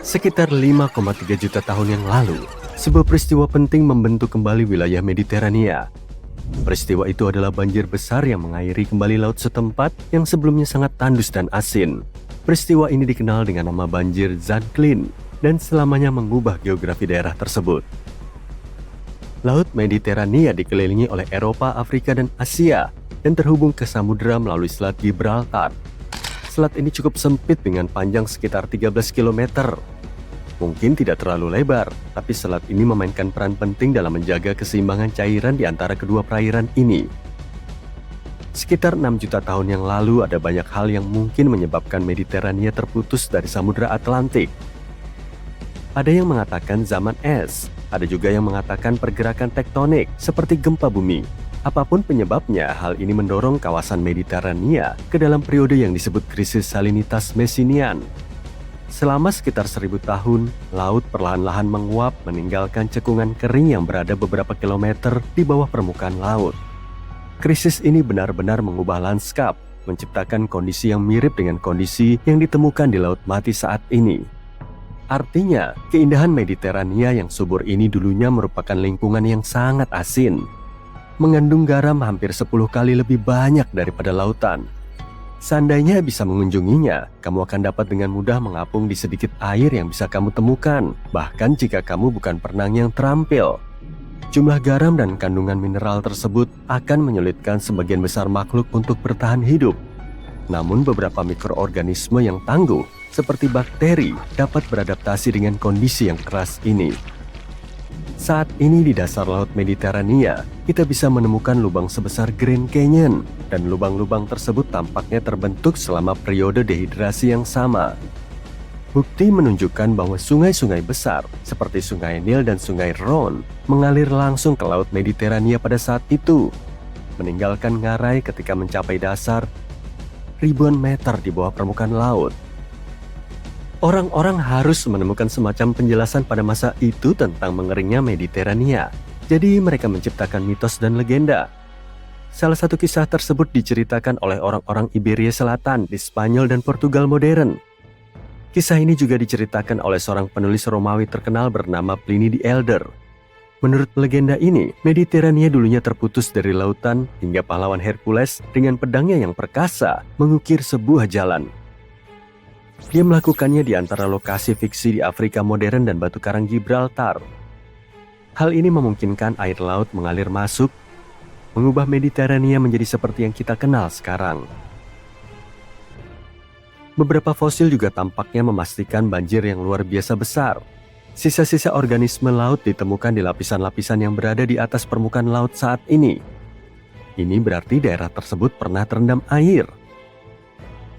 Sekitar 5,3 juta tahun yang lalu, sebuah peristiwa penting membentuk kembali wilayah Mediterania. Peristiwa itu adalah banjir besar yang mengairi kembali laut setempat yang sebelumnya sangat tandus dan asin. Peristiwa ini dikenal dengan nama banjir Zanclean dan selamanya mengubah geografi daerah tersebut. Laut Mediterania dikelilingi oleh Eropa, Afrika, dan Asia dan terhubung ke samudera melalui Selat Gibraltar. Selat ini cukup sempit dengan panjang sekitar 13 km. Mungkin tidak terlalu lebar, tapi selat ini memainkan peran penting dalam menjaga keseimbangan cairan di antara kedua perairan ini. Sekitar 6 juta tahun yang lalu ada banyak hal yang mungkin menyebabkan Mediterania terputus dari Samudra Atlantik. Ada yang mengatakan zaman es, ada juga yang mengatakan pergerakan tektonik seperti gempa bumi. Apapun penyebabnya, hal ini mendorong kawasan Mediterania ke dalam periode yang disebut krisis salinitas Messinian. Selama sekitar 1000 tahun, laut perlahan-lahan menguap meninggalkan cekungan kering yang berada beberapa kilometer di bawah permukaan laut. Krisis ini benar-benar mengubah lanskap, menciptakan kondisi yang mirip dengan kondisi yang ditemukan di Laut Mati saat ini. Artinya, keindahan Mediterania yang subur ini dulunya merupakan lingkungan yang sangat asin, mengandung garam hampir 10 kali lebih banyak daripada lautan. Seandainya bisa mengunjunginya, kamu akan dapat dengan mudah mengapung di sedikit air yang bisa kamu temukan, bahkan jika kamu bukan perenang yang terampil. Jumlah garam dan kandungan mineral tersebut akan menyulitkan sebagian besar makhluk untuk bertahan hidup. Namun beberapa mikroorganisme yang tangguh, seperti bakteri, dapat beradaptasi dengan kondisi yang keras ini. Saat ini di dasar Laut Mediterania, kita bisa menemukan lubang sebesar Grand Canyon, dan lubang-lubang tersebut tampaknya terbentuk selama periode dehidrasi yang sama. Bukti menunjukkan bahwa sungai-sungai besar, seperti Sungai Nil dan Sungai Rhone, mengalir langsung ke Laut Mediterania pada saat itu, meninggalkan ngarai ketika mencapai dasar ribuan meter di bawah permukaan laut. Orang-orang harus menemukan semacam penjelasan pada masa itu tentang mengeringnya Mediterania. Jadi mereka menciptakan mitos dan legenda. Salah satu kisah tersebut diceritakan oleh orang-orang Iberia Selatan di Spanyol dan Portugal modern. Kisah ini juga diceritakan oleh seorang penulis Romawi terkenal bernama Pliny the Elder. Menurut legenda ini, Mediterania dulunya terputus dari lautan hingga pahlawan Hercules dengan pedangnya yang perkasa mengukir sebuah jalan. Dia melakukannya di antara lokasi fiksi di Afrika modern dan batu karang Gibraltar. Hal ini memungkinkan air laut mengalir masuk, mengubah Mediterania menjadi seperti yang kita kenal sekarang. Beberapa fosil juga tampaknya memastikan banjir yang luar biasa besar. Sisa-sisa organisme laut ditemukan di lapisan-lapisan yang berada di atas permukaan laut saat ini. Ini berarti daerah tersebut pernah terendam air.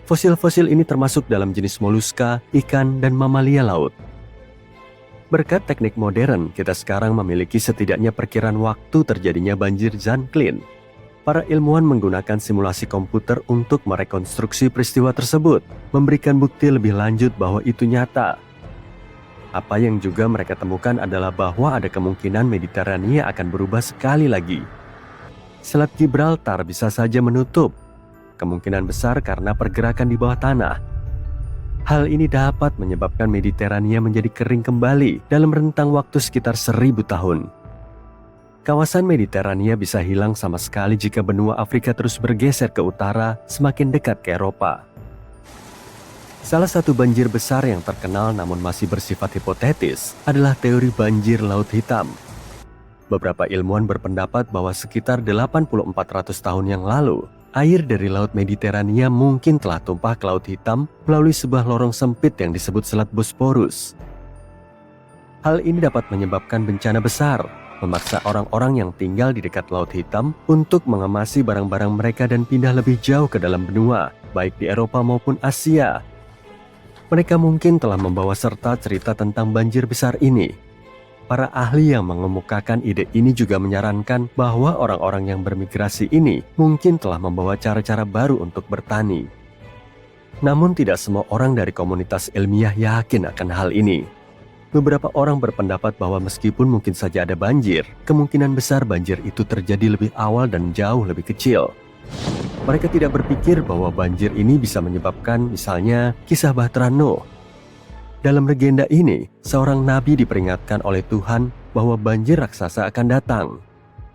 Fosil-fosil ini termasuk dalam jenis moluska, ikan, dan mamalia laut. Berkat teknik modern, kita sekarang memiliki setidaknya perkiraan waktu terjadinya banjir Zanclean. Para ilmuwan menggunakan simulasi komputer untuk merekonstruksi peristiwa tersebut, memberikan bukti lebih lanjut bahwa itu nyata. Apa yang juga mereka temukan adalah bahwa ada kemungkinan Mediterania akan berubah sekali lagi. Selat Gibraltar bisa saja menutup, kemungkinan besar karena pergerakan di bawah tanah. Hal ini dapat menyebabkan Mediterania menjadi kering kembali dalam rentang waktu sekitar 1000 tahun. Kawasan Mediterania bisa hilang sama sekali jika benua Afrika terus bergeser ke utara semakin dekat ke Eropa. Salah satu banjir besar yang terkenal namun masih bersifat hipotetis adalah teori banjir Laut Hitam. Beberapa ilmuwan berpendapat bahwa sekitar 8400 tahun yang lalu, air dari Laut Mediterania mungkin telah tumpah ke Laut Hitam melalui sebuah lorong sempit yang disebut Selat Bosporus. Hal ini dapat menyebabkan bencana besar, memaksa orang-orang yang tinggal di dekat Laut Hitam untuk mengemasi barang-barang mereka dan pindah lebih jauh ke dalam benua, baik di Eropa maupun Asia. Mereka mungkin telah membawa serta cerita tentang banjir besar ini. Para ahli yang mengemukakan ide ini juga menyarankan bahwa orang-orang yang bermigrasi ini mungkin telah membawa cara-cara baru untuk bertani. Namun tidak semua orang dari komunitas ilmiah yakin akan hal ini. Beberapa orang berpendapat bahwa meskipun mungkin saja ada banjir, kemungkinan besar banjir itu terjadi lebih awal dan jauh lebih kecil. Mereka tidak berpikir bahwa banjir ini bisa menyebabkan misalnya kisah Bahtera Nuh. Dalam legenda ini, seorang nabi diperingatkan oleh Tuhan bahwa banjir raksasa akan datang.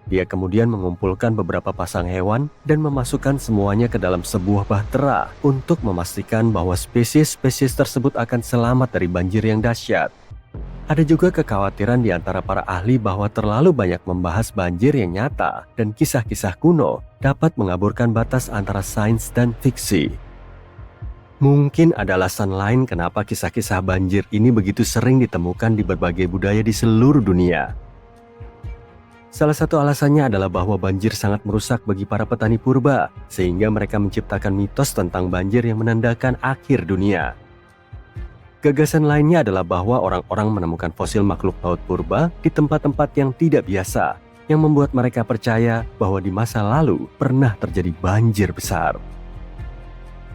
Dia kemudian mengumpulkan beberapa pasang hewan dan memasukkan semuanya ke dalam sebuah bahtera untuk memastikan bahwa spesies-spesies tersebut akan selamat dari banjir yang dahsyat. Ada juga kekhawatiran di antara para ahli bahwa terlalu banyak membahas banjir yang nyata dan kisah-kisah kuno dapat mengaburkan batas antara sains dan fiksi. Mungkin ada alasan lain kenapa kisah-kisah banjir ini begitu sering ditemukan di berbagai budaya di seluruh dunia. Salah satu alasannya adalah bahwa banjir sangat merusak bagi para petani purba, sehingga mereka menciptakan mitos tentang banjir yang menandakan akhir dunia. Gagasan lainnya adalah bahwa orang-orang menemukan fosil makhluk laut purba di tempat-tempat yang tidak biasa, yang membuat mereka percaya bahwa di masa lalu pernah terjadi banjir besar.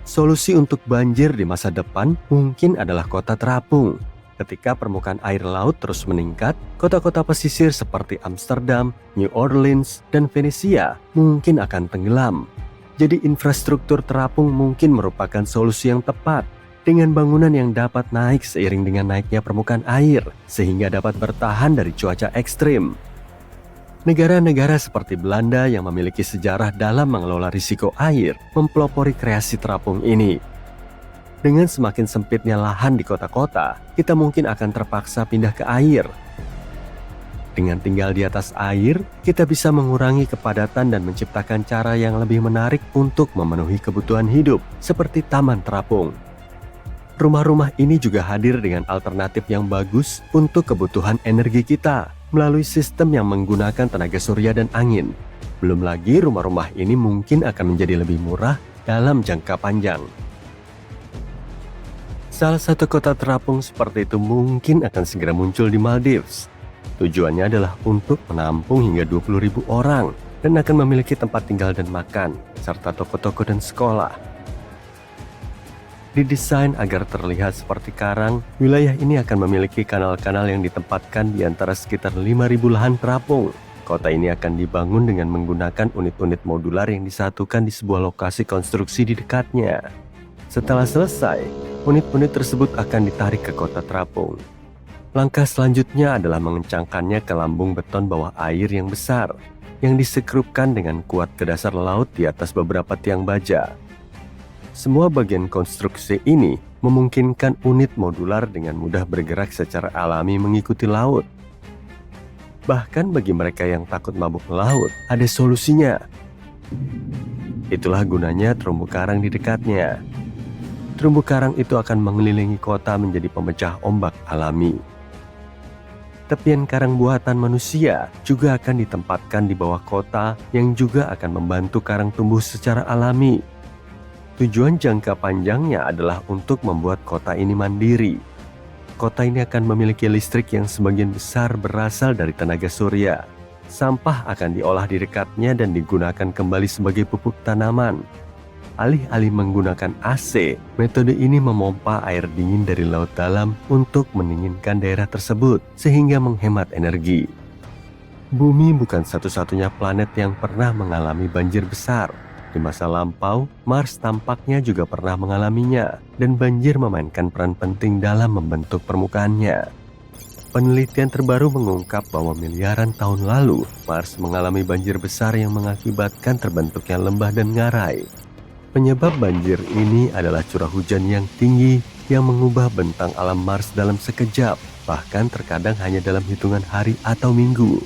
Solusi untuk banjir di masa depan mungkin adalah kota terapung. Ketika permukaan air laut terus meningkat, kota-kota pesisir seperti Amsterdam, New Orleans, dan Venesia mungkin akan tenggelam. Jadi infrastruktur terapung mungkin merupakan solusi yang tepat, dengan bangunan yang dapat naik seiring dengan naiknya permukaan air, sehingga dapat bertahan dari cuaca ekstrim. Negara-negara seperti Belanda yang memiliki sejarah dalam mengelola risiko air mempelopori kreasi terapung ini. Dengan semakin sempitnya lahan di kota-kota, kita mungkin akan terpaksa pindah ke air. Dengan tinggal di atas air, kita bisa mengurangi kepadatan dan menciptakan cara yang lebih menarik untuk memenuhi kebutuhan hidup, seperti taman terapung. Rumah-rumah ini juga hadir dengan alternatif yang bagus untuk kebutuhan energi kita, melalui sistem yang menggunakan tenaga surya dan angin. Belum lagi rumah-rumah ini mungkin akan menjadi lebih murah dalam jangka panjang. Salah satu kota terapung seperti itu mungkin akan segera muncul di Maldives. Tujuannya adalah untuk menampung hingga 20.000 orang dan akan memiliki tempat tinggal dan makan, serta toko-toko dan sekolah. Didesain agar terlihat seperti karang, wilayah ini akan memiliki kanal-kanal yang ditempatkan di antara sekitar 5.000 lahan terapung. Kota ini akan dibangun dengan menggunakan unit-unit modular yang disatukan di sebuah lokasi konstruksi di dekatnya. Setelah selesai, unit-unit tersebut akan ditarik ke kota terapung. Langkah selanjutnya adalah mengencangkannya ke lambung beton bawah air yang besar, yang disekrupkan dengan kuat ke dasar laut di atas beberapa tiang baja. Semua bagian konstruksi ini memungkinkan unit modular dengan mudah bergerak secara alami mengikuti laut. Bahkan bagi mereka yang takut mabuk laut, ada solusinya. Itulah gunanya terumbu karang di dekatnya. Terumbu karang itu akan mengelilingi kota menjadi pemecah ombak alami. Tepian karang buatan manusia juga akan ditempatkan di bawah kota yang juga akan membantu karang tumbuh secara alami. Tujuan jangka panjangnya adalah untuk membuat kota ini mandiri. Kota ini akan memiliki listrik yang sebagian besar berasal dari tenaga surya. Sampah akan diolah di dekatnya dan digunakan kembali sebagai pupuk tanaman. Alih-alih menggunakan AC, metode ini memompa air dingin dari laut dalam untuk mendinginkan daerah tersebut, sehingga menghemat energi. Bumi bukan satu-satunya planet yang pernah mengalami banjir besar. Di masa lampau, Mars tampaknya juga pernah mengalaminya, dan banjir memainkan peran penting dalam membentuk permukaannya. Penelitian terbaru mengungkap bahwa miliaran tahun lalu, Mars mengalami banjir besar yang mengakibatkan terbentuknya lembah dan ngarai. Penyebab banjir ini adalah curah hujan yang tinggi yang mengubah bentang alam Mars dalam sekejap, bahkan terkadang hanya dalam hitungan hari atau minggu.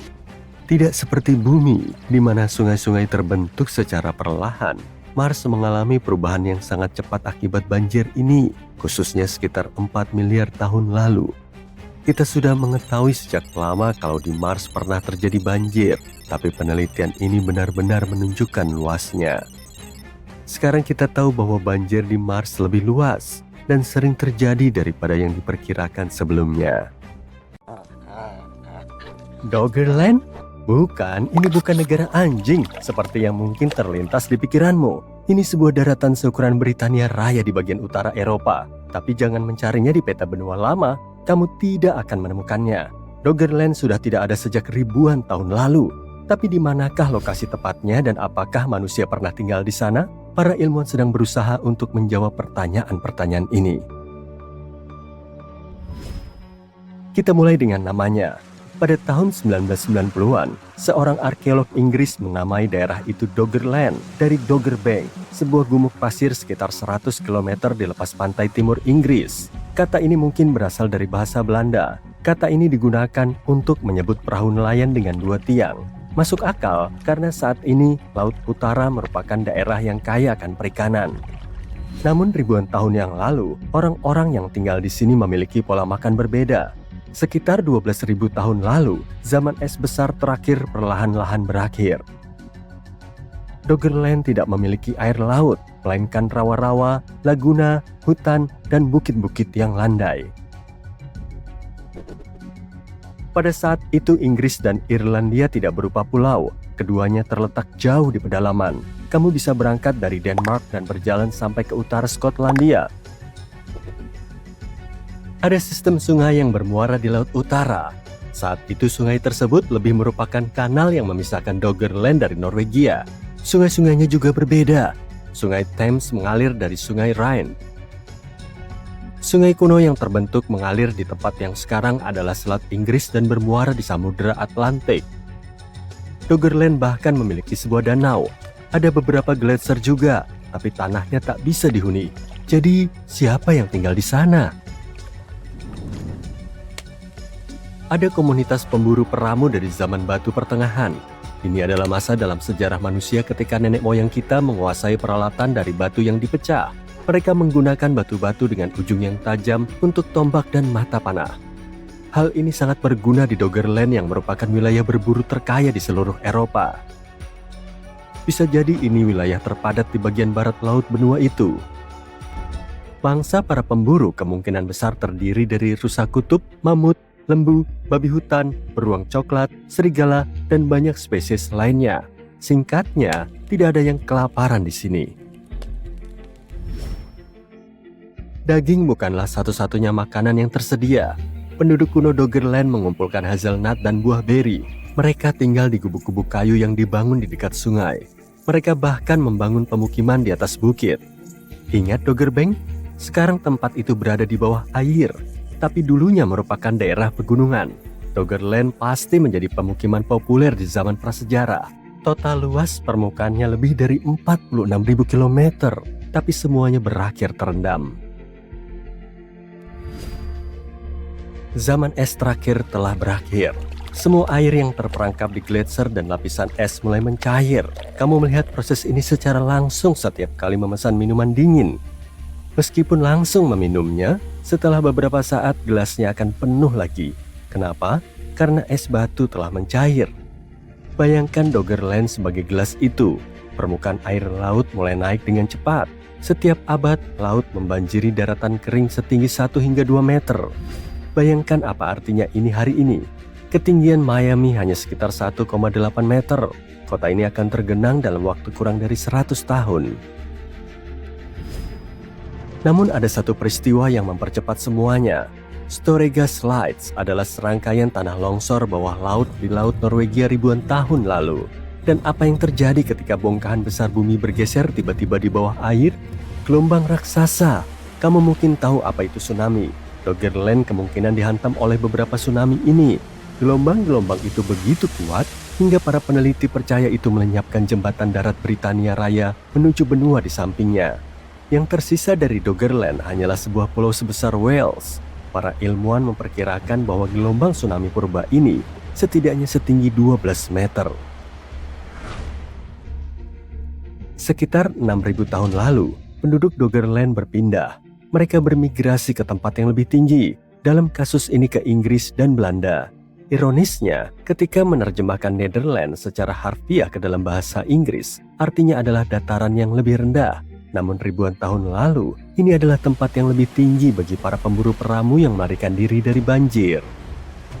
Tidak seperti bumi, di mana sungai-sungai terbentuk secara perlahan, Mars mengalami perubahan yang sangat cepat akibat banjir ini, khususnya sekitar 4 miliar tahun lalu. Kita sudah mengetahui sejak lama kalau di Mars pernah terjadi banjir, tapi penelitian ini benar-benar menunjukkan luasnya. Sekarang kita tahu bahwa banjir di Mars lebih luas dan sering terjadi daripada yang diperkirakan sebelumnya. Doggerland? Bukan, ini bukan negara anjing seperti yang mungkin terlintas di pikiranmu. Ini sebuah daratan seukuran Britania Raya di bagian utara Eropa. Tapi jangan mencarinya di peta benua lama, kamu tidak akan menemukannya. Doggerland sudah tidak ada sejak ribuan tahun lalu. Tapi di manakah lokasi tepatnya dan apakah manusia pernah tinggal di sana? Para ilmuwan sedang berusaha untuk menjawab pertanyaan-pertanyaan ini. Kita mulai dengan namanya. Pada tahun 1990-an, seorang arkeolog Inggris menamai daerah itu Doggerland dari Dogger Bank, sebuah gumuk pasir sekitar 100 km di lepas pantai timur Inggris. Kata ini mungkin berasal dari bahasa Belanda. Kata ini digunakan untuk menyebut perahu nelayan dengan 2 tiang. Masuk akal karena saat ini Laut Utara merupakan daerah yang kaya akan perikanan. Namun ribuan tahun yang lalu, orang-orang yang tinggal di sini memiliki pola makan berbeda. Sekitar 12.000 tahun lalu, zaman es besar terakhir perlahan-lahan berakhir. Doggerland tidak memiliki air laut, melainkan rawa-rawa, laguna, hutan, dan bukit-bukit yang landai. Pada saat itu Inggris dan Irlandia tidak berupa pulau, keduanya terletak jauh di pedalaman. Kamu bisa berangkat dari Denmark dan berjalan sampai ke utara Skotlandia. Ada sistem sungai yang bermuara di Laut Utara. Saat itu sungai tersebut lebih merupakan kanal yang memisahkan Doggerland dari Norwegia. Sungai-sungainya juga berbeda. Sungai Thames mengalir dari Sungai Rhine. Sungai kuno yang terbentuk mengalir di tempat yang sekarang adalah Selat Inggris dan bermuara di Samudra Atlantik. Doggerland bahkan memiliki sebuah danau. Ada beberapa gletser juga, tapi tanahnya tak bisa dihuni. Jadi, siapa yang tinggal di sana? Ada komunitas pemburu peramu dari zaman batu pertengahan. Ini adalah masa dalam sejarah manusia ketika nenek moyang kita menguasai peralatan dari batu yang dipecah. Mereka menggunakan batu-batu dengan ujung yang tajam untuk tombak dan mata panah. Hal ini sangat berguna di Doggerland yang merupakan wilayah berburu terkaya di seluruh Eropa. Bisa jadi ini wilayah terpadat di bagian barat laut benua itu. Pangsa para pemburu kemungkinan besar terdiri dari rusa kutub, mamut, lembu, babi hutan, beruang coklat, serigala, dan banyak spesies lainnya. Singkatnya, tidak ada yang kelaparan di sini. Daging bukanlah satu-satunya makanan yang tersedia. Penduduk kuno Doggerland mengumpulkan hazelnut dan buah beri. Mereka tinggal di gubuk-gubuk kayu yang dibangun di dekat sungai. Mereka bahkan membangun pemukiman di atas bukit. Ingat Doggerbank? Sekarang tempat itu berada di bawah air, tapi dulunya merupakan daerah pegunungan. Doggerland pasti menjadi pemukiman populer di zaman prasejarah. Total luas permukaannya lebih dari 46.000 km, tapi semuanya berakhir terendam. Zaman es terakhir telah berakhir. Semua air yang terperangkap di gletser dan lapisan es mulai mencair. Kamu melihat proses ini secara langsung setiap kali memesan minuman dingin. Meskipun langsung meminumnya, setelah beberapa saat gelasnya akan penuh lagi. Kenapa? Karena es batu telah mencair. Bayangkan Doggerland sebagai gelas itu. Permukaan air laut mulai naik dengan cepat. Setiap abad, laut membanjiri daratan kering setinggi 1 hingga 2 meter. Bayangkan apa artinya ini hari ini. Ketinggian Miami hanya sekitar 1,8 meter. Kota ini akan tergenang dalam waktu kurang dari 100 tahun. Namun ada satu peristiwa yang mempercepat semuanya. Storegga Slides adalah serangkaian tanah longsor bawah laut di Laut Norwegia ribuan tahun lalu. Dan apa yang terjadi ketika bongkahan besar bumi bergeser tiba-tiba di bawah air? Gelombang raksasa. Kamu mungkin tahu apa itu tsunami. Doggerland kemungkinan dihantam oleh beberapa tsunami ini. Gelombang-gelombang itu begitu kuat hingga para peneliti percaya itu melenyapkan jembatan darat Britania Raya menuju benua di sampingnya. Yang tersisa dari Doggerland hanyalah sebuah pulau sebesar Wales. Para ilmuwan memperkirakan bahwa gelombang tsunami purba ini setidaknya setinggi 12 meter. Sekitar 6.000 tahun lalu, penduduk Doggerland berpindah. Mereka bermigrasi ke tempat yang lebih tinggi, dalam kasus ini ke Inggris dan Belanda. Ironisnya, ketika menerjemahkan Netherlands secara harfiah ke dalam bahasa Inggris, artinya adalah dataran yang lebih rendah. Namun ribuan tahun lalu, ini adalah tempat yang lebih tinggi bagi para pemburu peramu yang melarikan diri dari banjir.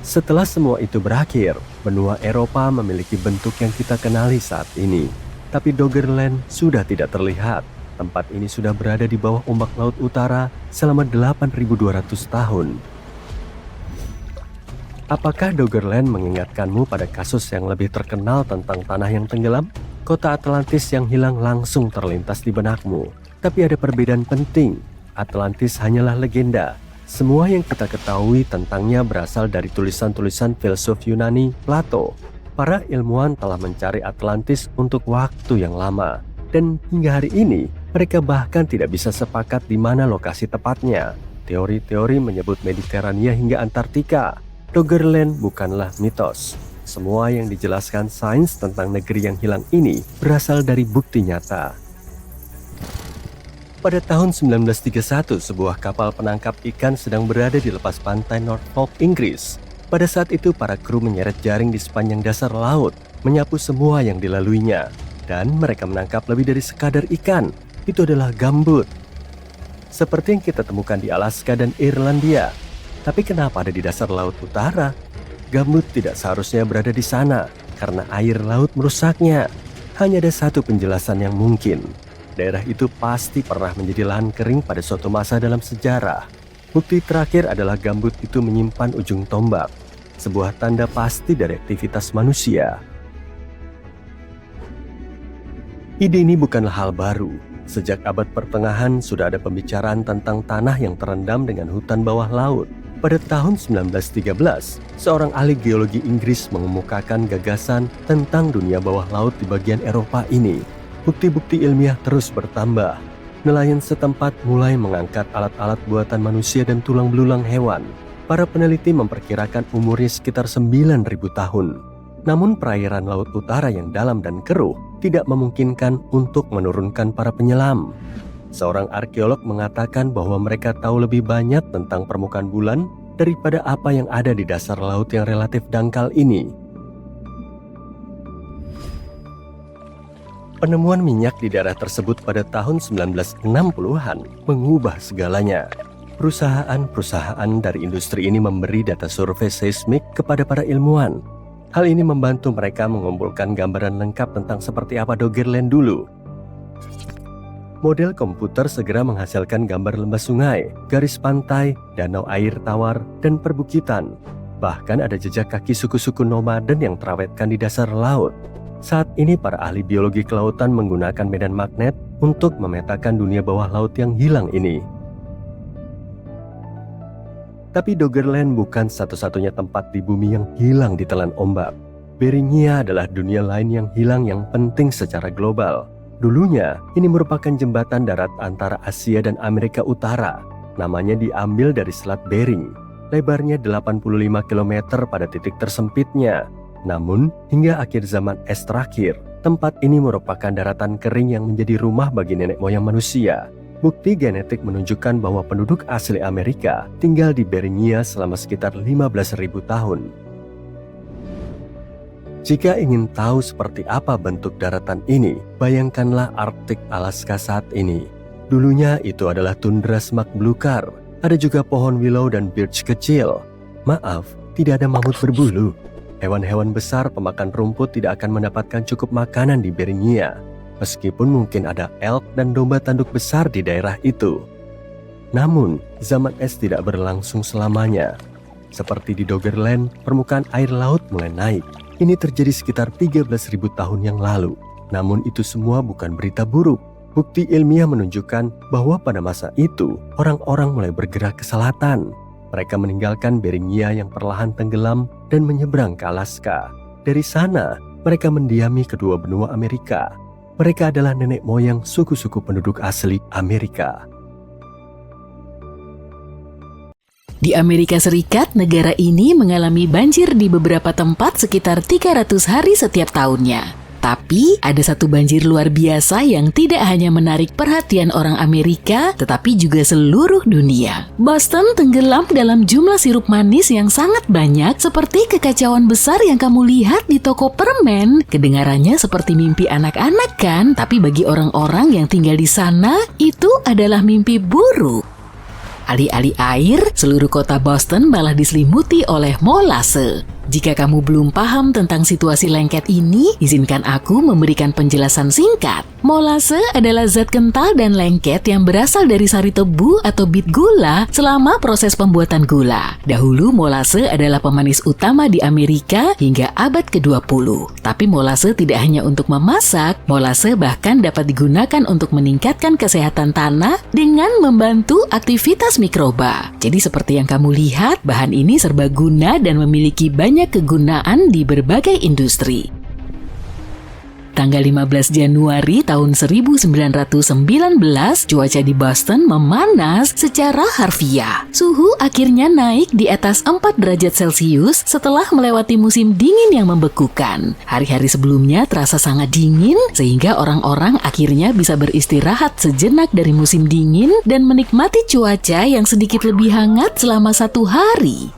Setelah semua itu berakhir, benua Eropa memiliki bentuk yang kita kenali saat ini. Tapi Doggerland sudah tidak terlihat. Tempat ini sudah berada di bawah ombak Laut Utara selama 8.200 tahun. Apakah Doggerland mengingatkanmu pada kasus yang lebih terkenal tentang tanah yang tenggelam? Kota Atlantis yang hilang langsung terlintas di benakmu. Tapi ada perbedaan penting. Atlantis hanyalah legenda. Semua yang kita ketahui tentangnya berasal dari tulisan-tulisan filsuf Yunani Plato. Para ilmuwan telah mencari Atlantis untuk waktu yang lama, dan hingga hari ini mereka bahkan tidak bisa sepakat di mana lokasi tepatnya. Teori-teori menyebut Mediterania hingga Antartika. Doggerland bukanlah mitos. Semua yang dijelaskan sains tentang negeri yang hilang ini berasal dari bukti nyata. Pada tahun 1931, sebuah kapal penangkap ikan sedang berada di lepas pantai Norfolk, Inggris. Pada saat itu, para kru menyeret jaring di sepanjang dasar laut, menyapu semua yang dilaluinya. Dan mereka menangkap lebih dari sekadar ikan. Itu adalah gambut. Seperti yang kita temukan di Alaska dan Irlandia. Tapi kenapa ada di dasar laut utara? Gambut tidak seharusnya berada di sana, karena air laut merusaknya. Hanya ada satu penjelasan yang mungkin. Daerah itu pasti pernah menjadi lahan kering pada suatu masa dalam sejarah. Bukti terakhir adalah gambut itu menyimpan ujung tombak, sebuah tanda pasti dari aktivitas manusia. Ide ini bukanlah hal baru. Sejak abad pertengahan sudah ada pembicaraan tentang tanah yang terendam dengan hutan bawah laut. Pada tahun 1913, seorang ahli geologi Inggris mengemukakan gagasan tentang dunia bawah laut di bagian Eropa ini. Bukti-bukti ilmiah terus bertambah. Nelayan setempat mulai mengangkat alat-alat buatan manusia dan tulang belulang hewan. Para peneliti memperkirakan umurnya sekitar 9.000 tahun. Namun perairan laut utara yang dalam dan keruh tidak memungkinkan untuk menurunkan para penyelam. Seorang arkeolog mengatakan bahwa mereka tahu lebih banyak tentang permukaan bulan daripada apa yang ada di dasar laut yang relatif dangkal ini. Penemuan minyak di daerah tersebut pada tahun 1960-an mengubah segalanya. Perusahaan-perusahaan dari industri ini memberi data survei seismik kepada para ilmuwan. Hal ini membantu mereka mengumpulkan gambaran lengkap tentang seperti apa Doggerland dulu. Model komputer segera menghasilkan gambar lembah sungai, garis pantai, danau air tawar, dan perbukitan. Bahkan ada jejak kaki suku-suku nomaden yang terawetkan di dasar laut. Saat ini para ahli biologi kelautan menggunakan medan magnet untuk memetakan dunia bawah laut yang hilang ini. Tapi Doggerland bukan satu-satunya tempat di bumi yang hilang ditelan ombak. Beringia adalah dunia lain yang hilang yang penting secara global. Dulunya, ini merupakan jembatan darat antara Asia dan Amerika Utara. Namanya diambil dari Selat Bering. Lebarnya 85 km pada titik tersempitnya. Namun, hingga akhir zaman es terakhir, tempat ini merupakan daratan kering yang menjadi rumah bagi nenek moyang manusia. Bukti genetik menunjukkan bahwa penduduk asli Amerika tinggal di Beringia selama sekitar 15.000 tahun. Jika ingin tahu seperti apa bentuk daratan ini, bayangkanlah Arktik Alaska saat ini. Dulunya itu adalah tundra semak belukar. Ada juga pohon willow dan birch kecil. Maaf, tidak ada mamut berbulu. Hewan-hewan besar pemakan rumput tidak akan mendapatkan cukup makanan di Beringia, meskipun mungkin ada elk dan domba tanduk besar di daerah itu. Namun, zaman es tidak berlangsung selamanya. Seperti di Doggerland, permukaan air laut mulai naik. Ini terjadi sekitar 13.000 tahun yang lalu. Namun itu semua bukan berita buruk. Bukti ilmiah menunjukkan bahwa pada masa itu, orang-orang mulai bergerak ke selatan. Mereka meninggalkan Beringia yang perlahan tenggelam dan menyeberang ke Alaska. Dari sana, mereka mendiami kedua benua Amerika. Mereka adalah nenek moyang suku-suku penduduk asli Amerika. Di Amerika Serikat, negara ini mengalami banjir di beberapa tempat sekitar 300 hari setiap tahunnya. Tapi, ada satu banjir luar biasa yang tidak hanya menarik perhatian orang Amerika, tetapi juga seluruh dunia. Boston tenggelam dalam jumlah sirup manis yang sangat banyak, seperti kekacauan besar yang kamu lihat di toko permen. Kedengarannya seperti mimpi anak-anak kan? Tapi bagi orang-orang yang tinggal di sana, itu adalah mimpi buruk. Alih-alih air, seluruh kota Boston malah diselimuti oleh molase. Jika kamu belum paham tentang situasi lengket ini, izinkan aku memberikan penjelasan singkat. Molase adalah zat kental dan lengket yang berasal dari sari tebu atau bit gula selama proses pembuatan gula. Dahulu molase adalah pemanis utama di Amerika hingga abad ke-20. Tapi molase tidak hanya untuk memasak, molase bahkan dapat digunakan untuk meningkatkan kesehatan tanah dengan membantu aktivitas mikroba. Jadi seperti yang kamu lihat, bahan ini serbaguna dan memiliki banyak kegunaan di berbagai industri. Tanggal 15 Januari tahun 1919, cuaca di Boston memanas secara harfiah. Suhu akhirnya naik di atas 4 derajat Celcius setelah melewati musim dingin yang membekukan. Hari-hari sebelumnya terasa sangat dingin, sehingga orang-orang akhirnya bisa beristirahat sejenak dari musim dingin dan menikmati cuaca yang sedikit lebih hangat selama 1 hari.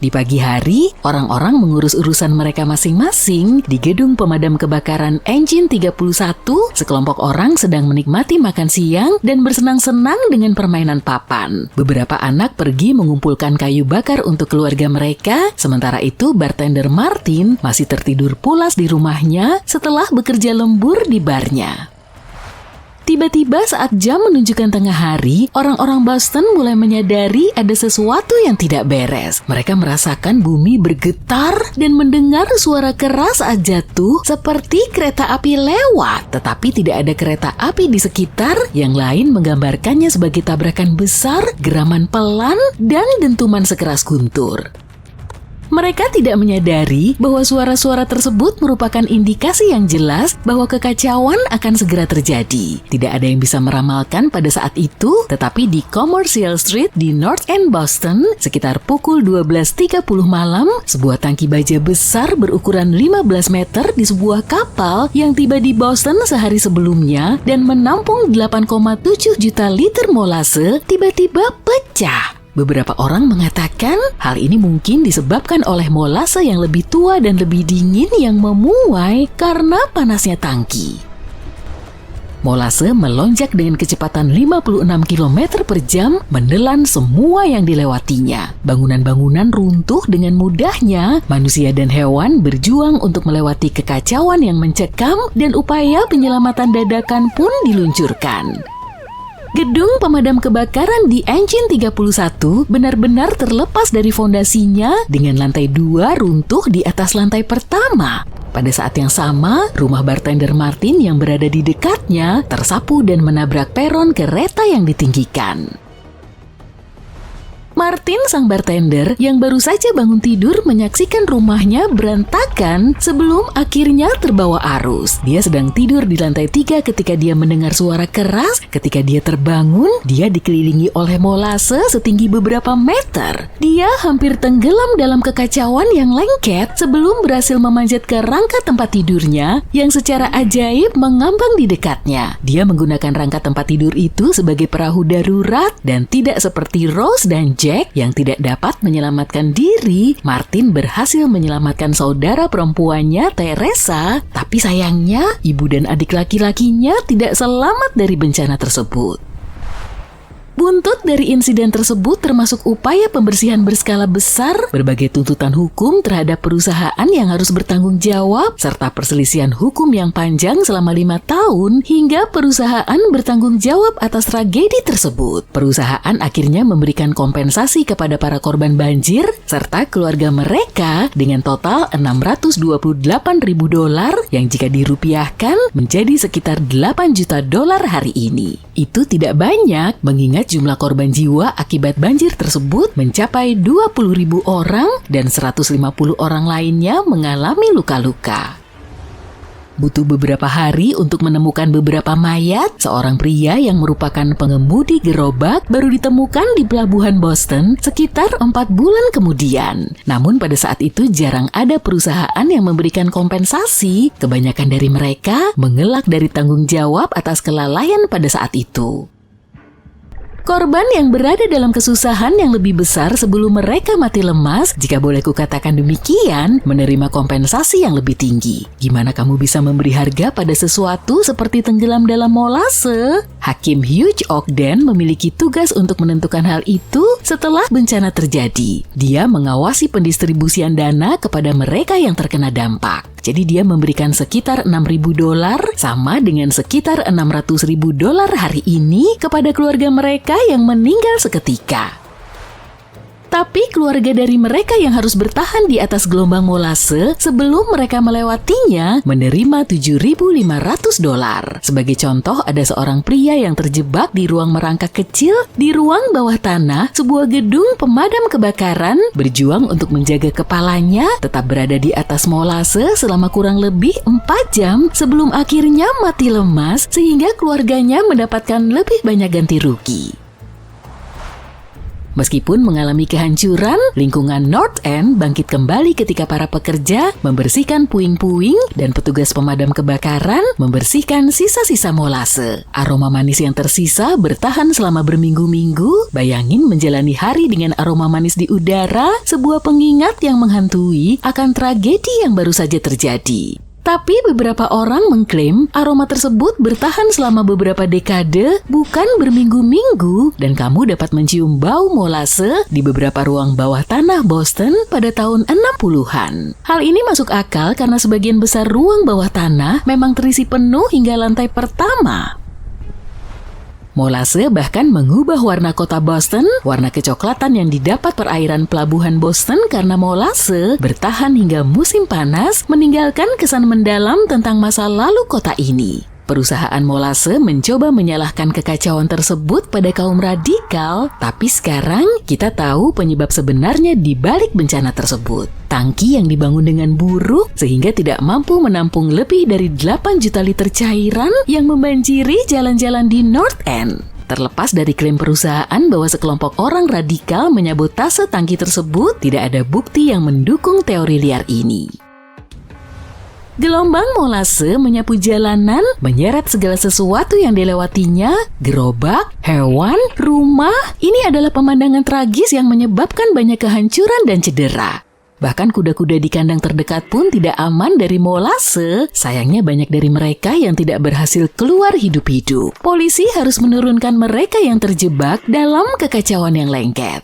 Di pagi hari, orang-orang mengurus urusan mereka masing-masing di gedung pemadam kebakaran Engine 31. Sekelompok orang sedang menikmati makan siang dan bersenang-senang dengan permainan papan. Beberapa anak pergi mengumpulkan kayu bakar untuk keluarga mereka, sementara itu bartender Martin masih tertidur pulas di rumahnya setelah bekerja lembur di barnya. Tiba-tiba saat jam menunjukkan tengah hari, orang-orang Boston mulai menyadari ada sesuatu yang tidak beres. Mereka merasakan bumi bergetar dan mendengar suara keras saat jatuh seperti kereta api lewat. Tetapi tidak ada kereta api di sekitar, yang lain menggambarkannya sebagai tabrakan besar, geraman pelan, dan dentuman sekeras guntur. Mereka tidak menyadari bahwa suara-suara tersebut merupakan indikasi yang jelas bahwa kekacauan akan segera terjadi. Tidak ada yang bisa meramalkan pada saat itu, tetapi di Commercial Street di North End Boston, sekitar pukul 12.30 malam, sebuah tangki baja besar berukuran 15 meter di sebuah kapal yang tiba di Boston sehari sebelumnya dan menampung 8,7 juta liter molase tiba-tiba pecah. Beberapa orang mengatakan hal ini mungkin disebabkan oleh molase yang lebih tua dan lebih dingin yang memuai karena panasnya tangki. Molase melonjak dengan kecepatan 56 km per jam, menelan semua yang dilewatinya. Bangunan-bangunan runtuh dengan mudahnya, manusia dan hewan berjuang untuk melewati kekacauan yang mencekam dan upaya penyelamatan dadakan pun diluncurkan. Gedung pemadam kebakaran di Engine 31 benar-benar terlepas dari fondasinya dengan lantai 2 runtuh di atas lantai pertama. Pada saat yang sama, rumah bartender Martin yang berada di dekatnya tersapu dan menabrak peron kereta yang ditinggikan. Martin, sang bartender yang baru saja bangun tidur, menyaksikan rumahnya berantakan sebelum akhirnya terbawa arus. Dia sedang tidur di lantai 3 ketika dia mendengar suara keras. Ketika dia terbangun, dia dikelilingi oleh molase setinggi beberapa meter. Dia hampir tenggelam dalam kekacauan yang lengket sebelum berhasil memanjat ke rangka tempat tidurnya yang secara ajaib mengambang di dekatnya. Dia menggunakan rangka tempat tidur itu sebagai perahu darurat dan tidak seperti Rose dan Jack yang tidak dapat menyelamatkan diri. Martin berhasil menyelamatkan saudara perempuannya, Teresa, tapi sayangnya ibu dan adik laki-lakinya tidak selamat dari bencana tersebut. Buntut dari insiden tersebut termasuk upaya pembersihan berskala besar, berbagai tuntutan hukum terhadap perusahaan yang harus bertanggung jawab, serta perselisihan hukum yang panjang selama 5 tahun hingga perusahaan bertanggung jawab atas tragedi tersebut. Perusahaan akhirnya memberikan kompensasi kepada para korban banjir serta keluarga mereka dengan total $628.000 yang jika dirupiahkan menjadi sekitar $8 juta hari ini. Itu tidak banyak mengingat jumlah korban jiwa akibat banjir tersebut mencapai 20.000 orang dan 150 orang lainnya mengalami luka-luka. Butuh beberapa hari untuk menemukan beberapa mayat. Seorang pria yang merupakan pengemudi gerobak baru ditemukan di pelabuhan Boston sekitar 4 bulan kemudian. Namun pada saat itu jarang ada perusahaan yang memberikan kompensasi. Kebanyakan dari mereka mengelak dari tanggung jawab atas kelalaian pada saat itu. Korban yang berada dalam kesusahan yang lebih besar sebelum mereka mati lemas, jika boleh kukatakan demikian, menerima kompensasi yang lebih tinggi. Gimana kamu bisa memberi harga pada sesuatu seperti tenggelam dalam molase? Hakim Hugh Ogden memiliki tugas untuk menentukan hal itu setelah bencana terjadi. Dia mengawasi pendistribusian dana kepada mereka yang terkena dampak. Jadi dia memberikan sekitar $6.000 sama dengan sekitar $600.000 hari ini kepada keluarga mereka yang meninggal seketika. Tapi keluarga dari mereka yang harus bertahan di atas gelombang molase sebelum mereka melewatinya menerima $7.500. Sebagai contoh, ada seorang pria yang terjebak di ruang merangkak kecil di ruang bawah tanah sebuah gedung pemadam kebakaran, berjuang untuk menjaga kepalanya tetap berada di atas molase selama kurang lebih 4 jam sebelum akhirnya mati lemas sehingga keluarganya mendapatkan lebih banyak ganti rugi. Meskipun mengalami kehancuran, lingkungan North End bangkit kembali ketika para pekerja membersihkan puing-puing dan petugas pemadam kebakaran membersihkan sisa-sisa molase. Aroma manis yang tersisa bertahan selama berminggu-minggu. Bayangin menjalani hari dengan aroma manis di udara, sebuah pengingat yang menghantui akan tragedi yang baru saja terjadi. Tapi beberapa orang mengklaim aroma tersebut bertahan selama beberapa dekade, bukan berminggu-minggu, dan kamu dapat mencium bau molase di beberapa ruang bawah tanah Boston pada tahun 60-an. Hal ini masuk akal karena sebagian besar ruang bawah tanah memang terisi penuh hingga lantai pertama. Molase bahkan mengubah warna kota Boston. Warna kecoklatan yang didapat perairan pelabuhan Boston karena molase bertahan hingga musim panas, meninggalkan kesan mendalam tentang masa lalu kota ini. Perusahaan molase mencoba menyalahkan kekacauan tersebut pada kaum radikal, tapi sekarang kita tahu penyebab sebenarnya di balik bencana tersebut. Tangki yang dibangun dengan buruk sehingga tidak mampu menampung lebih dari 8 juta liter cairan yang membanjiri jalan-jalan di North End. Terlepas dari klaim perusahaan bahwa sekelompok orang radikal menyabotase tangki tersebut, tidak ada bukti yang mendukung teori liar ini. Gelombang molase menyapu jalanan, menyeret segala sesuatu yang dilewatinya, gerobak, hewan, rumah. Ini adalah pemandangan tragis yang menyebabkan banyak kehancuran dan cedera. Bahkan kuda-kuda di kandang terdekat pun tidak aman dari molase. Sayangnya banyak dari mereka yang tidak berhasil keluar hidup-hidup. Polisi harus menurunkan mereka yang terjebak dalam kekacauan yang lengket.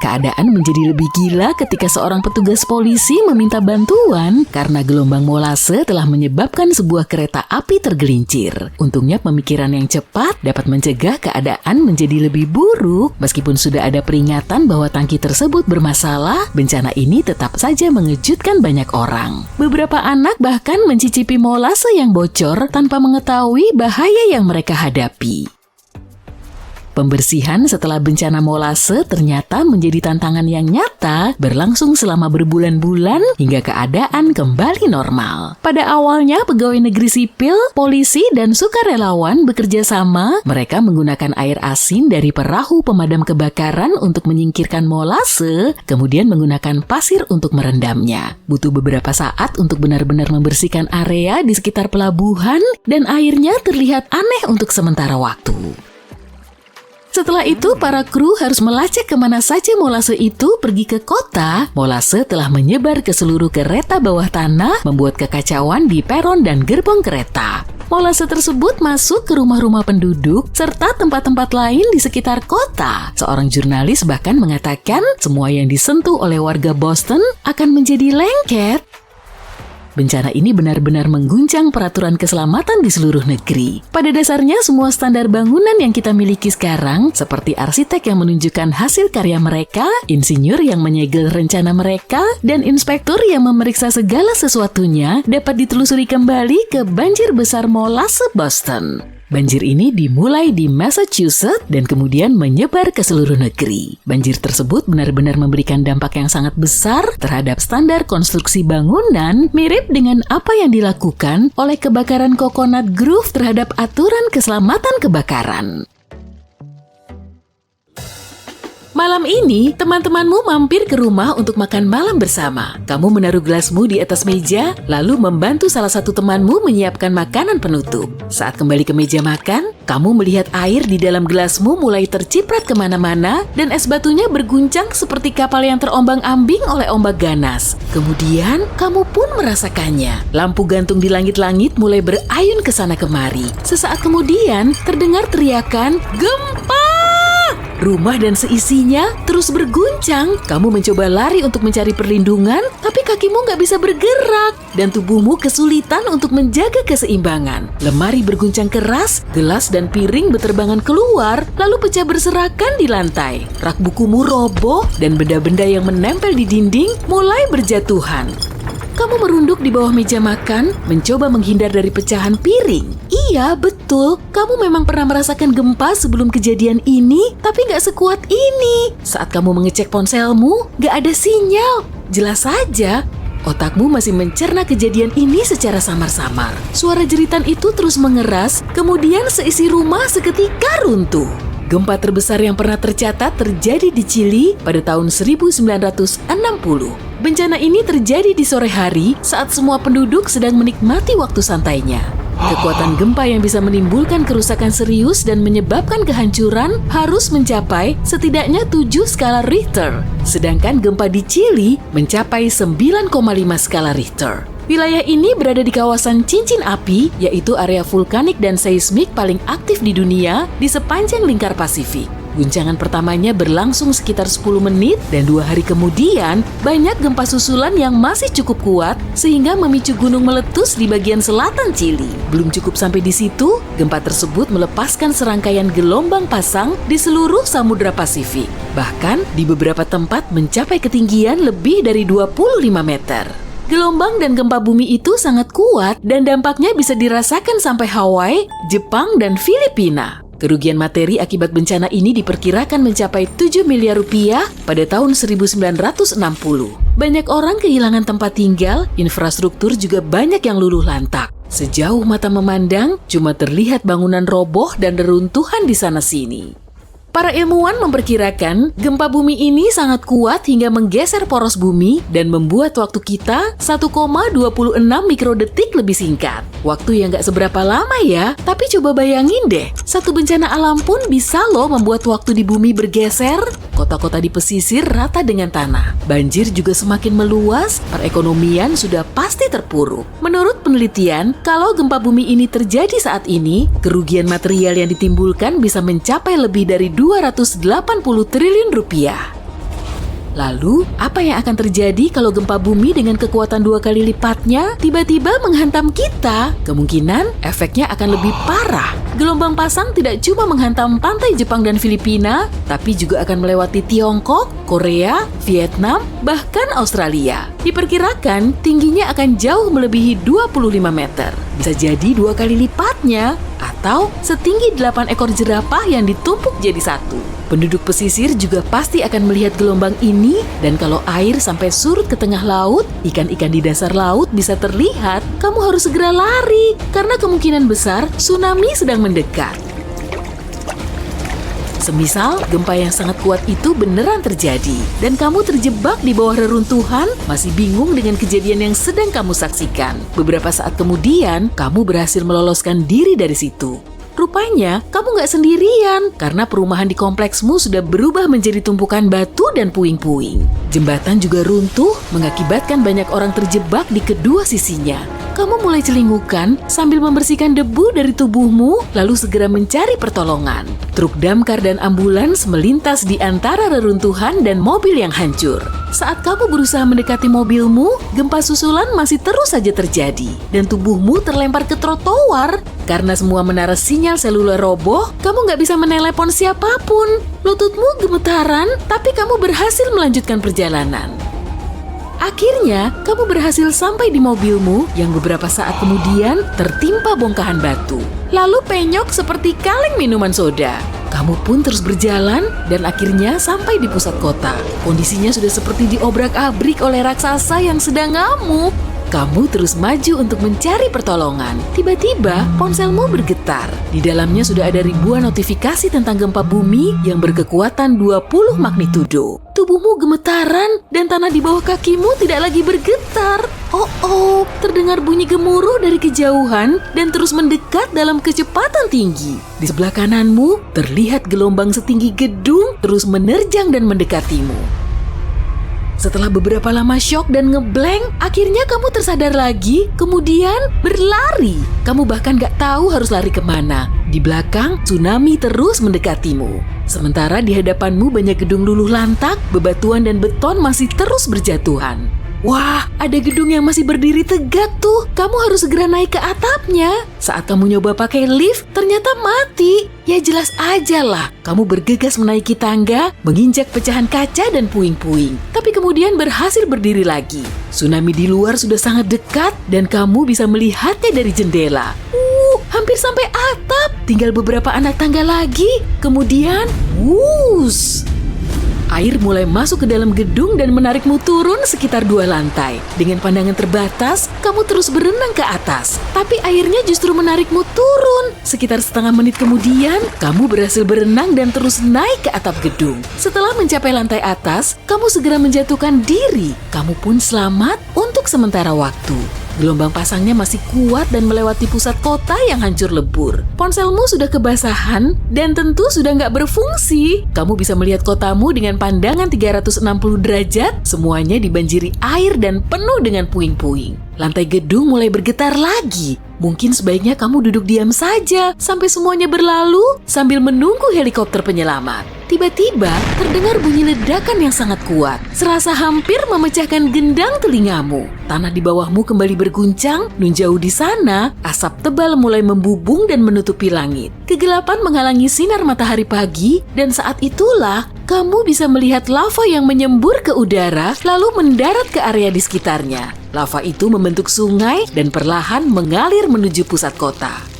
Keadaan menjadi lebih gila ketika seorang petugas polisi meminta bantuan karena gelombang molase telah menyebabkan sebuah kereta api tergelincir. Untungnya pemikiran yang cepat dapat mencegah keadaan menjadi lebih buruk. Meskipun sudah ada peringatan bahwa tangki tersebut bermasalah, bencana ini tetap saja mengejutkan banyak orang. Beberapa anak bahkan mencicipi molase yang bocor tanpa mengetahui bahaya yang mereka hadapi. Pembersihan setelah bencana molase ternyata menjadi tantangan yang nyata, berlangsung selama berbulan-bulan hingga keadaan kembali normal. Pada awalnya pegawai negeri sipil, polisi, dan sukarelawan bekerja sama. Mereka menggunakan air asin dari perahu pemadam kebakaran untuk menyingkirkan molase, kemudian menggunakan pasir untuk merendamnya. Butuh beberapa saat untuk benar-benar membersihkan area di sekitar pelabuhan, dan airnya terlihat aneh untuk sementara waktu. Setelah itu, para kru harus melacak kemana saja molase itu pergi ke kota. Molase telah menyebar ke seluruh kereta bawah tanah, membuat kekacauan di peron dan gerbong kereta. Molase tersebut masuk ke rumah-rumah penduduk serta tempat-tempat lain di sekitar kota. Seorang jurnalis bahkan mengatakan semua yang disentuh oleh warga Boston akan menjadi lengket. Bencana ini benar-benar mengguncang peraturan keselamatan di seluruh negeri. Pada dasarnya, semua standar bangunan yang kita miliki sekarang, seperti arsitek yang menunjukkan hasil karya mereka, insinyur yang menyegel rencana mereka, dan inspektur yang memeriksa segala sesuatunya, dapat ditelusuri kembali ke banjir besar molase Boston. Banjir ini dimulai di Massachusetts dan kemudian menyebar ke seluruh negeri. Banjir tersebut benar-benar memberikan dampak yang sangat besar terhadap standar konstruksi bangunan, mirip dengan apa yang dilakukan oleh kebakaran Coconut Grove terhadap aturan keselamatan kebakaran. Malam ini, teman-temanmu mampir ke rumah untuk makan malam bersama. Kamu menaruh gelasmu di atas meja, lalu membantu salah satu temanmu menyiapkan makanan penutup. Saat kembali ke meja makan, kamu melihat air di dalam gelasmu mulai terciprat kemana-mana dan es batunya berguncang seperti kapal yang terombang-ambing oleh ombak ganas. Kemudian, kamu pun merasakannya. Lampu gantung di langit-langit mulai berayun ke sana kemari. Sesaat kemudian, terdengar teriakan, "Gempa!" Rumah dan seisinya terus berguncang. Kamu mencoba lari untuk mencari perlindungan, tapi kakimu nggak bisa bergerak dan tubuhmu kesulitan untuk menjaga keseimbangan. Lemari berguncang keras, gelas dan piring beterbangan keluar, lalu pecah berserakan di lantai. Rak bukumu roboh dan benda-benda yang menempel di dinding mulai berjatuhan. Kamu merunduk di bawah meja makan, mencoba menghindar dari pecahan piring. Iya, betul. Kamu memang pernah merasakan gempa sebelum kejadian ini, tapi nggak sekuat ini. Saat kamu mengecek ponselmu, nggak ada sinyal. Jelas saja, otakmu masih mencerna kejadian ini secara samar-samar. Suara jeritan itu terus mengeras, kemudian seisi rumah seketika runtuh. Gempa terbesar yang pernah tercatat terjadi di Chili pada tahun 1960. Bencana ini terjadi di sore hari saat semua penduduk sedang menikmati waktu santainya. Kekuatan gempa yang bisa menimbulkan kerusakan serius dan menyebabkan kehancuran harus mencapai setidaknya 7 skala Richter. Sedangkan gempa di Chili mencapai 9,5 skala Richter. Wilayah ini berada di kawasan cincin api, yaitu area vulkanik dan seismik paling aktif di dunia di sepanjang lingkar Pasifik. Guncangan pertamanya berlangsung sekitar 10 menit dan 2 hari kemudian banyak gempa susulan yang masih cukup kuat sehingga memicu gunung meletus di bagian selatan Chili. Belum cukup sampai di situ, gempa tersebut melepaskan serangkaian gelombang pasang di seluruh Samudra Pasifik. Bahkan di beberapa tempat mencapai ketinggian lebih dari 25 meter. Gelombang dan gempa bumi itu sangat kuat dan dampaknya bisa dirasakan sampai Hawaii, Jepang, dan Filipina. Kerugian materi akibat bencana ini diperkirakan mencapai 7 miliar rupiah pada tahun 1960. Banyak orang kehilangan tempat tinggal, infrastruktur juga banyak yang luluh lantak. Sejauh mata memandang, cuma terlihat bangunan roboh dan reruntuhan di sana-sini. Para ilmuwan memperkirakan gempa bumi ini sangat kuat hingga menggeser poros bumi dan membuat waktu kita 1,26 mikrodetik lebih singkat. Waktu yang gak seberapa lama ya, tapi coba bayangin deh, satu bencana alam pun bisa loh membuat waktu di bumi bergeser. Kota-kota di pesisir rata dengan tanah. Banjir juga semakin meluas, perekonomian sudah pasti terpuruk. Menurut penelitian, kalau gempa bumi ini terjadi saat ini, kerugian material yang ditimbulkan bisa mencapai lebih dari 280 triliun rupiah. Lalu, apa yang akan terjadi kalau gempa bumi dengan kekuatan 2 kali lipatnya tiba-tiba menghantam kita? Kemungkinan efeknya akan lebih parah. Gelombang pasang tidak cuma menghantam pantai Jepang dan Filipina, tapi juga akan melewati Tiongkok, Korea, Vietnam, bahkan Australia. Diperkirakan tingginya akan jauh melebihi 25 meter. Bisa jadi 2 kali lipatnya, atau setinggi 8 ekor jerapah yang ditumpuk jadi satu. Penduduk pesisir juga pasti akan melihat gelombang ini, dan kalau air sampai surut ke tengah laut, ikan-ikan di dasar laut bisa terlihat. Kamu harus segera lari, karena kemungkinan besar tsunami sedang mendekat. Semisal gempa yang sangat kuat itu beneran terjadi, dan kamu terjebak di bawah reruntuhan, masih bingung dengan kejadian yang sedang kamu saksikan. Beberapa saat kemudian, kamu berhasil meloloskan diri dari situ. Rupanya, kamu nggak sendirian, karena perumahan di kompleksmu sudah berubah menjadi tumpukan batu dan puing-puing. Jembatan juga runtuh, mengakibatkan banyak orang terjebak di kedua sisinya. Kamu mulai celingukan sambil membersihkan debu dari tubuhmu, lalu segera mencari pertolongan. Truk damkar dan ambulans melintas di antara reruntuhan dan mobil yang hancur. Saat kamu berusaha mendekati mobilmu, gempa susulan masih terus saja terjadi, dan tubuhmu terlempar ke trotoar. Karena semua menara sinyal seluler roboh, kamu nggak bisa menelepon siapapun. Lututmu gemetaran, tapi kamu berhasil melanjutkan perjalanan. Akhirnya, kamu berhasil sampai di mobilmu yang beberapa saat kemudian tertimpa bongkahan batu. Lalu penyok seperti kaleng minuman soda. Kamu pun terus berjalan dan akhirnya sampai di pusat kota. Kondisinya sudah seperti diobrak-abrik oleh raksasa yang sedang ngamuk. Kamu terus maju untuk mencari pertolongan. Tiba-tiba, ponselmu bergetar. Di dalamnya sudah ada ribuan notifikasi tentang gempa bumi yang berkekuatan 20 magnitudo. Tubuhmu gemetaran dan tanah di bawah kakimu tidak lagi bergetar. Oh, terdengar bunyi gemuruh dari kejauhan dan terus mendekat dalam kecepatan tinggi. Di sebelah kananmu, terlihat gelombang setinggi gedung terus menerjang dan mendekatimu. Setelah beberapa lama syok dan ngeblank, akhirnya kamu tersadar lagi, kemudian berlari. Kamu bahkan gak tahu harus lari kemana. Di belakang, tsunami terus mendekatimu. Sementara di hadapanmu banyak gedung luluh lantak, bebatuan dan beton masih terus berjatuhan. Wah, ada gedung yang masih berdiri tegak tuh. Kamu harus segera naik ke atapnya. Saat kamu nyoba pakai lift, ternyata mati. Ya jelas aja lah. Kamu bergegas menaiki tangga, menginjak pecahan kaca dan puing-puing. Tapi kemudian berhasil berdiri lagi. Tsunami di luar sudah sangat dekat dan kamu bisa melihatnya dari jendela. Hampir sampai atap. Tinggal beberapa anak tangga lagi. Kemudian, wuss. Air mulai masuk ke dalam gedung dan menarikmu turun sekitar 2 lantai. Dengan pandangan terbatas, kamu terus berenang ke atas. Tapi airnya justru menarikmu turun. Sekitar setengah menit kemudian, kamu berhasil berenang dan terus naik ke atap gedung. Setelah mencapai lantai atas, kamu segera menjatuhkan diri. Kamu pun selamat untuk sementara waktu. Gelombang pasangnya masih kuat dan melewati pusat kota yang hancur lebur. Ponselmu sudah kebasahan dan tentu sudah nggak berfungsi. Kamu bisa melihat kotamu dengan pandangan 360 derajat, semuanya dibanjiri air dan penuh dengan puing-puing. Lantai gedung mulai bergetar lagi. Mungkin sebaiknya kamu duduk diam saja sampai semuanya berlalu sambil menunggu helikopter penyelamat. Tiba-tiba terdengar bunyi ledakan yang sangat kuat, serasa hampir memecahkan gendang telingamu. Tanah di bawahmu kembali berguncang, nun jauh di sana, asap tebal mulai membubung dan menutupi langit. Kegelapan menghalangi sinar matahari pagi, dan saat itulah kamu bisa melihat lava yang menyembur ke udara lalu mendarat ke area di sekitarnya. Lava itu membentuk sungai dan perlahan mengalir menuju pusat kota.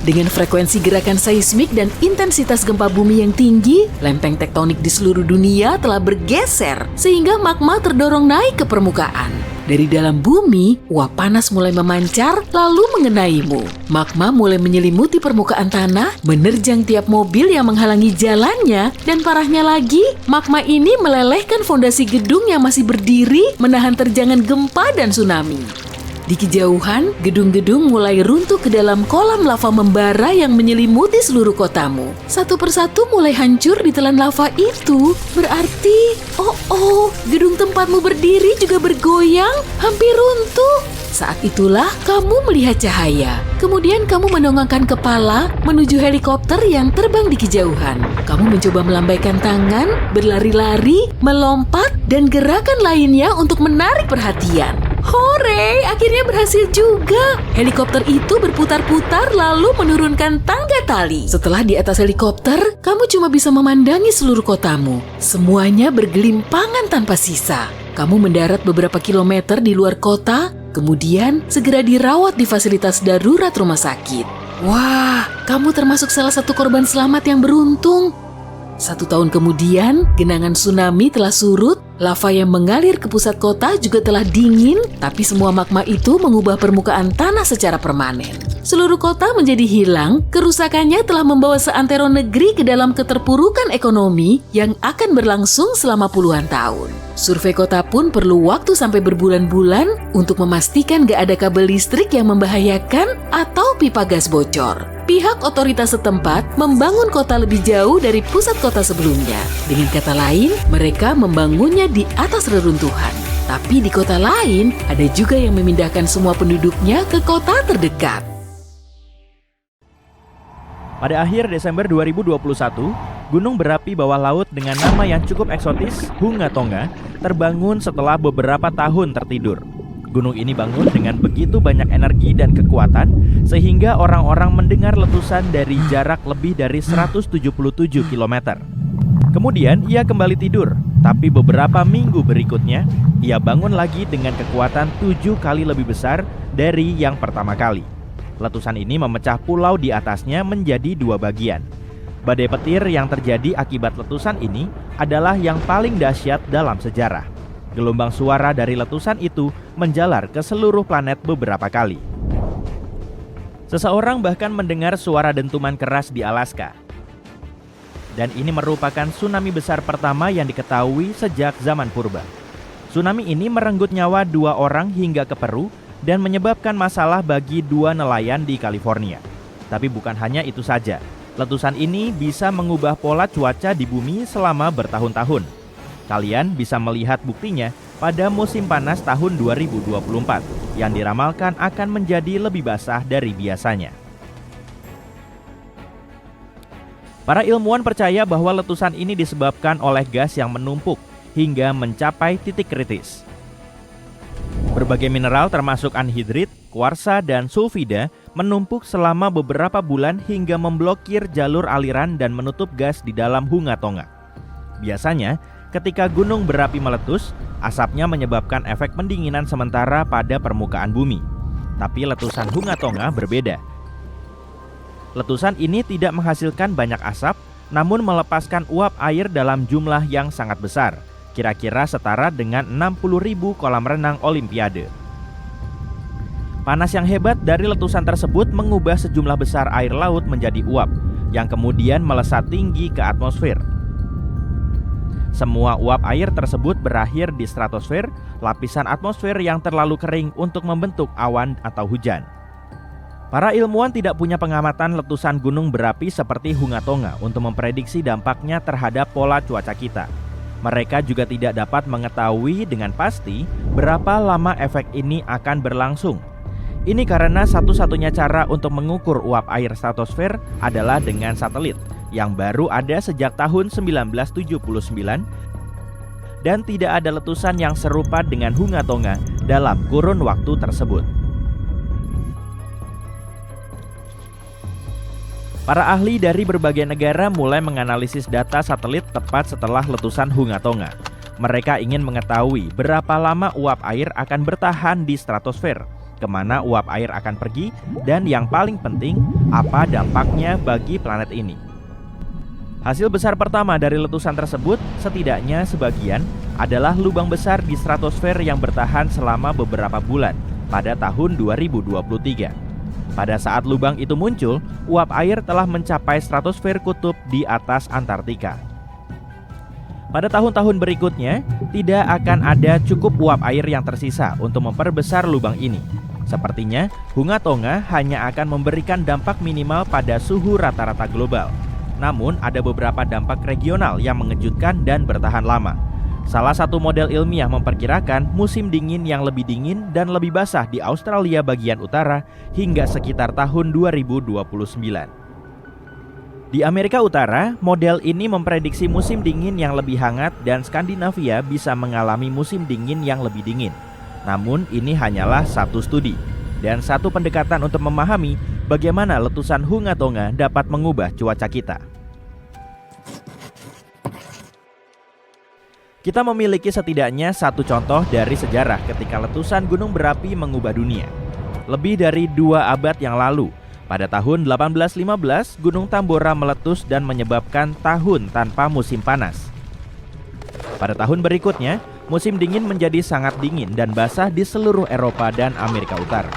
Dengan frekuensi gerakan seismik dan intensitas gempa bumi yang tinggi, lempeng tektonik di seluruh dunia telah bergeser sehingga magma terdorong naik ke permukaan. Dari dalam bumi, uap panas mulai memancar lalu mengenaimu. Magma mulai menyelimuti permukaan tanah, menerjang tiap mobil yang menghalangi jalannya, dan parahnya lagi, magma ini melelehkan fondasi gedung yang masih berdiri menahan terjangan gempa dan tsunami. Di kejauhan, gedung-gedung mulai runtuh ke dalam kolam lava membara yang menyelimuti seluruh kotamu. Satu persatu mulai hancur ditelan lava itu. Berarti, gedung tempatmu berdiri juga bergoyang, hampir runtuh. Saat itulah kamu melihat cahaya. Kemudian kamu menongangkan kepala menuju helikopter yang terbang di kejauhan. Kamu mencoba melambaikan tangan, berlari-lari, melompat, dan gerakan lainnya untuk menarik perhatian. Hore, akhirnya berhasil juga. Helikopter itu berputar-putar lalu menurunkan tangga tali. Setelah di atas helikopter, kamu cuma bisa memandangi seluruh kotamu. Semuanya bergelimpangan tanpa sisa. Kamu mendarat beberapa kilometer di luar kota, kemudian segera dirawat di fasilitas darurat rumah sakit. Wah, kamu termasuk salah satu korban selamat yang beruntung. 1 tahun kemudian, genangan tsunami telah surut, lava yang mengalir ke pusat kota juga telah dingin, tapi semua magma itu mengubah permukaan tanah secara permanen. Seluruh kota menjadi hilang, kerusakannya telah membawa seantero negeri ke dalam keterpurukan ekonomi yang akan berlangsung selama puluhan tahun. Survei kota pun perlu waktu sampai berbulan-bulan untuk memastikan gak ada kabel listrik yang membahayakan atau pipa gas bocor. Pihak otoritas setempat membangun kota lebih jauh dari pusat kota sebelumnya. Dengan kata lain, mereka membangunnya di atas reruntuhan. Tapi di kota lain, ada juga yang memindahkan semua penduduknya ke kota terdekat. Pada akhir Desember 2021, gunung berapi bawah laut dengan nama yang cukup eksotis, Hunga Tonga, terbangun setelah beberapa tahun tertidur. Gunung ini bangun dengan begitu banyak energi dan kekuatan, sehingga orang-orang mendengar letusan dari jarak lebih dari 177 km. Kemudian ia kembali tidur, tapi beberapa minggu berikutnya, ia bangun lagi dengan kekuatan 7 kali lebih besar dari yang pertama kali. Letusan ini memecah pulau di atasnya menjadi 2 bagian. Badai petir yang terjadi akibat letusan ini adalah yang paling dahsyat dalam sejarah. Gelombang suara dari letusan itu menjalar ke seluruh planet beberapa kali. Seseorang bahkan mendengar suara dentuman keras di Alaska. Dan ini merupakan tsunami besar pertama yang diketahui sejak zaman purba. Tsunami ini merenggut nyawa 2 orang hingga ke Peru dan menyebabkan masalah bagi 2 nelayan di California. Tapi bukan hanya itu saja. Letusan ini bisa mengubah pola cuaca di bumi selama bertahun-tahun. Kalian bisa melihat buktinya pada musim panas tahun 2024 yang diramalkan akan menjadi lebih basah dari biasanya. Para ilmuwan percaya bahwa letusan ini disebabkan oleh gas yang menumpuk hingga mencapai titik kritis. Berbagai mineral termasuk anhidrit, kuarsa, dan sulfida menumpuk selama beberapa bulan hingga memblokir jalur aliran dan menutup gas di dalam Hunga Tonga. Biasanya, ketika gunung berapi meletus, asapnya menyebabkan efek pendinginan sementara pada permukaan bumi. Tapi letusan Hunga Tonga berbeda. Letusan ini tidak menghasilkan banyak asap, namun melepaskan uap air dalam jumlah yang sangat besar, kira-kira setara dengan 60.000 kolam renang Olimpiade. Panas yang hebat dari letusan tersebut mengubah sejumlah besar air laut menjadi uap, yang kemudian melesat tinggi ke atmosfer. Semua uap air tersebut berakhir di stratosfer, lapisan atmosfer yang terlalu kering untuk membentuk awan atau hujan. Para ilmuwan tidak punya pengamatan letusan gunung berapi seperti Hunga Tonga untuk memprediksi dampaknya terhadap pola cuaca kita. Mereka juga tidak dapat mengetahui dengan pasti berapa lama efek ini akan berlangsung. Ini karena satu-satunya cara untuk mengukur uap air stratosfer adalah dengan satelit yang baru ada sejak tahun 1979 dan tidak ada letusan yang serupa dengan Hunga Tonga dalam kurun waktu tersebut. Para ahli dari berbagai negara mulai menganalisis data satelit tepat setelah letusan Hunga Tonga. Mereka ingin mengetahui berapa lama uap air akan bertahan di stratosfer, kemana uap air akan pergi, dan yang paling penting, apa dampaknya bagi planet ini. Hasil besar pertama dari letusan tersebut, setidaknya sebagian, adalah lubang besar di stratosfer yang bertahan selama beberapa bulan pada tahun 2023. Pada saat lubang itu muncul, uap air telah mencapai stratosfer kutub di atas Antartika. Pada tahun-tahun berikutnya, tidak akan ada cukup uap air yang tersisa untuk memperbesar lubang ini. Sepertinya, Hunga Tonga hanya akan memberikan dampak minimal pada suhu rata-rata global. Namun, ada beberapa dampak regional yang mengejutkan dan bertahan lama. Salah satu model ilmiah memperkirakan musim dingin yang lebih dingin dan lebih basah di Australia bagian utara hingga sekitar tahun 2029. Di Amerika Utara, model ini memprediksi musim dingin yang lebih hangat dan Skandinavia bisa mengalami musim dingin yang lebih dingin. Namun, ini hanyalah satu studi dan satu pendekatan untuk memahami bagaimana letusan Hunga Tonga dapat mengubah cuaca kita. Kita memiliki setidaknya satu contoh dari sejarah ketika letusan gunung berapi mengubah dunia. Lebih dari 2 abad yang lalu, pada tahun 1815, Gunung Tambora meletus dan menyebabkan tahun tanpa musim panas. Pada tahun berikutnya, musim dingin menjadi sangat dingin dan basah di seluruh Eropa dan Amerika Utara.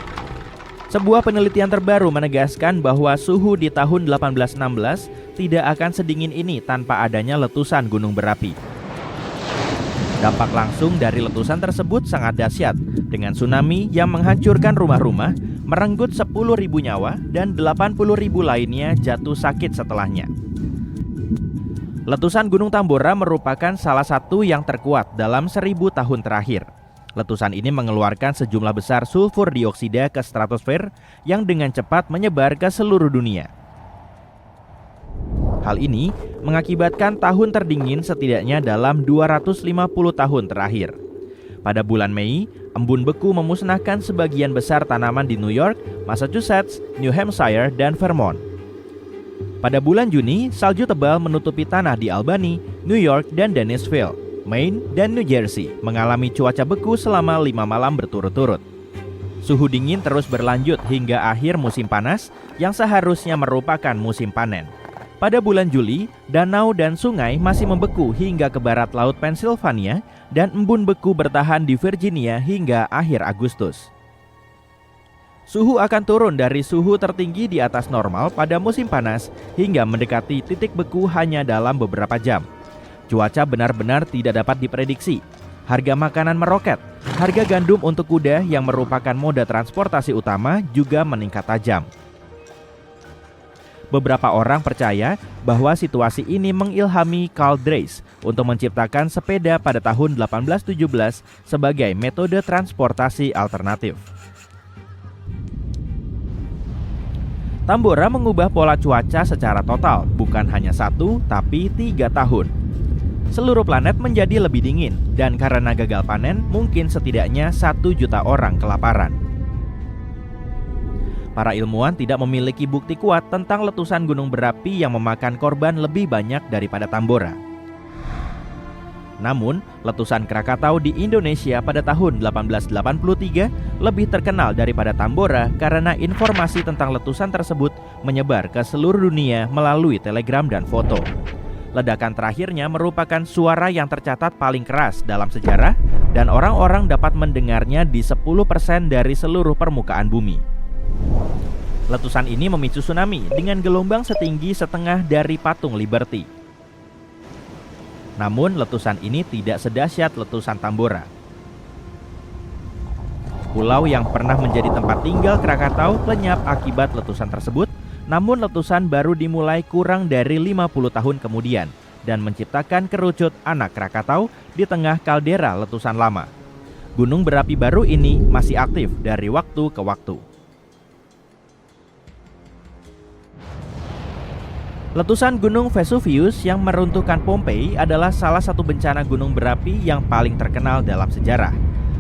Sebuah penelitian terbaru menegaskan bahwa suhu di tahun 1816 tidak akan sedingin ini tanpa adanya letusan gunung berapi. Dampak langsung dari letusan tersebut sangat dahsyat, dengan tsunami yang menghancurkan rumah-rumah, merenggut 10.000 nyawa, dan 80.000 lainnya jatuh sakit setelahnya. Letusan Gunung Tambora merupakan salah satu yang terkuat dalam 1000 tahun terakhir. Letusan ini mengeluarkan sejumlah besar sulfur dioksida ke stratosfer yang dengan cepat menyebar ke seluruh dunia. Hal ini mengakibatkan tahun terdingin setidaknya dalam 250 tahun terakhir. Pada bulan Mei, embun beku memusnahkan sebagian besar tanaman di New York, Massachusetts, New Hampshire, dan Vermont. Pada bulan Juni, salju tebal menutupi tanah di Albany, New York, dan Dennisville, Maine, dan New Jersey, mengalami cuaca beku selama 5 malam berturut-turut. Suhu dingin terus berlanjut hingga akhir musim panas yang seharusnya merupakan musim panen. Pada bulan Juli, danau dan sungai masih membeku hingga ke barat laut Pennsylvania dan embun beku bertahan di Virginia hingga akhir Agustus. Suhu akan turun dari suhu tertinggi di atas normal pada musim panas hingga mendekati titik beku hanya dalam beberapa jam. Cuaca benar-benar tidak dapat diprediksi. Harga makanan meroket. Harga gandum untuk kuda yang merupakan moda transportasi utama juga meningkat tajam. Beberapa orang percaya bahwa situasi ini mengilhami Carl Drees untuk menciptakan sepeda pada tahun 1817 sebagai metode transportasi alternatif. Tambora mengubah pola cuaca secara total, bukan hanya 1, tapi 3 tahun. Seluruh planet menjadi lebih dingin, dan karena gagal panen, mungkin setidaknya 1 juta orang kelaparan. Para ilmuwan tidak memiliki bukti kuat tentang letusan gunung berapi yang memakan korban lebih banyak daripada Tambora. Namun, letusan Krakatau di Indonesia pada tahun 1883 lebih terkenal daripada Tambora karena informasi tentang letusan tersebut menyebar ke seluruh dunia melalui telegram dan foto. Ledakan terakhirnya merupakan suara yang tercatat paling keras dalam sejarah dan orang-orang dapat mendengarnya di 10% dari seluruh permukaan bumi. Letusan ini memicu tsunami dengan gelombang setinggi setengah dari patung Liberty. Namun letusan ini tidak sedahsyat letusan Tambora. Pulau yang pernah menjadi tempat tinggal Krakatau lenyap akibat letusan tersebut, namun letusan baru dimulai kurang dari 50 tahun kemudian dan menciptakan kerucut anak Krakatau di tengah kaldera letusan lama. Gunung berapi baru ini masih aktif dari waktu ke waktu. Letusan Gunung Vesuvius yang meruntuhkan Pompei adalah salah satu bencana gunung berapi yang paling terkenal dalam sejarah.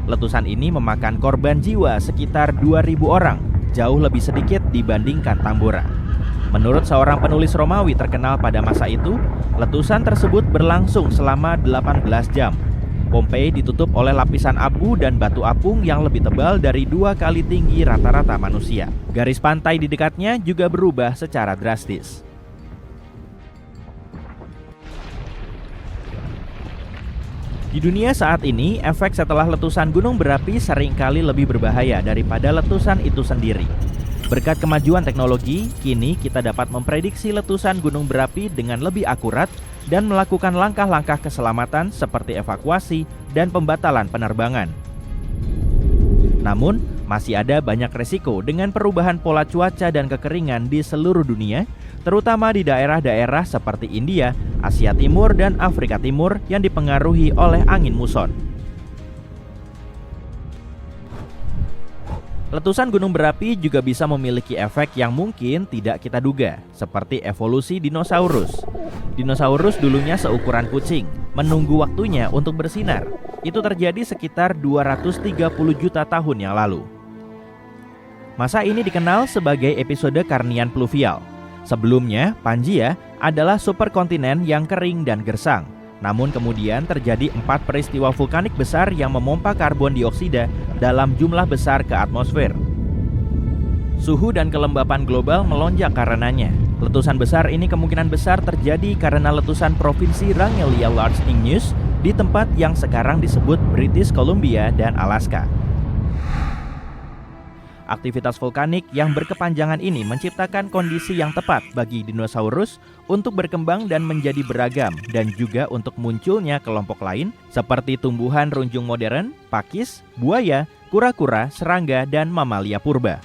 Letusan ini memakan korban jiwa sekitar 2.000 orang, jauh lebih sedikit dibandingkan Tambora. Menurut seorang penulis Romawi terkenal pada masa itu, letusan tersebut berlangsung selama 18 jam. Pompei ditutup oleh lapisan abu dan batu apung yang lebih tebal dari 2 kali tinggi rata-rata manusia. Garis pantai di dekatnya juga berubah secara drastis. Di dunia saat ini, efek setelah letusan gunung berapi seringkali lebih berbahaya daripada letusan itu sendiri. Berkat kemajuan teknologi, kini kita dapat memprediksi letusan gunung berapi dengan lebih akurat dan melakukan langkah-langkah keselamatan seperti evakuasi dan pembatalan penerbangan. Namun, masih ada banyak resiko dengan perubahan pola cuaca dan kekeringan di seluruh dunia, terutama di daerah-daerah seperti India, Asia Timur, dan Afrika Timur yang dipengaruhi oleh angin muson. Letusan gunung berapi juga bisa memiliki efek yang mungkin tidak kita duga, seperti evolusi dinosaurus. Dinosaurus dulunya seukuran kucing, menunggu waktunya untuk bersinar. Itu terjadi sekitar 230 juta tahun yang lalu. Masa ini dikenal sebagai episode Karnian pluvial. Sebelumnya, Pangaea adalah superkontinen yang kering dan gersang. Namun kemudian terjadi 4 peristiwa vulkanik besar yang memompa karbon dioksida dalam jumlah besar ke atmosfer. Suhu dan kelembapan global melonjak karenanya. Letusan besar ini kemungkinan besar terjadi karena letusan provinsi Rangelia Large Igneous di tempat yang sekarang disebut British Columbia dan Alaska. Aktivitas vulkanik yang berkepanjangan ini menciptakan kondisi yang tepat bagi dinosaurus untuk berkembang dan menjadi beragam, dan juga untuk munculnya kelompok lain seperti tumbuhan runjung modern, pakis, buaya, kura-kura, serangga, dan mamalia purba.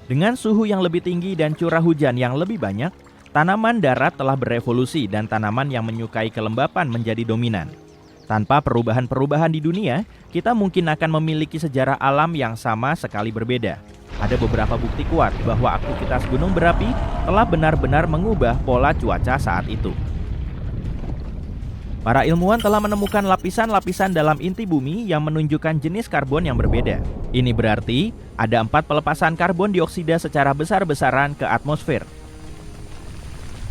Dengan suhu yang lebih tinggi dan curah hujan yang lebih banyak, tanaman darat telah berevolusi dan tanaman yang menyukai kelembapan menjadi dominan. Tanpa perubahan-perubahan di dunia, kita mungkin akan memiliki sejarah alam yang sama sekali berbeda. Ada beberapa bukti kuat bahwa aktivitas gunung berapi telah benar-benar mengubah pola cuaca saat itu. Para ilmuwan telah menemukan lapisan-lapisan dalam inti bumi yang menunjukkan jenis karbon yang berbeda. Ini berarti ada 4 pelepasan karbon dioksida secara besar-besaran ke atmosfer.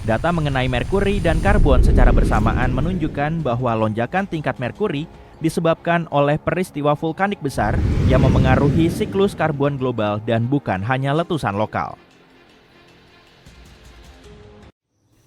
Data mengenai merkuri dan karbon secara bersamaan menunjukkan bahwa lonjakan tingkat merkuri disebabkan oleh peristiwa vulkanik besar yang memengaruhi siklus karbon global dan bukan hanya letusan lokal.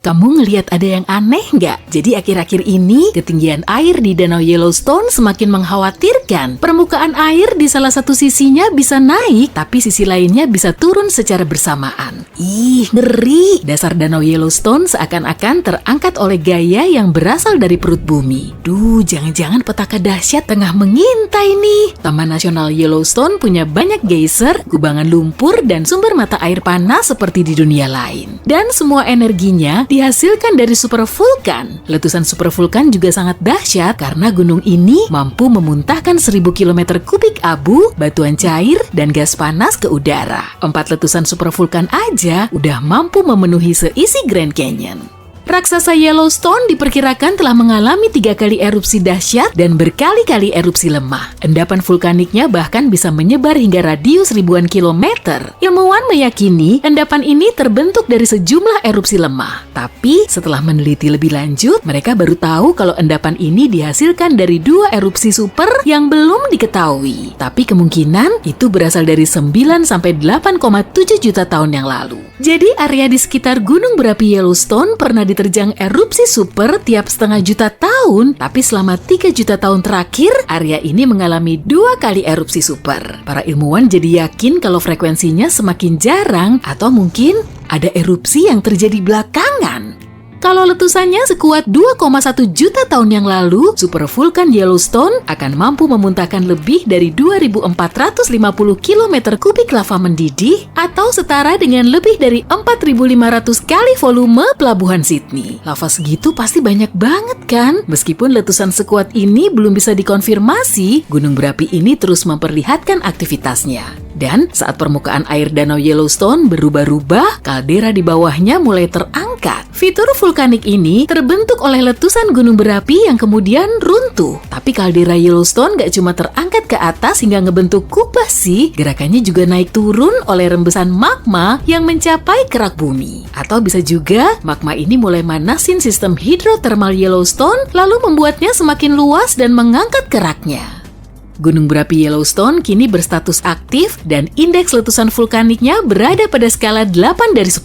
Kamu ngelihat ada yang aneh nggak? Jadi akhir-akhir ini ketinggian air di Danau Yellowstone semakin mengkhawatirkan. Permukaan air di salah satu sisinya bisa naik, tapi sisi lainnya bisa turun secara bersamaan. Ih, ngeri! Dasar Danau Yellowstone seakan-akan terangkat oleh gaya yang berasal dari perut bumi. Duh, jangan-jangan petaka dahsyat tengah mengintai nih. Taman Nasional Yellowstone punya banyak geyser, kubangan lumpur, dan sumber mata air panas seperti di dunia lain. Dan semua energinya dihasilkan dari supervulkan. Letusan supervulkan juga sangat dahsyat karena gunung ini mampu memuntahkan 1000 km kubik abu, batuan cair, dan gas panas ke udara. 4 letusan supervulkan aja udah mampu memenuhi seisi Grand Canyon. Raksasa Yellowstone diperkirakan telah mengalami 3 kali erupsi dahsyat dan berkali-kali erupsi lemah. Endapan vulkaniknya bahkan bisa menyebar hingga radius ribuan kilometer. Ilmuwan meyakini endapan ini terbentuk dari sejumlah erupsi lemah. Tapi setelah meneliti lebih lanjut, mereka baru tahu kalau endapan ini dihasilkan dari 2 erupsi super yang belum diketahui. Tapi kemungkinan itu berasal dari 9 sampai 8,7 juta tahun yang lalu. Jadi area di sekitar gunung berapi Yellowstone pernah diterjang erupsi super tiap setengah juta tahun, tapi selama 3 juta tahun terakhir, area ini mengalami 2 kali erupsi super. Para ilmuwan jadi yakin kalau frekuensinya semakin jarang atau mungkin ada erupsi yang terjadi belakangan. Kalau letusannya sekuat 2,1 juta tahun yang lalu, supervulkan Yellowstone akan mampu memuntahkan lebih dari 2.450 km kubik lava mendidih atau setara dengan lebih dari 4.500 kali volume pelabuhan Sydney. Lava segitu pasti banyak banget kan? Meskipun letusan sekuat ini belum bisa dikonfirmasi, gunung berapi ini terus memperlihatkan aktivitasnya. Dan saat permukaan air Danau Yellowstone berubah-ubah, kaldera di bawahnya mulai terangkat. Fitur vulkanik ini terbentuk oleh letusan gunung berapi yang kemudian runtuh. Tapi kaldera Yellowstone gak cuma terangkat ke atas hingga ngebentuk kubah sih, gerakannya juga naik turun oleh rembesan magma yang mencapai kerak bumi. Atau bisa juga magma ini mulai manasin sistem hidrotermal Yellowstone lalu membuatnya semakin luas dan mengangkat keraknya. Gunung berapi Yellowstone kini berstatus aktif dan indeks letusan vulkaniknya berada pada skala 8 dari 10.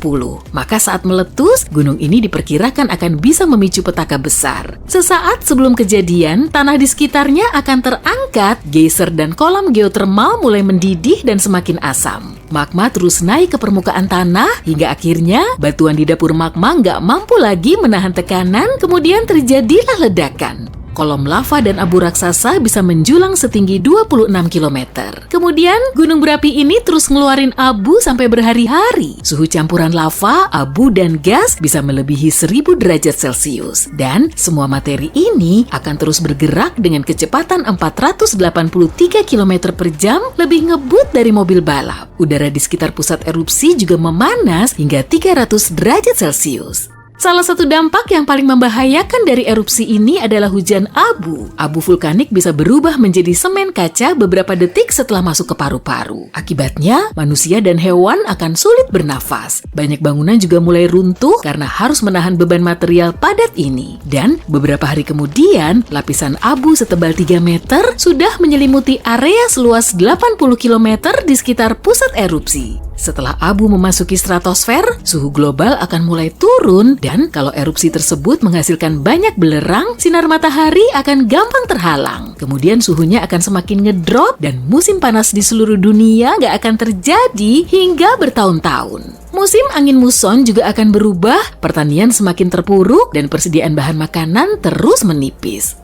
Maka saat meletus, gunung ini diperkirakan akan bisa memicu petaka besar. Sesaat sebelum kejadian, tanah di sekitarnya akan terangkat, geyser dan kolam geotermal mulai mendidih dan semakin asam. Magma terus naik ke permukaan tanah hingga akhirnya batuan di dapur magma nggak mampu lagi menahan tekanan, kemudian terjadilah ledakan. Kolom lava dan abu raksasa bisa menjulang setinggi 26 km. Kemudian, gunung berapi ini terus ngeluarin abu sampai berhari-hari. Suhu campuran lava, abu, dan gas bisa melebihi 1000 derajat Celcius. Dan semua materi ini akan terus bergerak dengan kecepatan 483 km per jam, lebih ngebut dari mobil balap. Udara di sekitar pusat erupsi juga memanas hingga 300 derajat Celcius. Salah satu dampak yang paling membahayakan dari erupsi ini adalah hujan abu. Abu vulkanik bisa berubah menjadi semen kaca beberapa detik setelah masuk ke paru-paru. Akibatnya, manusia dan hewan akan sulit bernafas. Banyak bangunan juga mulai runtuh karena harus menahan beban material padat ini. Dan beberapa hari kemudian, lapisan abu setebal 3 meter sudah menyelimuti area seluas 80 km di sekitar pusat erupsi. Setelah abu memasuki stratosfer, suhu global akan mulai turun dan kalau erupsi tersebut menghasilkan banyak belerang, sinar matahari akan gampang terhalang. Kemudian suhunya akan semakin ngedrop dan musim panas di seluruh dunia nggak akan terjadi hingga bertahun-tahun. Musim angin muson juga akan berubah, pertanian semakin terpuruk dan persediaan bahan makanan terus menipis.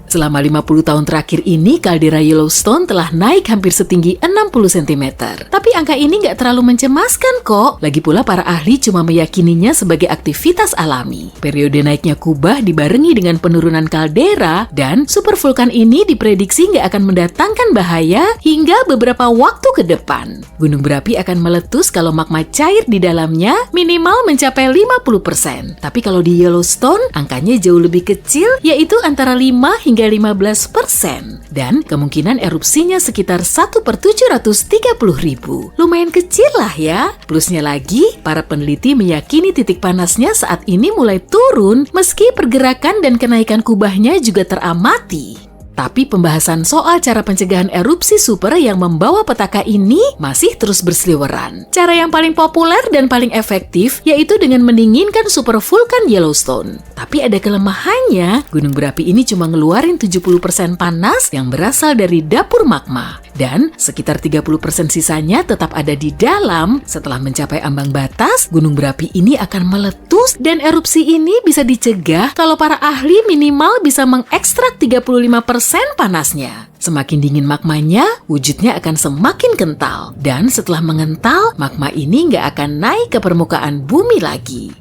Selama 50 tahun terakhir ini, kaldera Yellowstone telah naik hampir setinggi 60 cm. Tapi angka ini nggak terlalu mencemaskan kok. Lagi pula para ahli cuma meyakininya sebagai aktivitas alami. Periode naiknya kubah dibarengi dengan penurunan kaldera dan supervulkan ini diprediksi nggak akan mendatangkan bahaya hingga beberapa waktu ke depan. Gunung berapi akan meletus kalau magma cair di dalamnya minimal mencapai 50%. Tapi kalau di Yellowstone, angkanya jauh lebih kecil, yaitu antara 5 hingga 15%. Dan kemungkinan erupsinya sekitar 1/730.000. Lumayan kecil lah ya. Plusnya lagi, para peneliti meyakini titik panasnya saat ini mulai turun meski pergerakan dan kenaikan kubahnya juga teramati. Tapi pembahasan soal cara pencegahan erupsi super yang membawa petaka ini masih terus berseliweran. Cara yang paling populer dan paling efektif yaitu dengan mendinginkan super vulkan Yellowstone. Tapi ada kelemahannya, gunung berapi ini cuma ngeluarin 70% panas yang berasal dari dapur magma. Dan sekitar 30% sisanya tetap ada di dalam. Setelah mencapai ambang batas, gunung berapi ini akan meletus dan erupsi ini bisa dicegah kalau para ahli minimal bisa mengekstrak 35% panasnya. Semakin dingin magmanya, wujudnya akan semakin kental. Dan setelah mengental, magma ini nggak akan naik ke permukaan bumi lagi.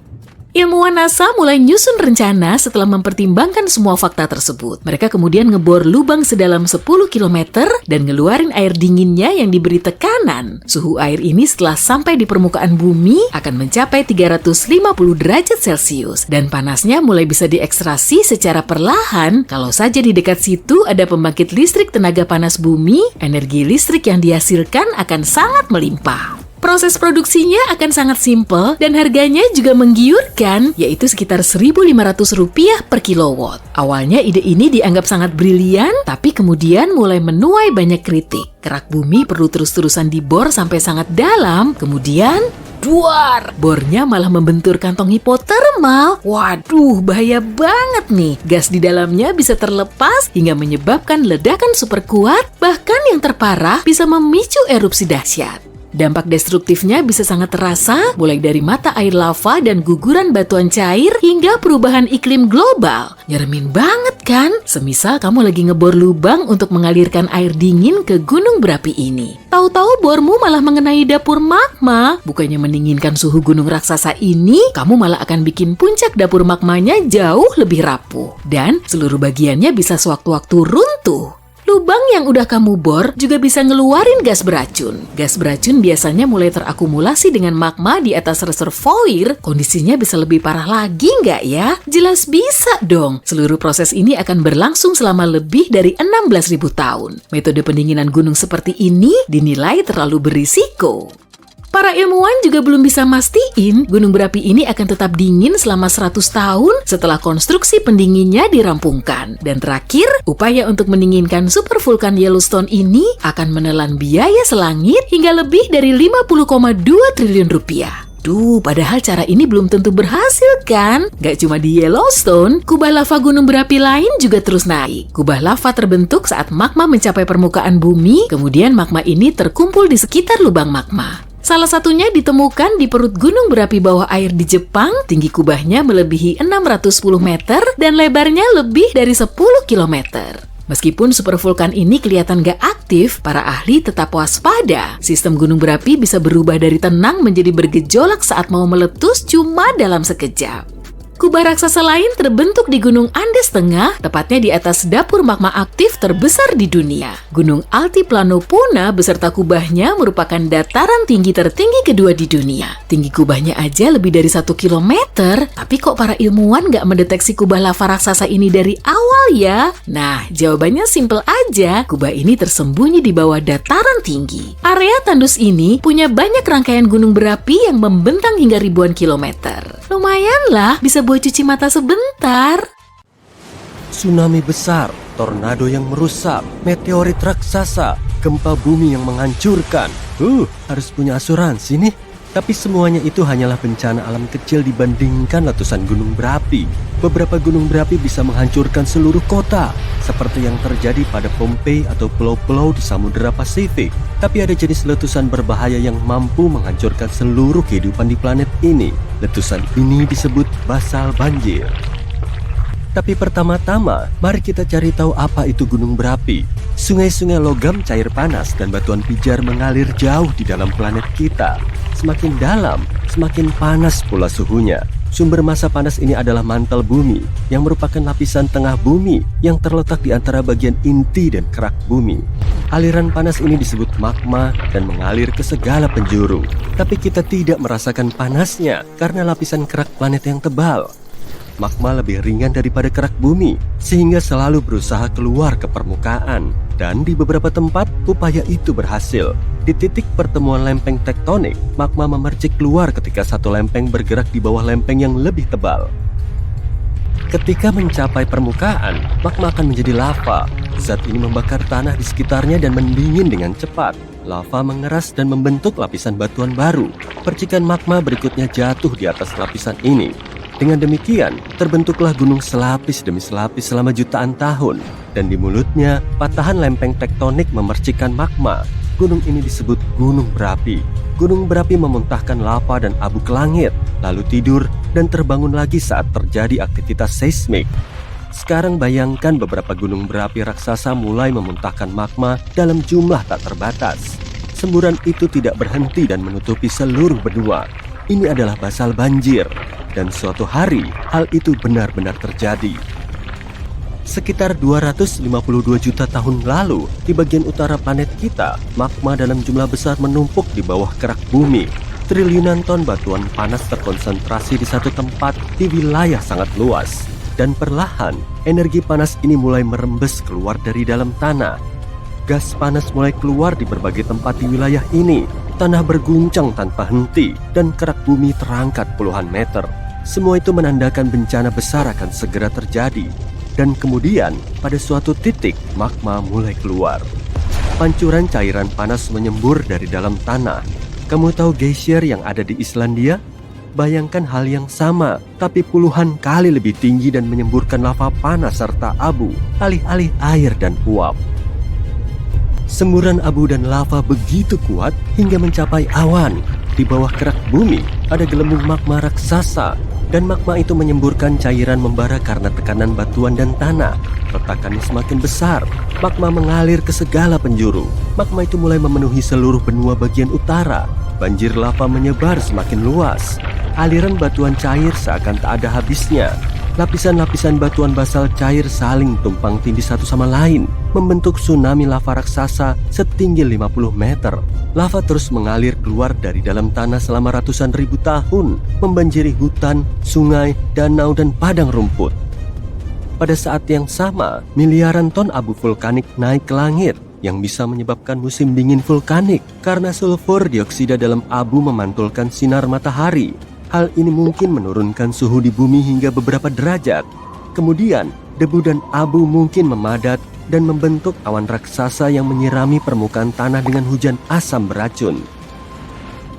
Ilmuwan NASA mulai nyusun rencana setelah mempertimbangkan semua fakta tersebut. Mereka kemudian ngebor lubang sedalam 10 km dan ngeluarin air dinginnya yang diberi tekanan. Suhu air ini setelah sampai di permukaan bumi akan mencapai 350 derajat Celcius dan panasnya mulai bisa diekstraksi secara perlahan. Kalau saja di dekat situ ada pembangkit listrik tenaga panas bumi, energi listrik yang dihasilkan akan sangat melimpah. Proses produksinya akan sangat simpel dan harganya juga menggiurkan, yaitu sekitar Rp1.500 per kilowatt. Awalnya ide ini dianggap sangat brilian, tapi kemudian mulai menuai banyak kritik. Kerak bumi perlu terus-terusan dibor sampai sangat dalam, kemudian duar! Bornya malah membentur kantong hipotermal. Waduh, bahaya banget nih. Gas di dalamnya bisa terlepas hingga menyebabkan ledakan super kuat, bahkan yang terparah bisa memicu erupsi dahsyat. Dampak destruktifnya bisa sangat terasa, mulai dari mata air lava dan guguran batuan cair hingga perubahan iklim global. Nyeremin banget kan? Semisal kamu lagi ngebor lubang untuk mengalirkan air dingin ke gunung berapi ini. Tahu-tahu bormu malah mengenai dapur magma. Bukannya mendinginkan suhu gunung raksasa ini, kamu malah akan bikin puncak dapur magmanya jauh lebih rapuh. Dan seluruh bagiannya bisa sewaktu-waktu runtuh. Lubang yang udah kamu bor juga bisa ngeluarin gas beracun. Gas beracun biasanya mulai terakumulasi dengan magma di atas reservoir. Kondisinya bisa lebih parah lagi nggak ya? Jelas bisa dong. Seluruh proses ini akan berlangsung selama lebih dari 16.000 tahun. Metode pendinginan gunung seperti ini dinilai terlalu berisiko. Para ilmuwan juga belum bisa mastiin gunung berapi ini akan tetap dingin selama 100 tahun setelah konstruksi pendinginnya dirampungkan. Dan terakhir, upaya untuk mendinginkan super vulkan Yellowstone ini akan menelan biaya selangit hingga lebih dari 50,2 triliun rupiah. Duh, padahal cara ini belum tentu berhasil kan? Gak cuma di Yellowstone, kubah lava gunung berapi lain juga terus naik. Kubah lava terbentuk saat magma mencapai permukaan bumi, kemudian magma ini terkumpul di sekitar lubang magma. Salah satunya ditemukan di perut gunung berapi bawah air di Jepang, tinggi kubahnya melebihi 610 meter dan lebarnya lebih dari 10 kilometer. Meskipun supervulkan ini kelihatan gak aktif, para ahli tetap waspada. Sistem gunung berapi bisa berubah dari tenang menjadi bergejolak saat mau meletus cuma dalam sekejap. Kubah raksasa lain terbentuk di Gunung Andes Tengah, tepatnya di atas dapur magma aktif terbesar di dunia. Gunung Altiplano Puna beserta kubahnya merupakan dataran tinggi tertinggi kedua di dunia. Tinggi kubahnya aja lebih dari 1 kilometer, tapi kok para ilmuwan nggak mendeteksi kubah lava raksasa ini dari awal ya? Nah, jawabannya simple aja, kubah ini tersembunyi di bawah dataran tinggi. Area tandus ini punya banyak rangkaian gunung berapi yang membentang hingga ribuan kilometer. Lumayan lah, bisa buat cuci mata sebentar. Tsunami besar, tornado yang merusak, meteorit raksasa, gempa bumi yang menghancurkan. Harus punya asuransi nih. Tapi semuanya itu hanyalah bencana alam kecil dibandingkan letusan gunung berapi. Beberapa gunung berapi bisa menghancurkan seluruh kota, seperti yang terjadi pada Pompeii atau pulau-pulau di Samudera Pasifik. Tapi ada jenis letusan berbahaya yang mampu menghancurkan seluruh kehidupan di planet ini. Letusan ini disebut basal banjir. Tapi pertama-tama, mari kita cari tahu apa itu gunung berapi. Sungai-sungai logam cair panas dan batuan pijar mengalir jauh di dalam planet kita. Semakin dalam, semakin panas pula suhunya. Sumber massa panas ini adalah mantel bumi, yang merupakan lapisan tengah bumi yang terletak di antara bagian inti dan kerak bumi. Aliran panas ini disebut magma dan mengalir ke segala penjuru. Tapi kita tidak merasakan panasnya karena lapisan kerak planet yang tebal. Magma lebih ringan daripada kerak bumi, sehingga selalu berusaha keluar ke permukaan. Dan di beberapa tempat, upaya itu berhasil. Di titik pertemuan lempeng tektonik, magma memercik keluar ketika satu lempeng bergerak di bawah lempeng yang lebih tebal. Ketika mencapai permukaan, magma akan menjadi lava. Zat ini membakar tanah di sekitarnya dan mendingin dengan cepat. Lava mengeras dan membentuk lapisan batuan baru. Percikan magma berikutnya jatuh di atas lapisan ini. Dengan demikian, terbentuklah gunung selapis demi selapis selama jutaan tahun. Dan di mulutnya, patahan lempeng tektonik memercikan magma. Gunung ini disebut gunung berapi. Gunung berapi memuntahkan lava dan abu ke langit, lalu tidur dan terbangun lagi saat terjadi aktivitas seismik. Sekarang bayangkan beberapa gunung berapi raksasa mulai memuntahkan magma dalam jumlah tak terbatas. Semburan itu tidak berhenti dan menutupi seluruh benua. Ini adalah basal banjir, dan suatu hari hal itu benar-benar terjadi. Sekitar 252 juta tahun lalu, di bagian utara planet kita, magma dalam jumlah besar menumpuk di bawah kerak bumi. Triliunan ton batuan panas terkonsentrasi di satu tempat di wilayah sangat luas. Dan perlahan, energi panas ini mulai merembes keluar dari dalam tanah. Gas panas mulai keluar di berbagai tempat di wilayah ini. Tanah berguncang tanpa henti, dan kerak bumi terangkat puluhan meter. Semua itu menandakan bencana besar akan segera terjadi. Dan kemudian, pada suatu titik, magma mulai keluar. Pancuran cairan panas menyembur dari dalam tanah. Kamu tahu geysir yang ada di Islandia? Bayangkan hal yang sama, tapi puluhan kali lebih tinggi dan menyemburkan lava panas serta abu, alih-alih air dan uap. Semburan abu dan lava begitu kuat hingga mencapai awan. Di bawah kerak bumi ada gelembung magma raksasa, dan magma itu menyemburkan cairan membara karena tekanan batuan dan tanah. Retakannya semakin besar, magma mengalir ke segala penjuru. Magma itu mulai memenuhi seluruh benua bagian utara. Banjir lava menyebar semakin luas. Aliran batuan cair seakan tak ada habisnya. Lapisan-lapisan batuan basal cair saling tumpang tindih satu sama lain, membentuk tsunami lava raksasa setinggi 50 meter. Lava terus mengalir keluar dari dalam tanah selama ratusan ribu tahun, membanjiri hutan, sungai, danau, dan padang rumput. Pada saat yang sama, miliaran ton abu vulkanik naik ke langit, yang bisa menyebabkan musim dingin vulkanik karena sulfur dioksida dalam abu memantulkan sinar matahari. Hal ini mungkin menurunkan suhu di bumi hingga beberapa derajat. Kemudian, debu dan abu mungkin memadat dan membentuk awan raksasa yang menyirami permukaan tanah dengan hujan asam beracun.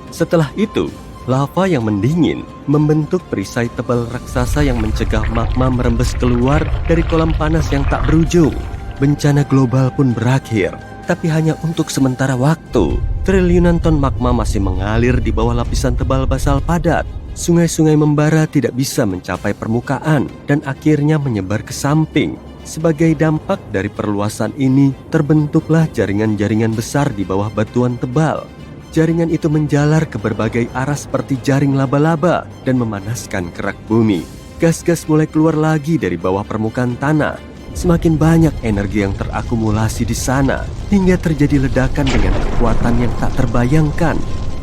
Setelah itu, lava yang mendingin membentuk perisai tebal raksasa yang mencegah magma merembes keluar dari kolam panas yang tak berujung. Bencana global pun berakhir, tapi hanya untuk sementara waktu. Triliunan ton magma masih mengalir di bawah lapisan tebal basal padat. Sungai-sungai membara tidak bisa mencapai permukaan dan akhirnya menyebar ke samping. Sebagai dampak dari perluasan ini, terbentuklah jaringan-jaringan besar di bawah batuan tebal. Jaringan itu menjalar ke berbagai arah seperti jaring laba-laba dan memanaskan kerak bumi. Gas-gas mulai keluar lagi dari bawah permukaan tanah. Semakin banyak energi yang terakumulasi di sana, hingga terjadi ledakan dengan kekuatan yang tak terbayangkan.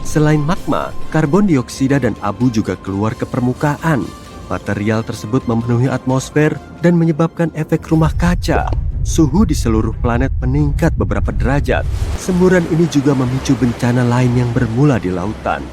Selain magma, karbon dioksida dan abu juga keluar ke permukaan. Material tersebut memenuhi atmosfer dan menyebabkan efek rumah kaca. Suhu di seluruh planet meningkat beberapa derajat. Semburan ini juga memicu bencana lain yang bermula di lautan.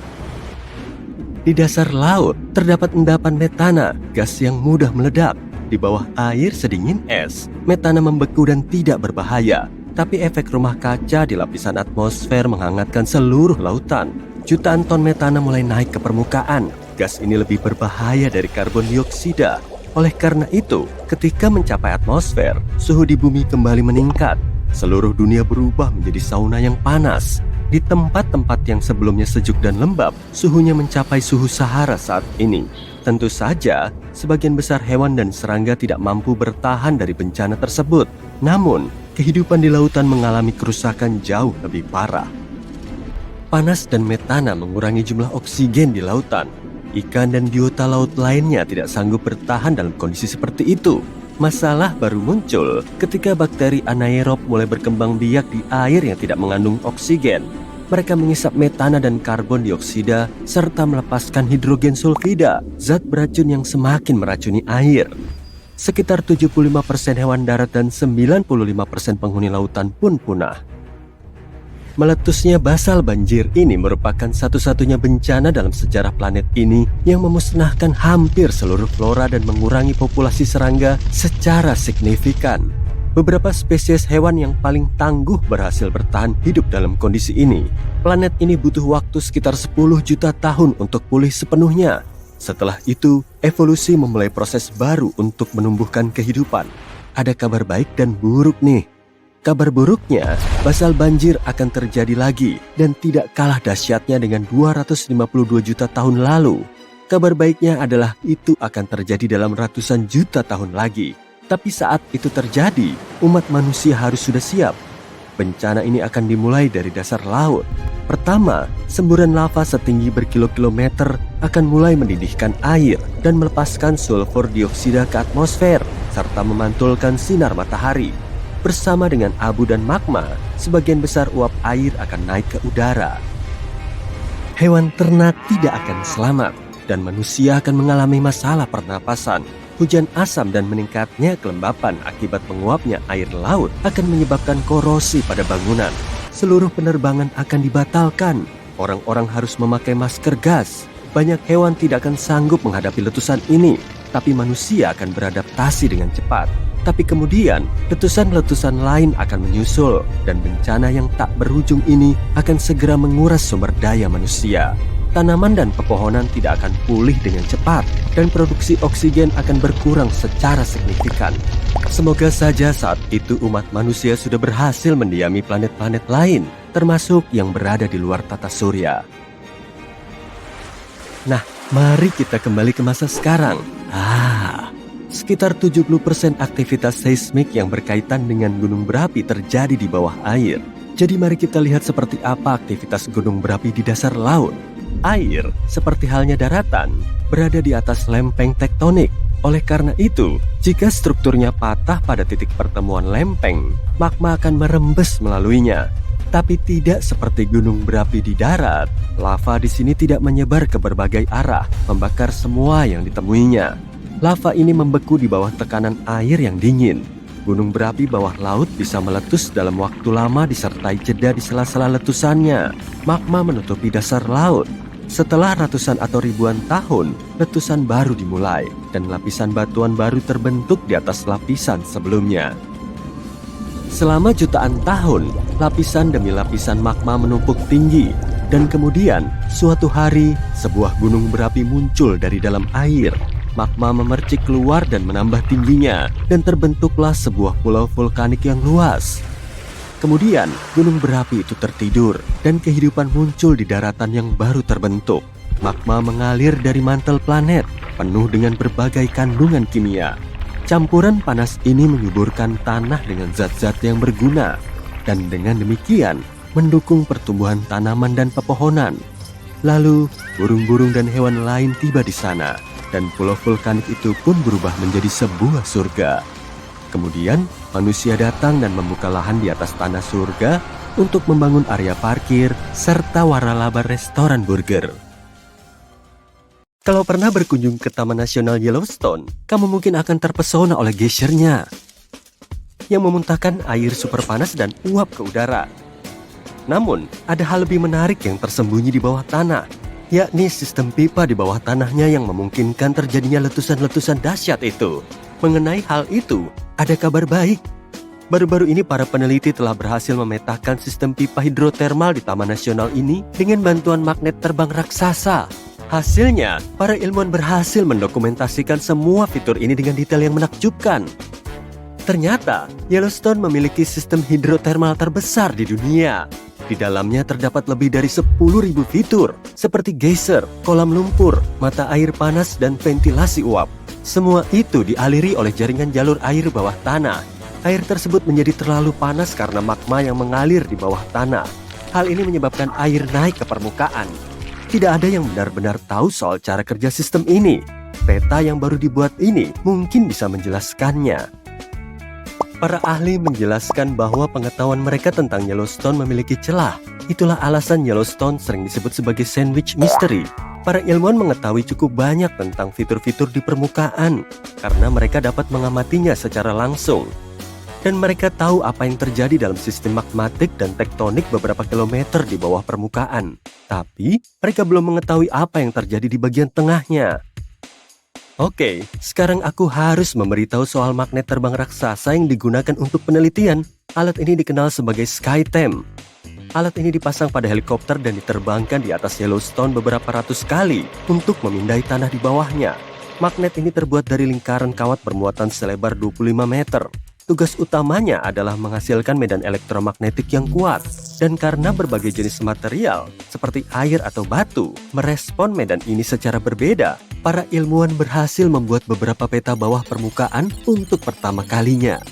Di dasar laut, terdapat endapan metana, gas yang mudah meledak. Di bawah air sedingin es, metana membeku dan tidak berbahaya. Tapi efek rumah kaca di lapisan atmosfer menghangatkan seluruh lautan. Jutaan ton metana mulai naik ke permukaan. Gas ini lebih berbahaya dari karbon dioksida. Oleh karena itu, ketika mencapai atmosfer, suhu di bumi kembali meningkat. Seluruh dunia berubah menjadi sauna yang panas. Di tempat-tempat yang sebelumnya sejuk dan lembab, suhunya mencapai suhu Sahara saat ini. Tentu saja, sebagian besar hewan dan serangga tidak mampu bertahan dari bencana tersebut. Namun, kehidupan di lautan mengalami kerusakan jauh lebih parah. Panas dan metana mengurangi jumlah oksigen di lautan. Ikan dan biota laut lainnya tidak sanggup bertahan dalam kondisi seperti itu. Masalah baru muncul ketika bakteri anaerob mulai berkembang biak di air yang tidak mengandung oksigen. Mereka mengisap metana dan karbon dioksida serta melepaskan hidrogen sulfida, zat beracun yang semakin meracuni air. Sekitar 75% hewan darat dan 95% penghuni lautan pun punah. Meletusnya basal banjir ini merupakan satu-satunya bencana dalam sejarah planet ini yang memusnahkan hampir seluruh flora dan mengurangi populasi serangga secara signifikan. Beberapa spesies hewan yang paling tangguh berhasil bertahan hidup dalam kondisi ini. Planet ini butuh waktu sekitar 10 juta tahun untuk pulih sepenuhnya. Setelah itu, evolusi memulai proses baru untuk menumbuhkan kehidupan. Ada kabar baik dan buruk nih. Kabar buruknya, basal banjir akan terjadi lagi dan tidak kalah dahsyatnya dengan 252 juta tahun lalu. Kabar baiknya adalah itu akan terjadi dalam ratusan juta tahun lagi. Tapi saat itu terjadi, umat manusia harus sudah siap. Bencana ini akan dimulai dari dasar laut. Pertama, semburan lava setinggi berkilo-kilometer akan mulai mendidihkan air dan melepaskan sulfur dioksida ke atmosfer serta memantulkan sinar matahari. Bersama dengan abu dan magma, sebagian besar uap air akan naik ke udara. Hewan ternak tidak akan selamat dan manusia akan mengalami masalah pernapasan. Hujan asam dan meningkatnya kelembapan akibat menguapnya air laut akan menyebabkan korosi pada bangunan. Seluruh penerbangan akan dibatalkan. Orang-orang harus memakai masker gas. Banyak hewan tidak akan sanggup menghadapi letusan ini, tapi manusia akan beradaptasi dengan cepat. Tapi kemudian, letusan-letusan lain akan menyusul dan bencana yang tak berujung ini akan segera menguras sumber daya manusia. Tanaman dan pepohonan tidak akan pulih dengan cepat dan produksi oksigen akan berkurang secara signifikan. Semoga saja saat itu umat manusia sudah berhasil mendiami planet-planet lain, termasuk yang berada di luar tata surya. Nah, mari kita kembali ke masa sekarang. Sekitar 70% aktivitas seismik yang berkaitan dengan gunung berapi terjadi di bawah air. Jadi mari kita lihat seperti apa aktivitas gunung berapi di dasar laut. Air, seperti halnya daratan, berada di atas lempeng tektonik. Oleh karena itu, jika strukturnya patah pada titik pertemuan lempeng, magma akan merembes melaluinya. Tapi tidak seperti gunung berapi di darat, lava di sini tidak menyebar ke berbagai arah, membakar semua yang ditemuinya. Lava ini membeku di bawah tekanan air yang dingin. Gunung berapi bawah laut bisa meletus dalam waktu lama disertai jeda di sela-sela letusannya. Magma menutupi dasar laut. Setelah ratusan atau ribuan tahun, letusan baru dimulai dan lapisan batuan baru terbentuk di atas lapisan sebelumnya. Selama jutaan tahun, lapisan demi lapisan magma menumpuk tinggi dan kemudian suatu hari sebuah gunung berapi muncul dari dalam air. Magma memercik keluar dan menambah tingginya dan terbentuklah sebuah pulau vulkanik yang luas. Kemudian gunung berapi itu tertidur dan kehidupan muncul di daratan yang baru terbentuk. Magma mengalir dari mantel planet penuh dengan berbagai kandungan kimia. Campuran panas ini menyuburkan tanah dengan zat-zat yang berguna dan dengan demikian mendukung pertumbuhan tanaman dan pepohonan. Lalu burung-burung dan hewan lain tiba di sana. Dan pulau vulkanik itu pun berubah menjadi sebuah surga. Kemudian, manusia datang dan membuka lahan di atas tanah surga untuk membangun area parkir serta waralaba restoran burger. Kalau pernah berkunjung ke Taman Nasional Yellowstone, kamu mungkin akan terpesona oleh geysirnya yang memuntahkan air super panas dan uap ke udara. Namun, ada hal lebih menarik yang tersembunyi di bawah tanah, yakni sistem pipa di bawah tanahnya yang memungkinkan terjadinya letusan-letusan dahsyat itu. Mengenai hal itu, ada kabar baik. Baru-baru ini para peneliti telah berhasil memetakan sistem pipa hidrotermal di Taman Nasional ini dengan bantuan magnet terbang raksasa. Hasilnya, para ilmuwan berhasil mendokumentasikan semua fitur ini dengan detail yang menakjubkan. Ternyata, Yellowstone memiliki sistem hidrotermal terbesar di dunia. Di dalamnya terdapat lebih dari 10.000 fitur, seperti geyser, kolam lumpur, mata air panas, dan ventilasi uap. Semua itu dialiri oleh jaringan jalur air bawah tanah. Air tersebut menjadi terlalu panas karena magma yang mengalir di bawah tanah. Hal ini menyebabkan air naik ke permukaan. Tidak ada yang benar-benar tahu soal cara kerja sistem ini. Peta yang baru dibuat ini mungkin bisa menjelaskannya. Para ahli menjelaskan bahwa pengetahuan mereka tentang Yellowstone memiliki celah. Itulah alasan Yellowstone sering disebut sebagai sandwich mystery. Para ilmuwan mengetahui cukup banyak tentang fitur-fitur di permukaan karena mereka dapat mengamatinya secara langsung. Dan mereka tahu apa yang terjadi dalam sistem magmatik dan tektonik beberapa kilometer di bawah permukaan. Tapi, mereka belum mengetahui apa yang terjadi di bagian tengahnya. Oke, sekarang aku harus memberitahu soal magnet terbang raksasa yang digunakan untuk penelitian. Alat ini dikenal sebagai SkyTem. Alat ini dipasang pada helikopter dan diterbangkan di atas Yellowstone beberapa ratus kali untuk memindai tanah di bawahnya. Magnet ini terbuat dari lingkaran kawat bermuatan selebar 25 meter. Tugas utamanya adalah menghasilkan medan elektromagnetik yang kuat. Dan karena berbagai jenis material, seperti air atau batu, merespon medan ini secara berbeda, para ilmuwan berhasil membuat beberapa peta bawah permukaan untuk pertama kalinya.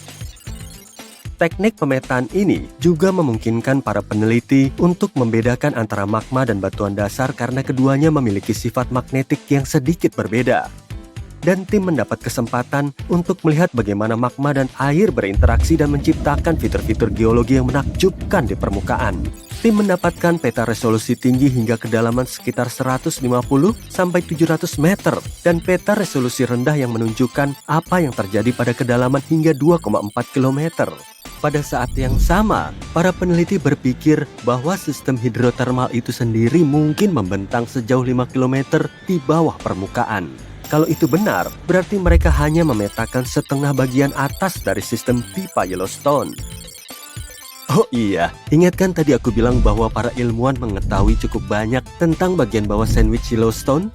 Teknik pemetaan ini juga memungkinkan para peneliti untuk membedakan antara magma dan batuan dasar karena keduanya memiliki sifat magnetik yang sedikit berbeda. Dan tim mendapat kesempatan untuk melihat bagaimana magma dan air berinteraksi dan menciptakan fitur-fitur geologi yang menakjubkan di permukaan. Tim mendapatkan peta resolusi tinggi hingga kedalaman sekitar 150 sampai 700 meter dan peta resolusi rendah yang menunjukkan apa yang terjadi pada kedalaman hingga 2,4 km. Pada saat yang sama, para peneliti berpikir bahwa sistem hidrotermal itu sendiri mungkin membentang sejauh 5 km di bawah permukaan. Kalau itu benar, berarti mereka hanya memetakan setengah bagian atas dari sistem pipa Yellowstone. Oh iya, ingat kan tadi aku bilang bahwa para ilmuwan mengetahui cukup banyak tentang bagian bawah sandwich Yellowstone?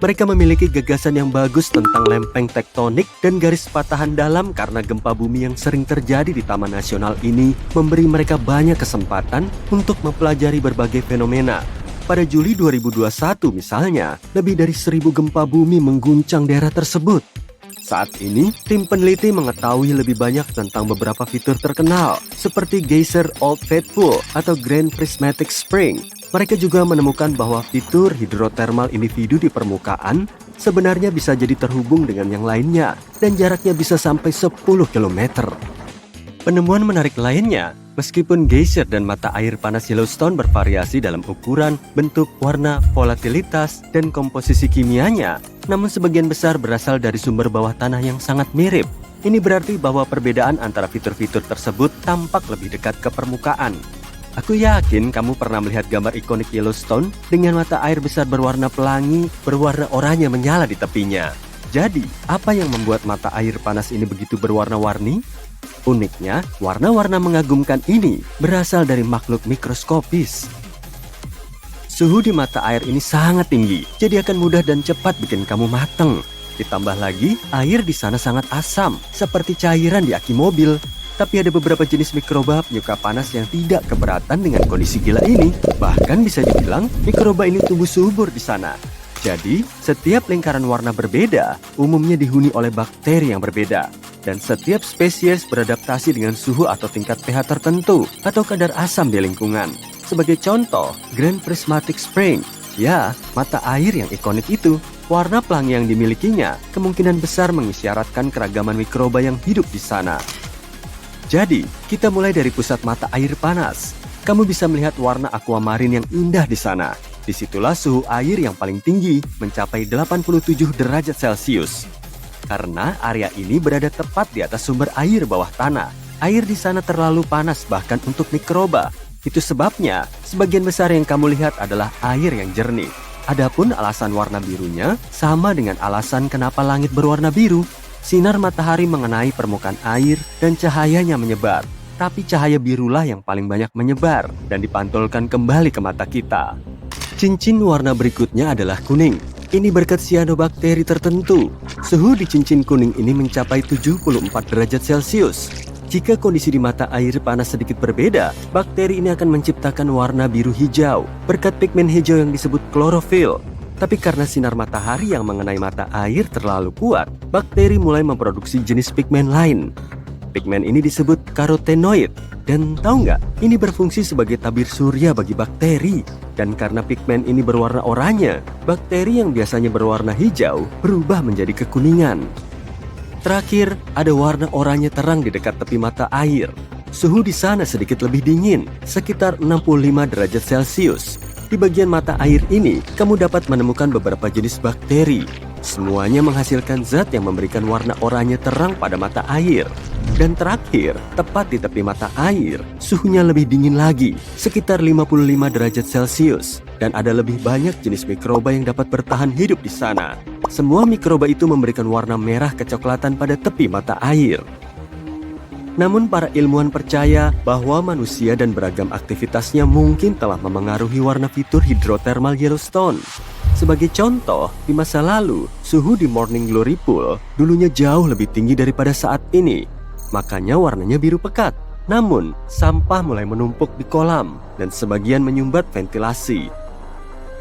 Mereka memiliki gagasan yang bagus tentang lempeng tektonik dan garis patahan dalam karena gempa bumi yang sering terjadi di Taman Nasional ini memberi mereka banyak kesempatan untuk mempelajari berbagai fenomena. Pada Juli 2021 misalnya, lebih dari 1.000 gempa bumi mengguncang daerah tersebut. Saat ini, tim peneliti mengetahui lebih banyak tentang beberapa fitur terkenal, seperti Geyser Old Faithful atau Grand Prismatic Spring. Mereka juga menemukan bahwa fitur hidrotermal individu di permukaan sebenarnya bisa jadi terhubung dengan yang lainnya, dan jaraknya bisa sampai 10 km. Penemuan menarik lainnya, meskipun geyser dan mata air panas Yellowstone bervariasi dalam ukuran, bentuk, warna, volatilitas, dan komposisi kimianya, namun sebagian besar berasal dari sumber bawah tanah yang sangat mirip. Ini berarti bahwa perbedaan antara fitur-fitur tersebut tampak lebih dekat ke permukaan. Aku yakin kamu pernah melihat gambar ikonik Yellowstone dengan mata air besar berwarna pelangi, berwarna oranye menyala di tepinya. Jadi, apa yang membuat mata air panas ini begitu berwarna-warni? Uniknya, warna-warna mengagumkan ini berasal dari makhluk mikroskopis. Suhu di mata air ini sangat tinggi, jadi akan mudah dan cepat bikin kamu mateng. Ditambah lagi, air di sana sangat asam, seperti cairan di aki mobil. Tapi ada beberapa jenis mikroba penyuka panas yang tidak keberatan dengan kondisi gila ini. Bahkan bisa dibilang, mikroba ini tumbuh subur di sana. Jadi, setiap lingkaran warna berbeda umumnya dihuni oleh bakteri yang berbeda. Dan setiap spesies beradaptasi dengan suhu atau tingkat pH tertentu atau kadar asam di lingkungan. Sebagai contoh, Grand Prismatic Spring. Ya, mata air yang ikonik itu. Warna pelangi yang dimilikinya kemungkinan besar mengisyaratkan keragaman mikroba yang hidup di sana. Jadi, kita mulai dari pusat mata air panas. Kamu bisa melihat warna aquamarine yang indah di sana. Disitulah suhu air yang paling tinggi, mencapai 87 derajat Celcius. Karena area ini berada tepat di atas sumber air bawah tanah. Air di sana terlalu panas bahkan untuk mikroba. Itu sebabnya, sebagian besar yang kamu lihat adalah air yang jernih. Adapun alasan warna birunya, sama dengan alasan kenapa langit berwarna biru. Sinar matahari mengenai permukaan air dan cahayanya menyebar. Tapi cahaya birulah yang paling banyak menyebar dan dipantulkan kembali ke mata kita. Cincin warna berikutnya adalah kuning. Ini berkat sianobakteri tertentu. Suhu di cincin kuning ini mencapai 74 derajat Celcius. Jika kondisi di mata air panas sedikit berbeda, bakteri ini akan menciptakan warna biru hijau berkat pigmen hijau yang disebut klorofil. Tapi karena sinar matahari yang mengenai mata air terlalu kuat, bakteri mulai memproduksi jenis pigmen lain. Pigmen ini disebut karotenoid. Dan tahu nggak, ini berfungsi sebagai tabir surya bagi bakteri. Dan karena pigmen ini berwarna oranye, bakteri yang biasanya berwarna hijau berubah menjadi kekuningan. Terakhir, ada warna oranye terang di dekat tepi mata air. Suhu di sana sedikit lebih dingin, sekitar 65 derajat Celcius. Di bagian mata air ini, kamu dapat menemukan beberapa jenis bakteri. Semuanya menghasilkan zat yang memberikan warna oranye terang pada mata air. Dan terakhir, tepat di tepi mata air, suhunya lebih dingin lagi, sekitar 55 derajat Celcius. Dan ada lebih banyak jenis mikroba yang dapat bertahan hidup di sana. Semua mikroba itu memberikan warna merah kecoklatan pada tepi mata air. Namun para ilmuwan percaya bahwa manusia dan beragam aktivitasnya mungkin telah memengaruhi warna fitur hidrotermal Yellowstone. Sebagai contoh, di masa lalu, suhu di Morning Glory Pool dulunya jauh lebih tinggi daripada saat ini. Makanya warnanya biru pekat. Namun, sampah mulai menumpuk di kolam dan sebagian menyumbat ventilasi.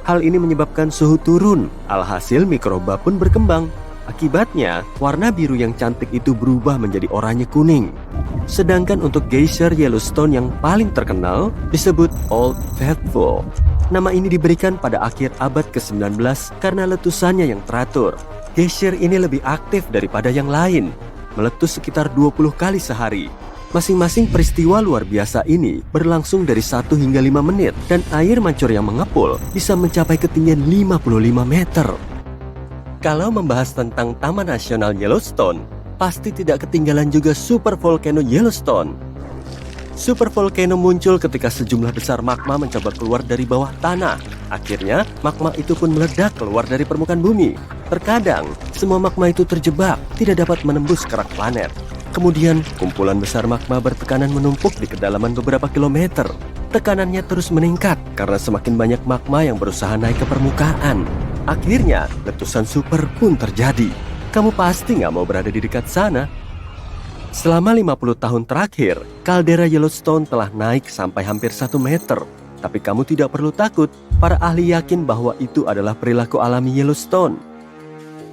Hal ini menyebabkan suhu turun, alhasil mikroba pun berkembang. Akibatnya, warna biru yang cantik itu berubah menjadi oranye kuning. Sedangkan untuk geyser Yellowstone yang paling terkenal disebut Old Faithful. Nama ini diberikan pada akhir abad ke-19 karena letusannya yang teratur. Geyser ini lebih aktif daripada yang lain, meletus sekitar 20 kali sehari. Masing-masing peristiwa luar biasa ini berlangsung dari 1 hingga 5 menit dan air mancur yang mengepul bisa mencapai ketinggian 55 meter. Kalau membahas tentang Taman Nasional Yellowstone, pasti tidak ketinggalan juga Supervolcano Yellowstone. Supervolcano muncul ketika sejumlah besar magma mencoba keluar dari bawah tanah. Akhirnya, magma itu pun meledak keluar dari permukaan bumi. Terkadang, semua magma itu terjebak, tidak dapat menembus kerak planet. Kemudian, kumpulan besar magma bertekanan menumpuk di kedalaman beberapa kilometer. Tekanannya terus meningkat karena semakin banyak magma yang berusaha naik ke permukaan. Akhirnya, letusan super pun terjadi. Kamu pasti nggak mau berada di dekat sana. Selama 50 tahun terakhir, kaldera Yellowstone telah naik sampai hampir 1 meter. Tapi kamu tidak perlu takut, para ahli yakin bahwa itu adalah perilaku alami Yellowstone.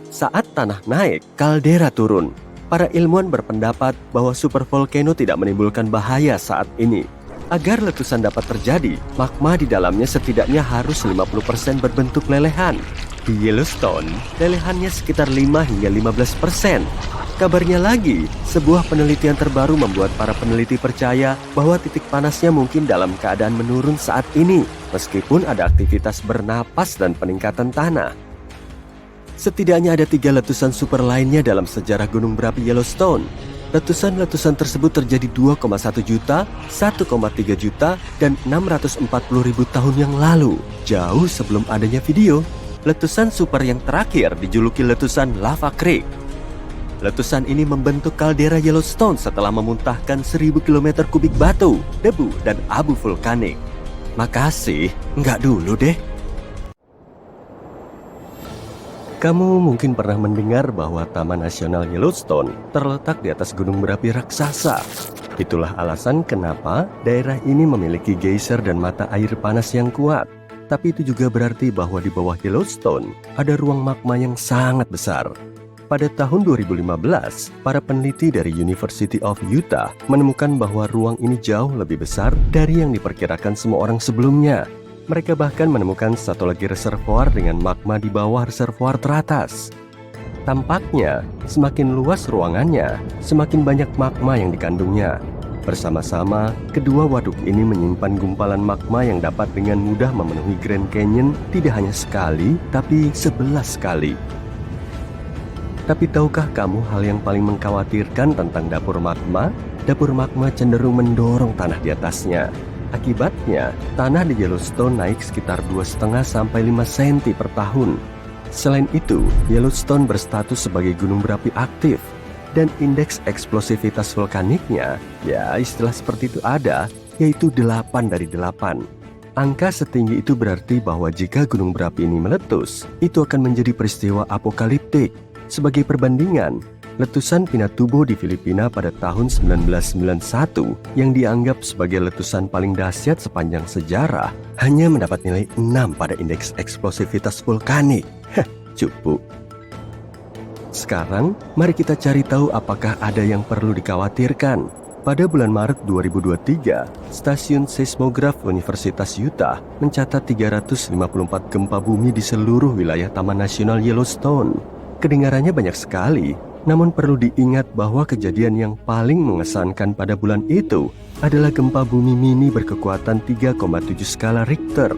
Saat tanah naik, kaldera turun. Para ilmuwan berpendapat bahwa supervolcano tidak menimbulkan bahaya saat ini. Agar letusan dapat terjadi, magma di dalamnya setidaknya harus 50% berbentuk lelehan. Di Yellowstone, lelehannya sekitar 5 hingga 15%. Kabarnya lagi, sebuah penelitian terbaru membuat para peneliti percaya bahwa titik panasnya mungkin dalam keadaan menurun saat ini, meskipun ada aktivitas bernapas dan peningkatan tanah. Setidaknya ada 3 letusan super lainnya dalam sejarah gunung berapi Yellowstone. Letusan-letusan tersebut terjadi 2,1 juta, 1,3 juta, dan 640 ribu tahun yang lalu, jauh sebelum adanya video. Letusan super yang terakhir dijuluki letusan Lava Creek. Letusan ini membentuk kaldera Yellowstone setelah memuntahkan 1000 km kubik batu, debu, dan abu vulkanik. Makasih, nggak dulu deh. Kamu mungkin pernah mendengar bahwa Taman Nasional Yellowstone terletak di atas gunung berapi raksasa. Itulah alasan kenapa daerah ini memiliki geyser dan mata air panas yang kuat. Tapi itu juga berarti bahwa di bawah Yellowstone ada ruang magma yang sangat besar. Pada tahun 2015, para peneliti dari University of Utah menemukan bahwa ruang ini jauh lebih besar dari yang diperkirakan semua orang sebelumnya. Mereka bahkan menemukan satu lagi reservoir dengan magma di bawah reservoir teratas. Tampaknya, semakin luas ruangannya, semakin banyak magma yang dikandungnya. Bersama-sama, kedua waduk ini menyimpan gumpalan magma yang dapat dengan mudah memenuhi Grand Canyon tidak hanya sekali, tapi 11 kali. Tapi tahukah kamu hal yang paling mengkhawatirkan tentang dapur magma? Dapur magma cenderung mendorong tanah di atasnya. Akibatnya, tanah di Yellowstone naik sekitar 2,5 sampai 5 cm per tahun. Selain itu, Yellowstone berstatus sebagai gunung berapi aktif. Dan indeks eksplosivitas vulkaniknya, ya istilah seperti itu ada, yaitu 8 dari 8. Angka setinggi itu berarti bahwa jika gunung berapi ini meletus, itu akan menjadi peristiwa apokaliptik. Sebagai perbandingan, letusan Pinatubo di Filipina pada tahun 1991 yang dianggap sebagai letusan paling dahsyat sepanjang sejarah hanya mendapat nilai 6 pada indeks eksplosivitas vulkanik. Cupu. Sekarang, mari kita cari tahu apakah ada yang perlu dikhawatirkan. Pada bulan Maret 2023, Stasiun Seismograf Universitas Utah mencatat 354 gempa bumi di seluruh wilayah Taman Nasional Yellowstone. Kedengarannya banyak sekali, namun perlu diingat bahwa kejadian yang paling mengesankan pada bulan itu adalah gempa bumi mini berkekuatan 3,7 skala Richter.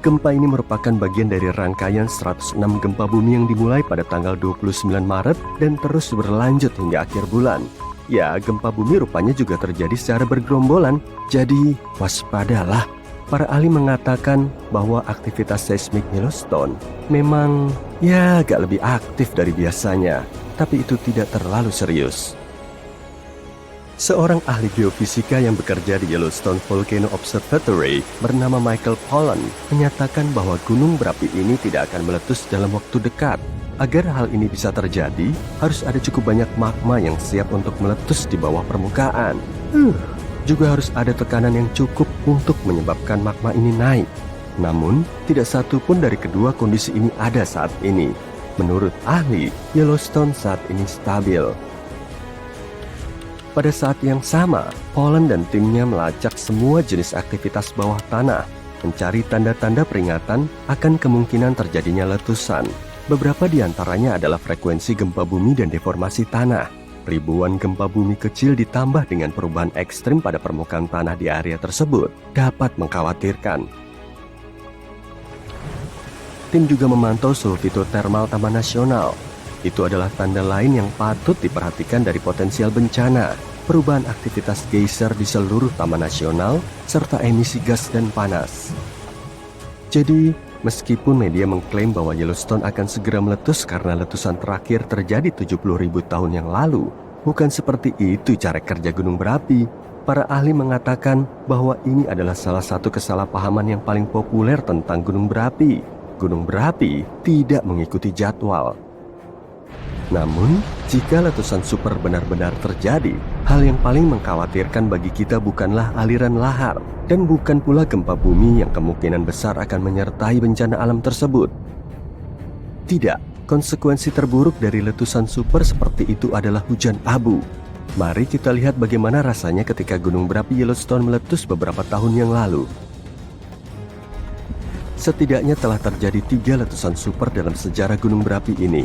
Gempa ini merupakan bagian dari rangkaian 106 gempa bumi yang dimulai pada tanggal 29 Maret dan terus berlanjut hingga akhir bulan. Ya, gempa bumi rupanya juga terjadi secara bergerombolan, jadi waspadalah. Para ahli mengatakan bahwa aktivitas seismik Yellowstone memang agak lebih aktif dari biasanya, tapi itu tidak terlalu serius. Seorang ahli geofisika yang bekerja di Yellowstone Volcano Observatory bernama Michael Pollan menyatakan bahwa gunung berapi ini tidak akan meletus dalam waktu dekat. Agar hal ini bisa terjadi, harus ada cukup banyak magma yang siap untuk meletus di bawah permukaan. Juga harus ada tekanan yang cukup untuk menyebabkan magma ini naik. Namun, tidak satu pun dari kedua kondisi ini ada saat ini. Menurut ahli, Yellowstone saat ini stabil. Pada saat yang sama, Pollan dan timnya melacak semua jenis aktivitas bawah tanah, mencari tanda-tanda peringatan akan kemungkinan terjadinya letusan. Beberapa di antaranya adalah frekuensi gempa bumi dan deformasi tanah. Ribuan gempa bumi kecil ditambah dengan perubahan ekstrim pada permukaan tanah di area tersebut dapat mengkhawatirkan. Tim juga memantau suhu fitotermal Taman Nasional. Itu adalah tanda lain yang patut diperhatikan dari potensial bencana, perubahan aktivitas geyser di seluruh Taman Nasional, serta emisi gas dan panas. Jadi, meskipun media mengklaim bahwa Yellowstone akan segera meletus karena letusan terakhir terjadi 70.000 tahun yang lalu, bukan seperti itu cara kerja gunung berapi. Para ahli mengatakan bahwa ini adalah salah satu kesalahpahaman yang paling populer tentang gunung berapi. Gunung berapi tidak mengikuti jadwal. Namun, jika letusan super benar-benar terjadi, hal yang paling mengkhawatirkan bagi kita bukanlah aliran lahar dan bukan pula gempa bumi yang kemungkinan besar akan menyertai bencana alam tersebut. Tidak, konsekuensi terburuk dari letusan super seperti itu adalah hujan abu. Mari kita lihat bagaimana rasanya ketika gunung berapi Yellowstone meletus beberapa tahun yang lalu. Setidaknya telah terjadi 3 letusan super dalam sejarah gunung berapi ini.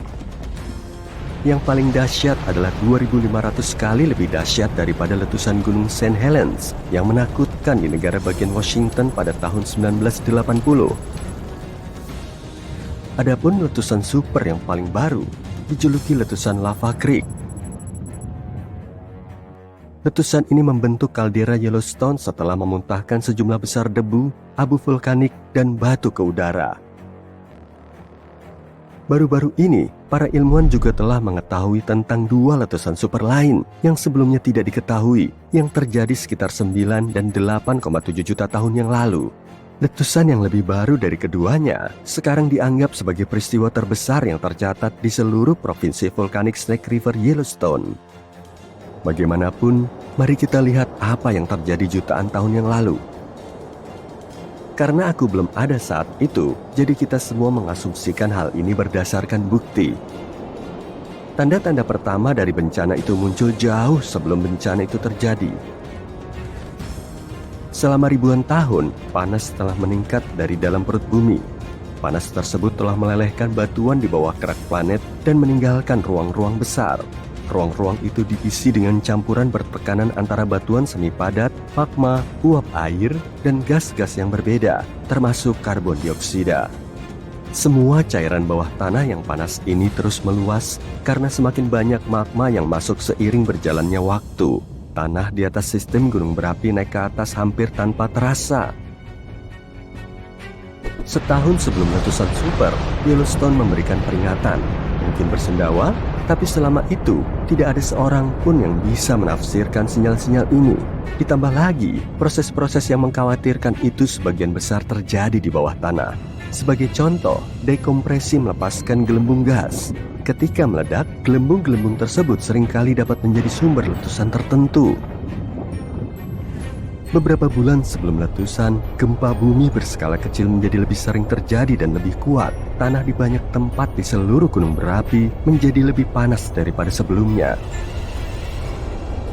Yang paling dahsyat adalah 2.500 kali lebih dahsyat daripada letusan gunung St. Helens yang menakutkan di negara bagian Washington pada tahun 1980. Adapun letusan super yang paling baru dijuluki letusan Lava Creek. Letusan ini membentuk kaldera Yellowstone setelah memuntahkan sejumlah besar debu, abu vulkanik, dan batu ke udara. Baru-baru ini, para ilmuwan juga telah mengetahui tentang 2 letusan super lain yang sebelumnya tidak diketahui, yang terjadi sekitar 9 dan 8,7 juta tahun yang lalu. Letusan yang lebih baru dari keduanya sekarang dianggap sebagai peristiwa terbesar yang tercatat di seluruh provinsi vulkanik Snake River Yellowstone. Bagaimanapun, mari kita lihat apa yang terjadi jutaan tahun yang lalu. Karena aku belum ada saat itu, jadi kita semua mengasumsikan hal ini berdasarkan bukti. Tanda-tanda pertama dari bencana itu muncul jauh sebelum bencana itu terjadi. Selama ribuan tahun, panas telah meningkat dari dalam perut bumi. Panas tersebut telah melelehkan batuan di bawah kerak planet dan meninggalkan ruang-ruang besar. Ruang-ruang itu diisi dengan campuran bertekanan antara batuan semi padat, magma, uap air, dan gas-gas yang berbeda, termasuk karbon dioksida. Semua cairan bawah tanah yang panas ini terus meluas karena semakin banyak magma yang masuk seiring berjalannya waktu. Tanah di atas sistem gunung berapi naik ke atas hampir tanpa terasa. Setahun sebelum letusan super, Yellowstone memberikan peringatan, mungkin bersendawa, tapi selama itu tidak ada seorang pun yang bisa menafsirkan sinyal-sinyal ini. Ditambah lagi, proses-proses yang mengkhawatirkan itu sebagian besar terjadi di bawah tanah. Sebagai contoh, dekompresi melepaskan gelembung gas. Ketika meledak, gelembung-gelembung tersebut seringkali dapat menjadi sumber letusan tertentu. Beberapa bulan sebelum letusan, gempa bumi berskala kecil menjadi lebih sering terjadi dan lebih kuat. Tanah di banyak tempat di seluruh gunung berapi menjadi lebih panas daripada sebelumnya.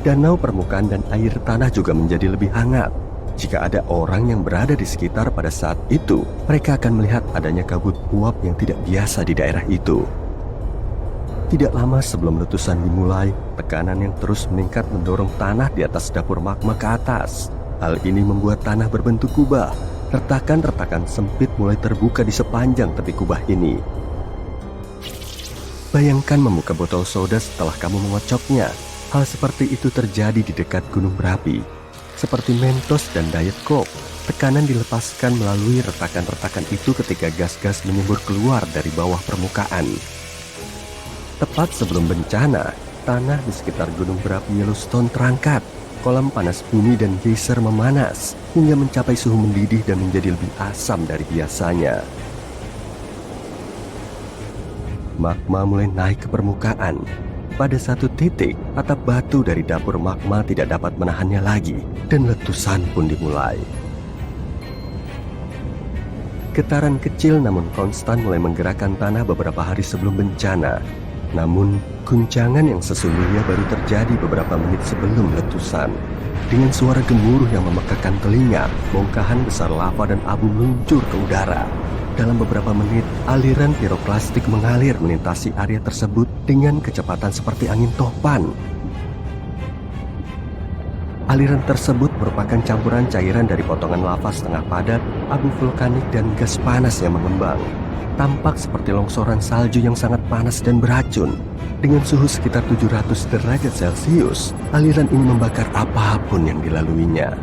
Danau permukaan dan air tanah juga menjadi lebih hangat. Jika ada orang yang berada di sekitar pada saat itu, mereka akan melihat adanya kabut uap yang tidak biasa di daerah itu. Tidak lama sebelum letusan dimulai, tekanan yang terus meningkat mendorong tanah di atas dapur magma ke atas. Hal ini membuat tanah berbentuk kubah, Retakan-retakan sempit mulai terbuka di sepanjang tepi kubah ini. Bayangkan membuka botol soda setelah kamu mengocoknya. Hal seperti itu terjadi di dekat gunung berapi. Seperti Mentos dan Diet Coke, tekanan dilepaskan melalui retakan-retakan itu ketika gas-gas menyembur keluar dari bawah permukaan. Tepat sebelum bencana, tanah di sekitar gunung berapi Yellowstone terangkat. Kolam panas bumi dan geyser memanas hingga mencapai suhu mendidih dan menjadi lebih asam dari biasanya. Magma mulai naik ke permukaan. Pada satu titik, atap batu dari dapur magma tidak dapat menahannya lagi dan letusan pun dimulai. Getaran kecil namun konstan mulai menggerakkan tanah beberapa hari sebelum bencana. Namun, guncangan yang sesungguhnya baru terjadi beberapa menit sebelum letusan. Dengan suara gemuruh yang memekakan telinga, bongkahan besar lava dan abu meluncur ke udara. Dalam beberapa menit, aliran piroklastik mengalir melintasi area tersebut dengan kecepatan seperti angin topan. Aliran tersebut merupakan campuran cairan dari potongan lava setengah padat, abu vulkanik, dan gas panas yang mengembang. Tampak seperti longsoran salju yang sangat panas dan beracun. Dengan suhu sekitar 700 derajat Celcius, aliran ini membakar apapun yang dilaluinya.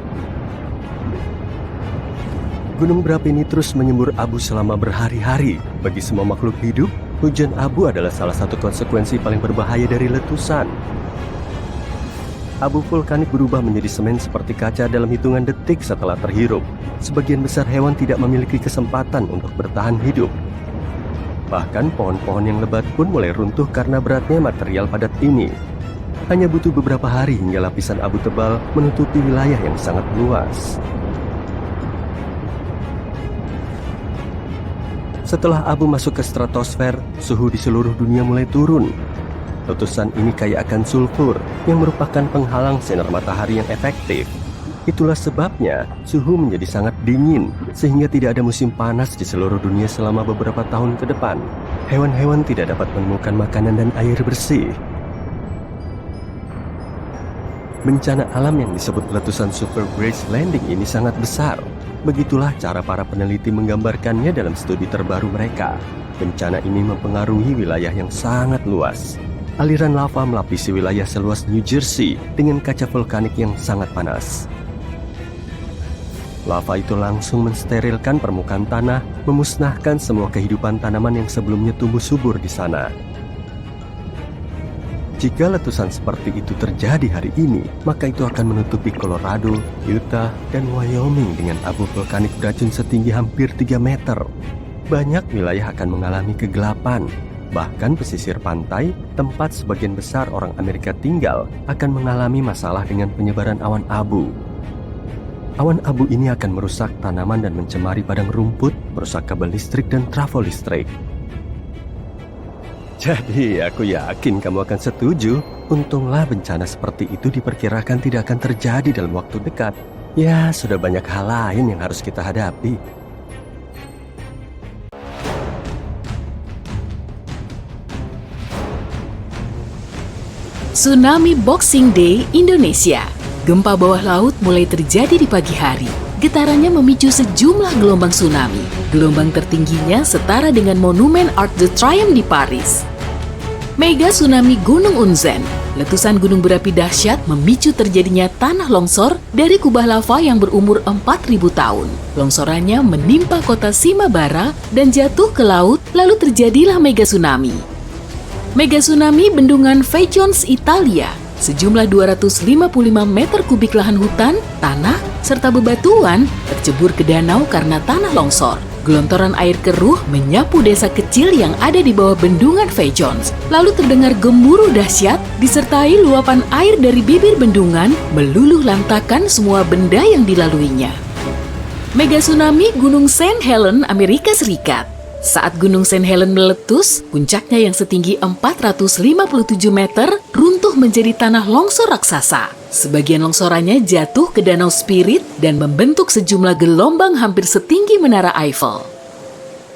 Gunung berapi ini terus menyembur abu selama berhari-hari. Bagi semua makhluk hidup, hujan abu adalah salah satu konsekuensi paling berbahaya dari letusan. Abu vulkanik berubah menjadi semen seperti kaca dalam hitungan detik setelah terhirup. Sebagian besar hewan tidak memiliki kesempatan untuk bertahan hidup. Bahkan pohon-pohon yang lebat pun mulai runtuh karena beratnya material padat ini. Hanya butuh beberapa hari hingga lapisan abu tebal menutupi wilayah yang sangat luas. Setelah abu masuk ke stratosfer, suhu di seluruh dunia mulai turun. Letusan ini kaya akan sulfur yang merupakan penghalang sinar matahari yang efektif. Itulah sebabnya suhu menjadi sangat dingin sehingga tidak ada musim panas di seluruh dunia selama beberapa tahun ke depan. Hewan-hewan tidak dapat menemukan makanan dan air bersih. Bencana alam yang disebut letusan Super Grace Landing ini sangat besar. Begitulah cara para peneliti menggambarkannya dalam studi terbaru mereka. Bencana ini mempengaruhi wilayah yang sangat luas. Aliran lava melapisi wilayah seluas New Jersey dengan kaca vulkanik yang sangat panas. Lava itu langsung mensterilkan permukaan tanah, memusnahkan semua kehidupan tanaman yang sebelumnya tumbuh subur di sana. Jika letusan seperti itu terjadi hari ini, maka itu akan menutupi Colorado, Utah, dan Wyoming dengan abu vulkanik beracun setinggi hampir 3 meter. Banyak wilayah akan mengalami kegelapan. Bahkan pesisir pantai, tempat sebagian besar orang Amerika tinggal, akan mengalami masalah dengan penyebaran awan abu. Awan abu ini akan merusak tanaman dan mencemari padang rumput, merusak kabel listrik dan trafo listrik. Jadi aku yakin kamu akan setuju. Untunglah bencana seperti itu diperkirakan tidak akan terjadi dalam waktu dekat. Ya, sudah banyak hal lain yang harus kita hadapi. Tsunami Boxing Day, Indonesia. Gempa bawah laut mulai terjadi di pagi hari. Getarannya memicu sejumlah gelombang tsunami. Gelombang tertingginya setara dengan monumen Arc de Triomphe di Paris. Mega tsunami Gunung Unzen. Letusan gunung berapi dahsyat memicu terjadinya tanah longsor dari kubah lava yang berumur 4.000 tahun. Longsorannya menimpa kota Shimabara dan jatuh ke laut, lalu terjadilah mega tsunami. Mega tsunami bendungan Feijoz, Italia. Sejumlah 255 meter kubik lahan hutan, tanah, serta bebatuan tercebur ke danau karena tanah longsor. Gelontoran air keruh menyapu desa kecil yang ada di bawah bendungan Feijoz. Lalu terdengar gemuruh dahsyat disertai luapan air dari bibir bendungan meluluh lantakan semua benda yang dilaluinya. Mega tsunami Gunung St. Helens, Amerika Serikat. Saat Gunung St. Helens meletus, puncaknya yang setinggi 457 meter runtuh menjadi tanah longsor raksasa. Sebagian longsorannya jatuh ke Danau Spirit dan membentuk sejumlah gelombang hampir setinggi Menara Eiffel.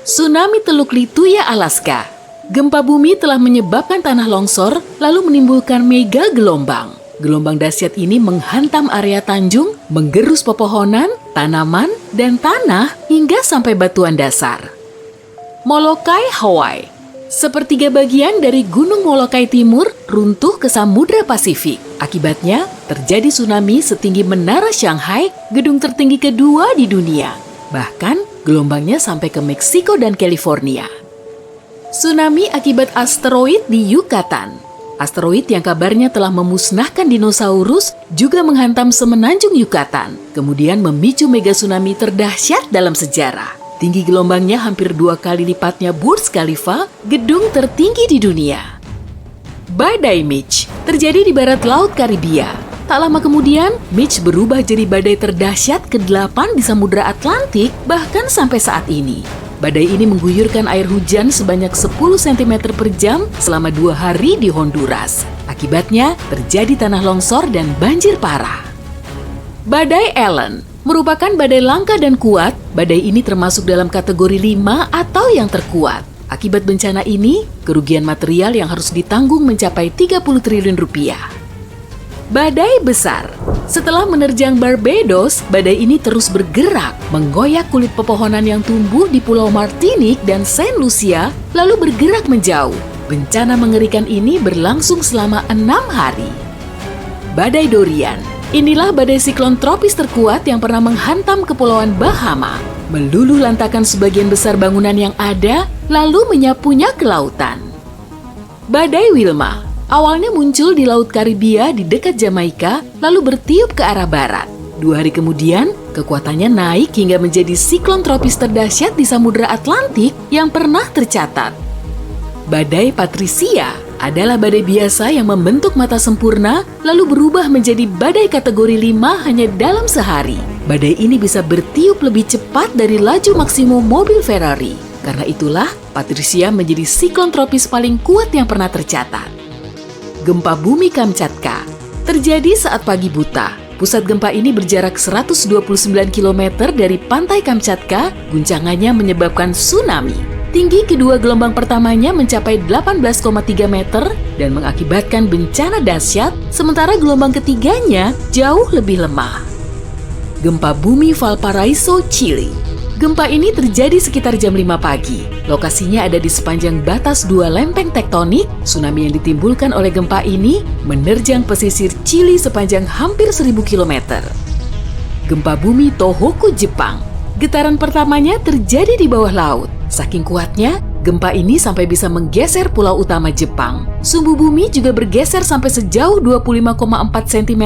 Tsunami Teluk Lituya, Alaska. Gempa bumi telah menyebabkan tanah longsor lalu menimbulkan mega gelombang. Gelombang dahsyat ini menghantam area tanjung, menggerus pepohonan, tanaman, dan tanah hingga sampai batuan dasar. Molokai, Hawaii. Sepertiga bagian dari Gunung Molokai Timur runtuh ke Samudra Pasifik. Akibatnya, terjadi tsunami setinggi Menara Shanghai, gedung tertinggi kedua di dunia. Bahkan, gelombangnya sampai ke Meksiko dan California. Tsunami akibat asteroid di Yucatan. Asteroid yang kabarnya telah memusnahkan dinosaurus juga menghantam semenanjung Yucatan, kemudian memicu mega tsunami terdahsyat dalam sejarah. Tinggi gelombangnya hampir 2 kali lipatnya Burj Khalifa, gedung tertinggi di dunia. Badai Mitch terjadi di barat laut Karibia. Tak lama kemudian, Mitch berubah jadi badai terdahsyat ke-8 di Samudra Atlantik, bahkan sampai saat ini. Badai ini mengguyurkan air hujan sebanyak 10 cm per jam selama 2 hari di Honduras. Akibatnya, terjadi tanah longsor dan banjir parah. Badai Ellen merupakan badai langka dan kuat. Badai ini termasuk dalam kategori 5 atau yang terkuat. Akibat bencana ini, kerugian material yang harus ditanggung mencapai 30 triliun rupiah. Badai besar. Setelah menerjang Barbados, badai ini terus bergerak, menggoyak kulit pepohonan yang tumbuh di Pulau Martinique dan Saint Lucia, lalu bergerak menjauh. Bencana mengerikan ini berlangsung selama 6 hari. Badai Dorian. Inilah badai siklon tropis terkuat yang pernah menghantam Kepulauan Bahama, meluluh lantakan sebagian besar bangunan yang ada, lalu menyapunya ke lautan. Badai Wilma. Awalnya muncul di Laut Karibia di dekat Jamaika, lalu bertiup ke arah barat. 2 hari kemudian, kekuatannya naik hingga menjadi siklon tropis terdahsyat di Samudra Atlantik yang pernah tercatat. Badai Patricia adalah badai biasa yang membentuk mata sempurna, lalu berubah menjadi badai kategori 5 hanya dalam sehari. Badai ini bisa bertiup lebih cepat dari laju maksimum mobil Ferrari. Karena itulah, Patricia menjadi siklon tropis paling kuat yang pernah tercatat. Gempa bumi Kamchatka terjadi saat pagi buta. Pusat gempa ini berjarak 129 km dari pantai Kamchatka. Guncangannya menyebabkan tsunami. Tinggi kedua gelombang pertamanya mencapai 18,3 meter dan mengakibatkan bencana dahsyat, sementara gelombang ketiganya jauh lebih lemah. Gempa bumi Valparaiso, Chili. Gempa ini terjadi sekitar jam 5 pagi. Lokasinya ada di sepanjang batas 2 lempeng tektonik. Tsunami yang ditimbulkan oleh gempa ini menerjang pesisir Chili sepanjang hampir 1000 km. Gempa bumi Tohoku, Jepang. Getaran pertamanya terjadi di bawah laut. Saking kuatnya, gempa ini sampai bisa menggeser pulau utama Jepang. Sumbu bumi juga bergeser sampai sejauh 25,4 cm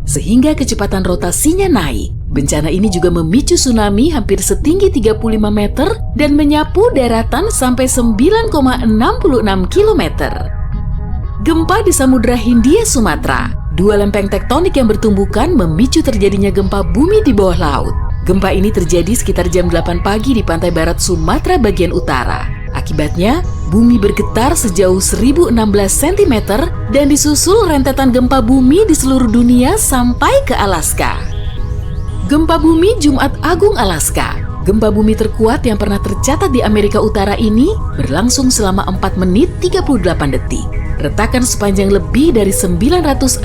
sehingga kecepatan rotasinya naik. Bencana ini juga memicu tsunami hampir setinggi 35 meter dan menyapu daratan sampai 9,66 km. Gempa di Samudra Hindia, Sumatera. 2 lempeng tektonik yang bertumbukan memicu terjadinya gempa bumi di bawah laut. Gempa ini terjadi sekitar jam 8 pagi di pantai barat Sumatera bagian utara. Akibatnya, bumi bergetar sejauh 1016 cm dan disusul rentetan gempa bumi di seluruh dunia sampai ke Alaska. Gempa bumi Jumat Agung, Alaska. Gempa bumi terkuat yang pernah tercatat di Amerika Utara ini berlangsung selama 4 menit 38 detik. Retakan sepanjang lebih dari 965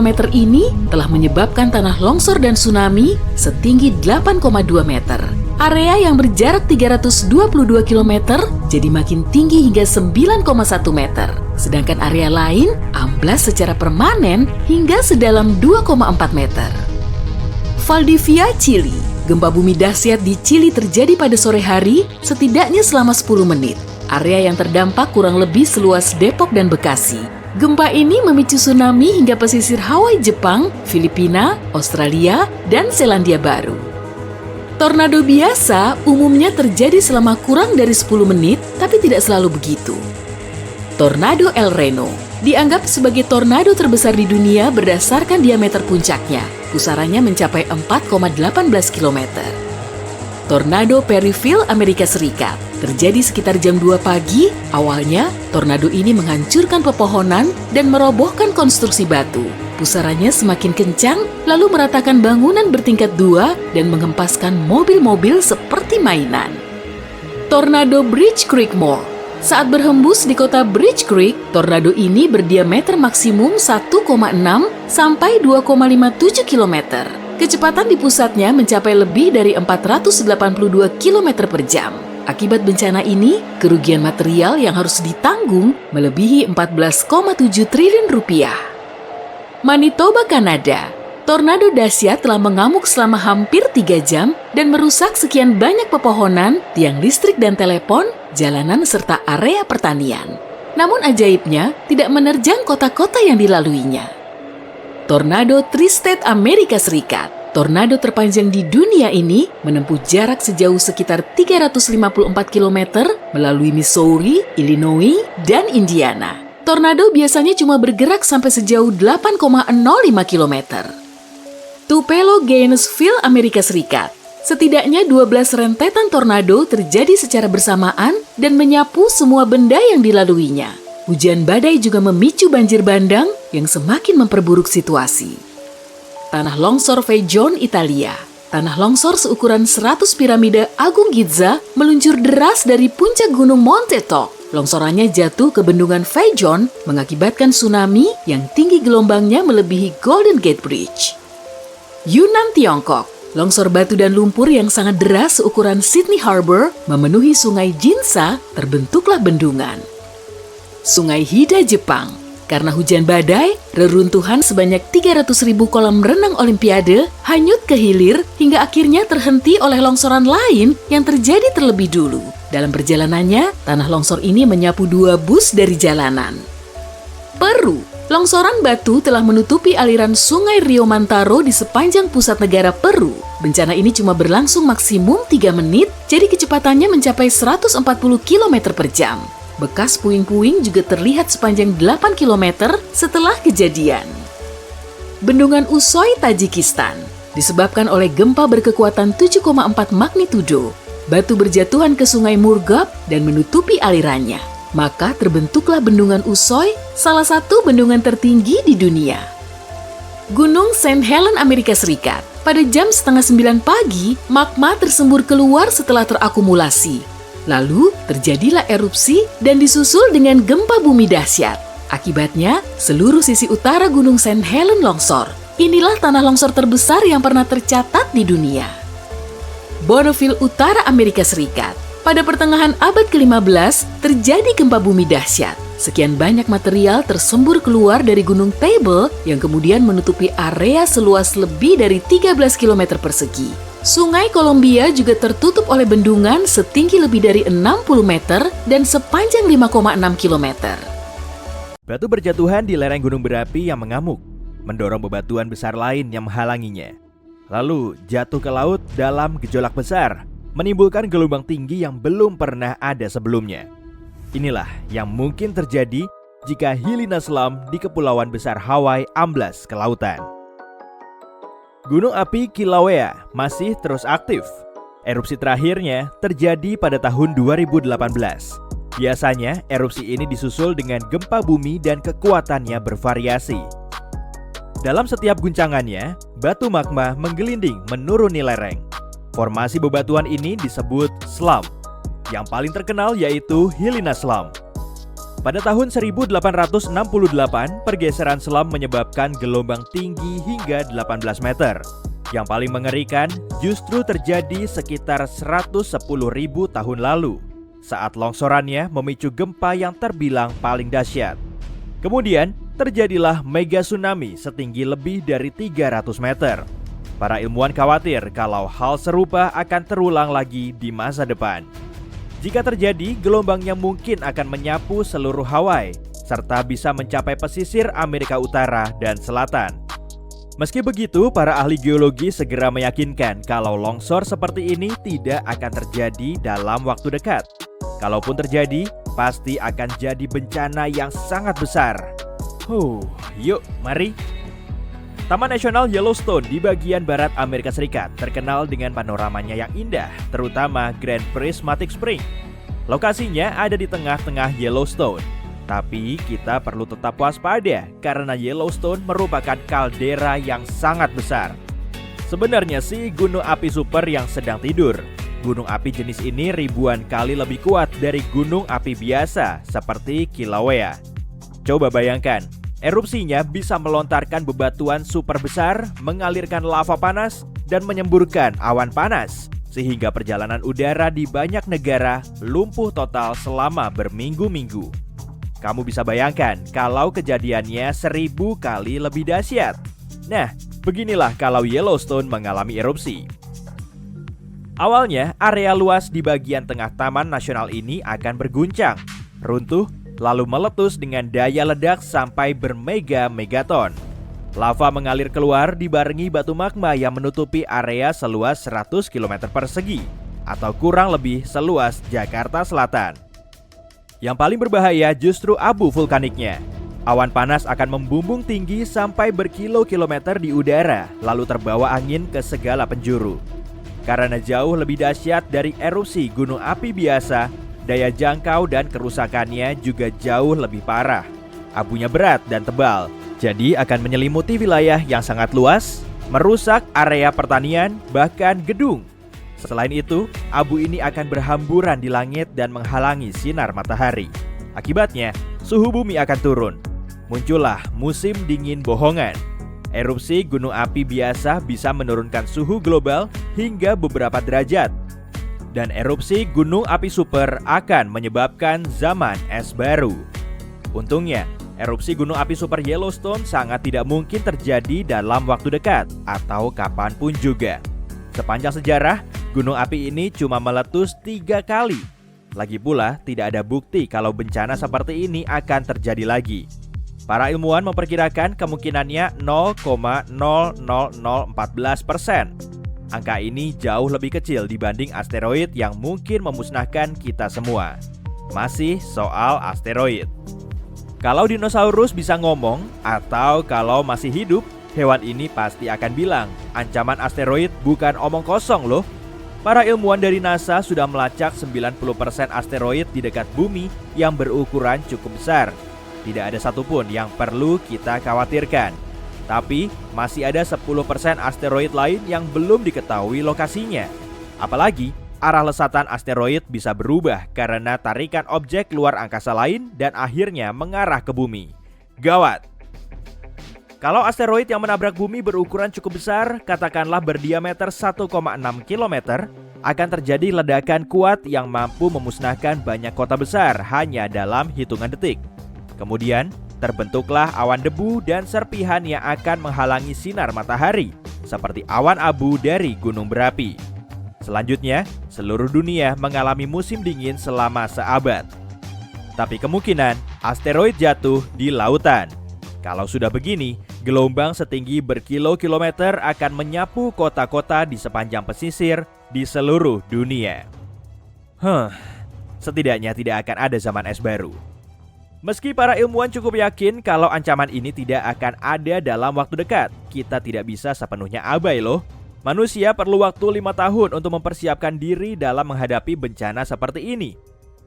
meter ini telah menyebabkan tanah longsor dan tsunami setinggi 8,2 meter. Area yang berjarak 322 km jadi makin tinggi hingga 9,1 meter. Sedangkan area lain amblas secara permanen hingga sedalam 2,4 meter. Valdivia, Chili. Gempa bumi dahsyat di Chili terjadi pada sore hari, setidaknya selama 10 menit. Area yang terdampak kurang lebih seluas Depok dan Bekasi. Gempa ini memicu tsunami hingga pesisir Hawaii, Jepang, Filipina, Australia, dan Selandia Baru. Tornado biasa umumnya terjadi selama kurang dari 10 menit, tapi tidak selalu begitu. Tornado El Reno dianggap sebagai tornado terbesar di dunia berdasarkan diameter puncaknya. Pusarannya mencapai 4,18 km. Tornado Perryville, Amerika Serikat. Terjadi sekitar jam 2 pagi. Awalnya, tornado ini menghancurkan pepohonan dan merobohkan konstruksi batu. Pusarannya semakin kencang, lalu meratakan bangunan bertingkat 2 dan menghempaskan mobil-mobil seperti mainan. Tornado Bridge Creek Mall. Saat berhembus di kota Bridge Creek, tornado ini berdiameter maksimum 1,6 sampai 2,57 km. Kecepatan di pusatnya mencapai lebih dari 482 km per jam. Akibat bencana ini, kerugian material yang harus ditanggung melebihi 14,7 triliun rupiah. Manitoba, Kanada. Tornado dahsyat telah mengamuk selama hampir 3 jam dan merusak sekian banyak pepohonan, tiang listrik dan telepon, jalanan serta area pertanian. Namun ajaibnya, tidak menerjang kota-kota yang dilaluinya. Tornado Tri-State Amerika Serikat. Tornado terpanjang di dunia ini menempuh jarak sejauh sekitar 354 km melalui Missouri, Illinois, dan Indiana. Tornado biasanya cuma bergerak sampai sejauh 8,05 km. Tupelo, Gainesville, Amerika Serikat. Setidaknya 12 rentetan tornado terjadi secara bersamaan dan menyapu semua benda yang dilaluinya. Hujan badai juga memicu banjir bandang yang semakin memperburuk situasi. Tanah longsor Fejon, Italia. Tanah longsor seukuran 100 piramida Agung Giza meluncur deras dari puncak gunung Monte Toc. Longsorannya jatuh ke bendungan Fejon mengakibatkan tsunami yang tinggi gelombangnya melebihi Golden Gate Bridge. Yunnan, Tiongkok. Longsor batu dan lumpur yang sangat deras seukuran Sydney Harbor memenuhi sungai Jinsa, terbentuklah bendungan. Sungai Hida, Jepang. Karena hujan badai, reruntuhan sebanyak 300.000 kolam renang Olimpiade hanyut ke hilir hingga akhirnya terhenti oleh longsoran lain yang terjadi terlebih dulu. Dalam perjalanannya, tanah longsor ini menyapu 2 bus dari jalanan. Peru. Longsoran batu telah menutupi aliran sungai Rio Mantaro di sepanjang pusat negara Peru. Bencana ini cuma berlangsung maksimum 3 menit, jadi kecepatannya mencapai 140 km per jam. Bekas puing-puing juga terlihat sepanjang 8 km setelah kejadian. Bendungan Usoy, Tajikistan. Disebabkan oleh gempa berkekuatan 7,4 magnitudo, batu berjatuhan ke sungai Murgab dan menutupi alirannya. Maka terbentuklah bendungan Usoy, salah satu bendungan tertinggi di dunia. Gunung St. Helens, Amerika Serikat. Pada jam 8:30 pagi, magma tersembur keluar setelah terakumulasi. Lalu terjadilah erupsi dan disusul dengan gempa bumi dahsyat. Akibatnya, seluruh sisi utara Gunung St. Helens longsor. Inilah tanah longsor terbesar yang pernah tercatat di dunia. Bonneville, Utara Amerika Serikat. Pada pertengahan abad ke-15, terjadi gempa bumi dahsyat. Sekian banyak material tersembur keluar dari Gunung Table yang kemudian menutupi area seluas lebih dari 13 km persegi. Sungai Columbia juga tertutup oleh bendungan setinggi lebih dari 60 meter dan sepanjang 5,6 km. Batu berjatuhan di lereng gunung berapi yang mengamuk, mendorong bebatuan besar lain yang menghalanginya. Lalu jatuh ke laut dalam gejolak besar, menimbulkan gelombang tinggi yang belum pernah ada sebelumnya. Inilah yang mungkin terjadi jika Helena Slam di Kepulauan Besar Hawaii amblas ke lautan. Gunung api Kilauea masih terus aktif. Erupsi terakhirnya terjadi pada tahun 2018. Biasanya erupsi ini disusul dengan gempa bumi dan kekuatannya bervariasi. Dalam setiap guncangannya, batu magma menggelinding menuruni lereng. Formasi bebatuan ini disebut slam. Yang paling terkenal yaitu Helena Slam. Pada tahun 1868, pergeseran slam menyebabkan gelombang tinggi hingga 18 meter. Yang paling mengerikan justru terjadi sekitar 110.000 tahun lalu, saat longsorannya memicu gempa yang terbilang paling dahsyat. Kemudian, terjadilah mega tsunami setinggi lebih dari 300 meter. Para ilmuwan khawatir kalau hal serupa akan terulang lagi di masa depan. Jika terjadi, gelombangnya mungkin akan menyapu seluruh Hawaii, serta bisa mencapai pesisir Amerika Utara dan Selatan. Meski begitu, para ahli geologi segera meyakinkan kalau longsor seperti ini tidak akan terjadi dalam waktu dekat. Kalaupun terjadi, pasti akan jadi bencana yang sangat besar. Yuk, mari. Taman Nasional Yellowstone di bagian barat Amerika Serikat terkenal dengan panoramanya yang indah, terutama Grand Prismatic Spring. Lokasinya ada di tengah-tengah Yellowstone. Tapi kita perlu tetap waspada karena Yellowstone merupakan kaldera yang sangat besar. Sebenarnya sih gunung api super yang sedang tidur. Gunung api jenis ini ribuan kali lebih kuat dari gunung api biasa seperti Kilauea. Coba bayangkan, erupsinya bisa melontarkan bebatuan super besar, mengalirkan lava panas, dan menyemburkan awan panas, sehingga perjalanan udara di banyak negara lumpuh total selama berminggu-minggu. Kamu bisa bayangkan kalau kejadiannya 1000 kali lebih dahsyat. Nah, beginilah kalau Yellowstone mengalami erupsi. Awalnya, area luas di bagian tengah Taman Nasional ini akan berguncang, runtuh, lalu meletus dengan daya ledak sampai bermega-megaton. Lava mengalir keluar dibarengi batu magma yang menutupi area seluas 100 km persegi, atau kurang lebih seluas Jakarta Selatan. Yang paling berbahaya justru abu vulkaniknya. Awan panas akan membumbung tinggi sampai berkilo-kilometer di udara, lalu terbawa angin ke segala penjuru. Karena jauh lebih dahsyat dari erupsi gunung api biasa, daya jangkau dan kerusakannya juga jauh lebih parah. Abunya berat dan tebal, jadi akan menyelimuti wilayah yang sangat luas, merusak area pertanian, bahkan gedung. Selain itu, abu ini akan berhamburan di langit dan menghalangi sinar matahari. Akibatnya, suhu bumi akan turun. Muncullah musim dingin bohongan. Erupsi gunung api biasa bisa menurunkan suhu global hingga beberapa derajat. Dan erupsi gunung api super akan menyebabkan zaman es baru. Untungnya, erupsi gunung api super Yellowstone sangat tidak mungkin terjadi dalam waktu dekat atau kapanpun juga. Sepanjang sejarah, gunung api ini cuma meletus 3 kali. Lagi pula, tidak ada bukti kalau bencana seperti ini akan terjadi lagi. Para ilmuwan memperkirakan kemungkinannya 0,00014%. Angka ini jauh lebih kecil dibanding asteroid yang mungkin memusnahkan kita semua. Masih soal asteroid. Kalau dinosaurus bisa ngomong, atau kalau masih hidup, hewan ini pasti akan bilang, ancaman asteroid bukan omong kosong loh. Para ilmuwan dari NASA sudah melacak 90% asteroid di dekat bumi yang berukuran cukup besar. Tidak ada satupun yang perlu kita khawatirkan. Tapi masih ada 10% asteroid lain yang belum diketahui lokasinya. Apalagi arah lesatan asteroid bisa berubah karena tarikan objek luar angkasa lain dan akhirnya mengarah ke bumi. Gawat! Kalau asteroid yang menabrak bumi berukuran cukup besar, katakanlah berdiameter 1,6 km, akan terjadi ledakan kuat yang mampu memusnahkan banyak kota besar hanya dalam hitungan detik. Kemudian, terbentuklah awan debu dan serpihan yang akan menghalangi sinar matahari, seperti awan abu dari gunung berapi. Selanjutnya, seluruh dunia mengalami musim dingin selama seabad. Tapi kemungkinan asteroid jatuh di lautan. Kalau sudah begini, gelombang setinggi berkilo-kilometer akan menyapu kota-kota di sepanjang pesisir di seluruh dunia. Setidaknya tidak akan ada zaman es baru. Meski para ilmuwan cukup yakin kalau ancaman ini tidak akan ada dalam waktu dekat, kita tidak bisa sepenuhnya abai loh. Manusia perlu waktu 5 tahun untuk mempersiapkan diri dalam menghadapi bencana seperti ini.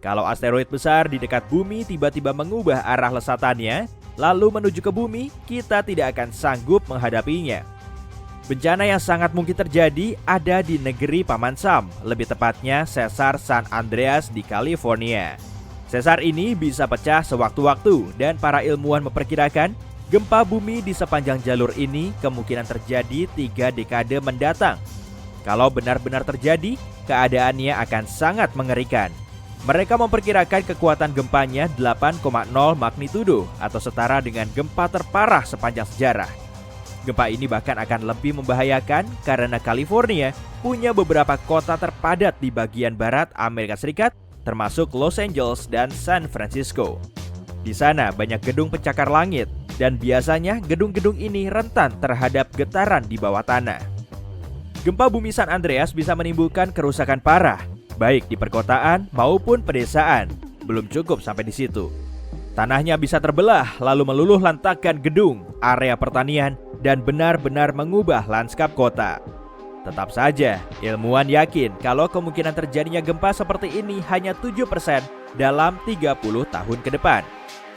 Kalau asteroid besar di dekat bumi tiba-tiba mengubah arah lesatannya, lalu menuju ke bumi, kita tidak akan sanggup menghadapinya. Bencana yang sangat mungkin terjadi ada di negeri Paman Sam, lebih tepatnya Sesar San Andreas di California. Sesar ini bisa pecah sewaktu-waktu dan para ilmuwan memperkirakan gempa bumi di sepanjang jalur ini kemungkinan terjadi 3 dekade mendatang. Kalau benar-benar terjadi, keadaannya akan sangat mengerikan. Mereka memperkirakan kekuatan gempanya 8,0 magnitudo atau setara dengan gempa terparah sepanjang sejarah. Gempa ini bahkan akan lebih membahayakan karena California punya beberapa kota terpadat di bagian barat Amerika Serikat, termasuk Los Angeles dan San Francisco. Di sana banyak gedung pencakar langit dan biasanya gedung-gedung ini rentan terhadap getaran di bawah tanah. Gempa bumi San Andreas bisa menimbulkan kerusakan parah, baik di perkotaan maupun pedesaan. Belum cukup sampai di situ. Tanahnya bisa terbelah lalu meluluh lantakkan gedung, area pertanian, dan benar-benar mengubah lanskap kota. Tetap saja, ilmuwan yakin kalau kemungkinan terjadinya gempa seperti ini hanya 7% dalam 30 tahun ke depan.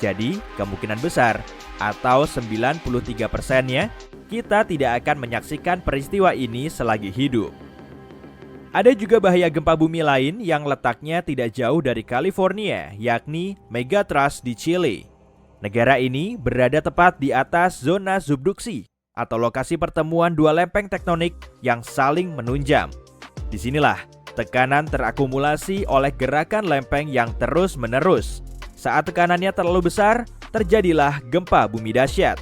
Jadi, kemungkinan besar atau 93%-nya kita tidak akan menyaksikan peristiwa ini selagi hidup. Ada juga bahaya gempa bumi lain yang letaknya tidak jauh dari California, yakni Megatrust di Chile. Negara ini berada tepat di atas zona subduksi atau lokasi pertemuan dua lempeng tektonik yang saling menunjam. Disinilah tekanan terakumulasi oleh gerakan lempeng yang terus-menerus. Saat tekanannya terlalu besar, terjadilah gempa bumi dahsyat.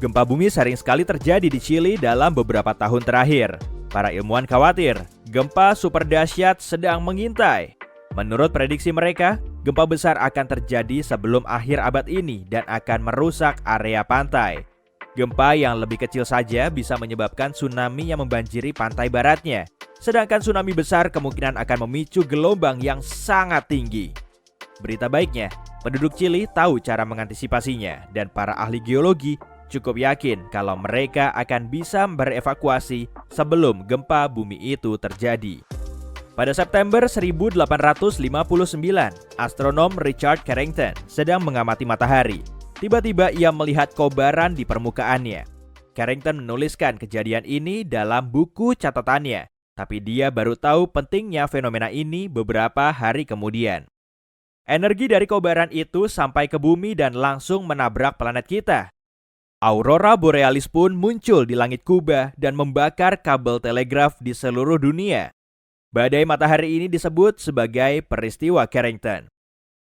Gempa bumi sering sekali terjadi di Chili dalam beberapa tahun terakhir. Para ilmuwan khawatir gempa super dahsyat sedang mengintai. Menurut prediksi mereka, gempa besar akan terjadi sebelum akhir abad ini dan akan merusak area pantai. Gempa yang lebih kecil saja bisa menyebabkan tsunami yang membanjiri pantai baratnya. Sedangkan tsunami besar kemungkinan akan memicu gelombang yang sangat tinggi. Berita baiknya, penduduk Chili tahu cara mengantisipasinya dan para ahli geologi cukup yakin kalau mereka akan bisa berevakuasi sebelum gempa bumi itu terjadi. Pada September 1859, astronom Richard Carrington sedang mengamati matahari. Tiba-tiba ia melihat kobaran di permukaannya. Carrington menuliskan kejadian ini dalam buku catatannya, tapi dia baru tahu pentingnya fenomena ini beberapa hari kemudian. Energi dari kobaran itu sampai ke bumi dan langsung menabrak planet kita. Aurora Borealis pun muncul di langit Kuba dan membakar kabel telegraf di seluruh dunia. Badai matahari ini disebut sebagai peristiwa Carrington.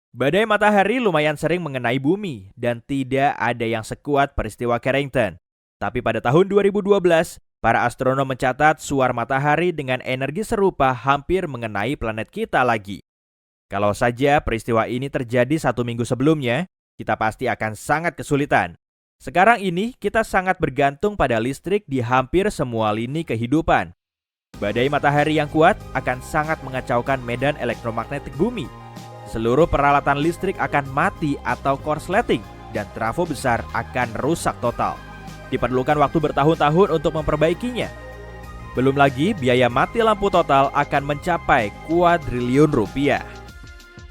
Badai matahari lumayan sering mengenai bumi dan tidak ada yang sekuat peristiwa Carrington. Tapi pada tahun 2012, para astronom mencatat suar matahari dengan energi serupa hampir mengenai planet kita lagi. Kalau saja peristiwa ini terjadi 1 minggu sebelumnya, kita pasti akan sangat kesulitan. Sekarang ini kita sangat bergantung pada listrik di hampir semua lini kehidupan. Badai matahari yang kuat akan sangat mengacaukan medan elektromagnetik bumi. Seluruh peralatan listrik akan mati atau korsleting dan trafo besar akan rusak total. Diperlukan waktu bertahun-tahun untuk memperbaikinya. Belum lagi biaya mati lampu total akan mencapai kuadriliun rupiah.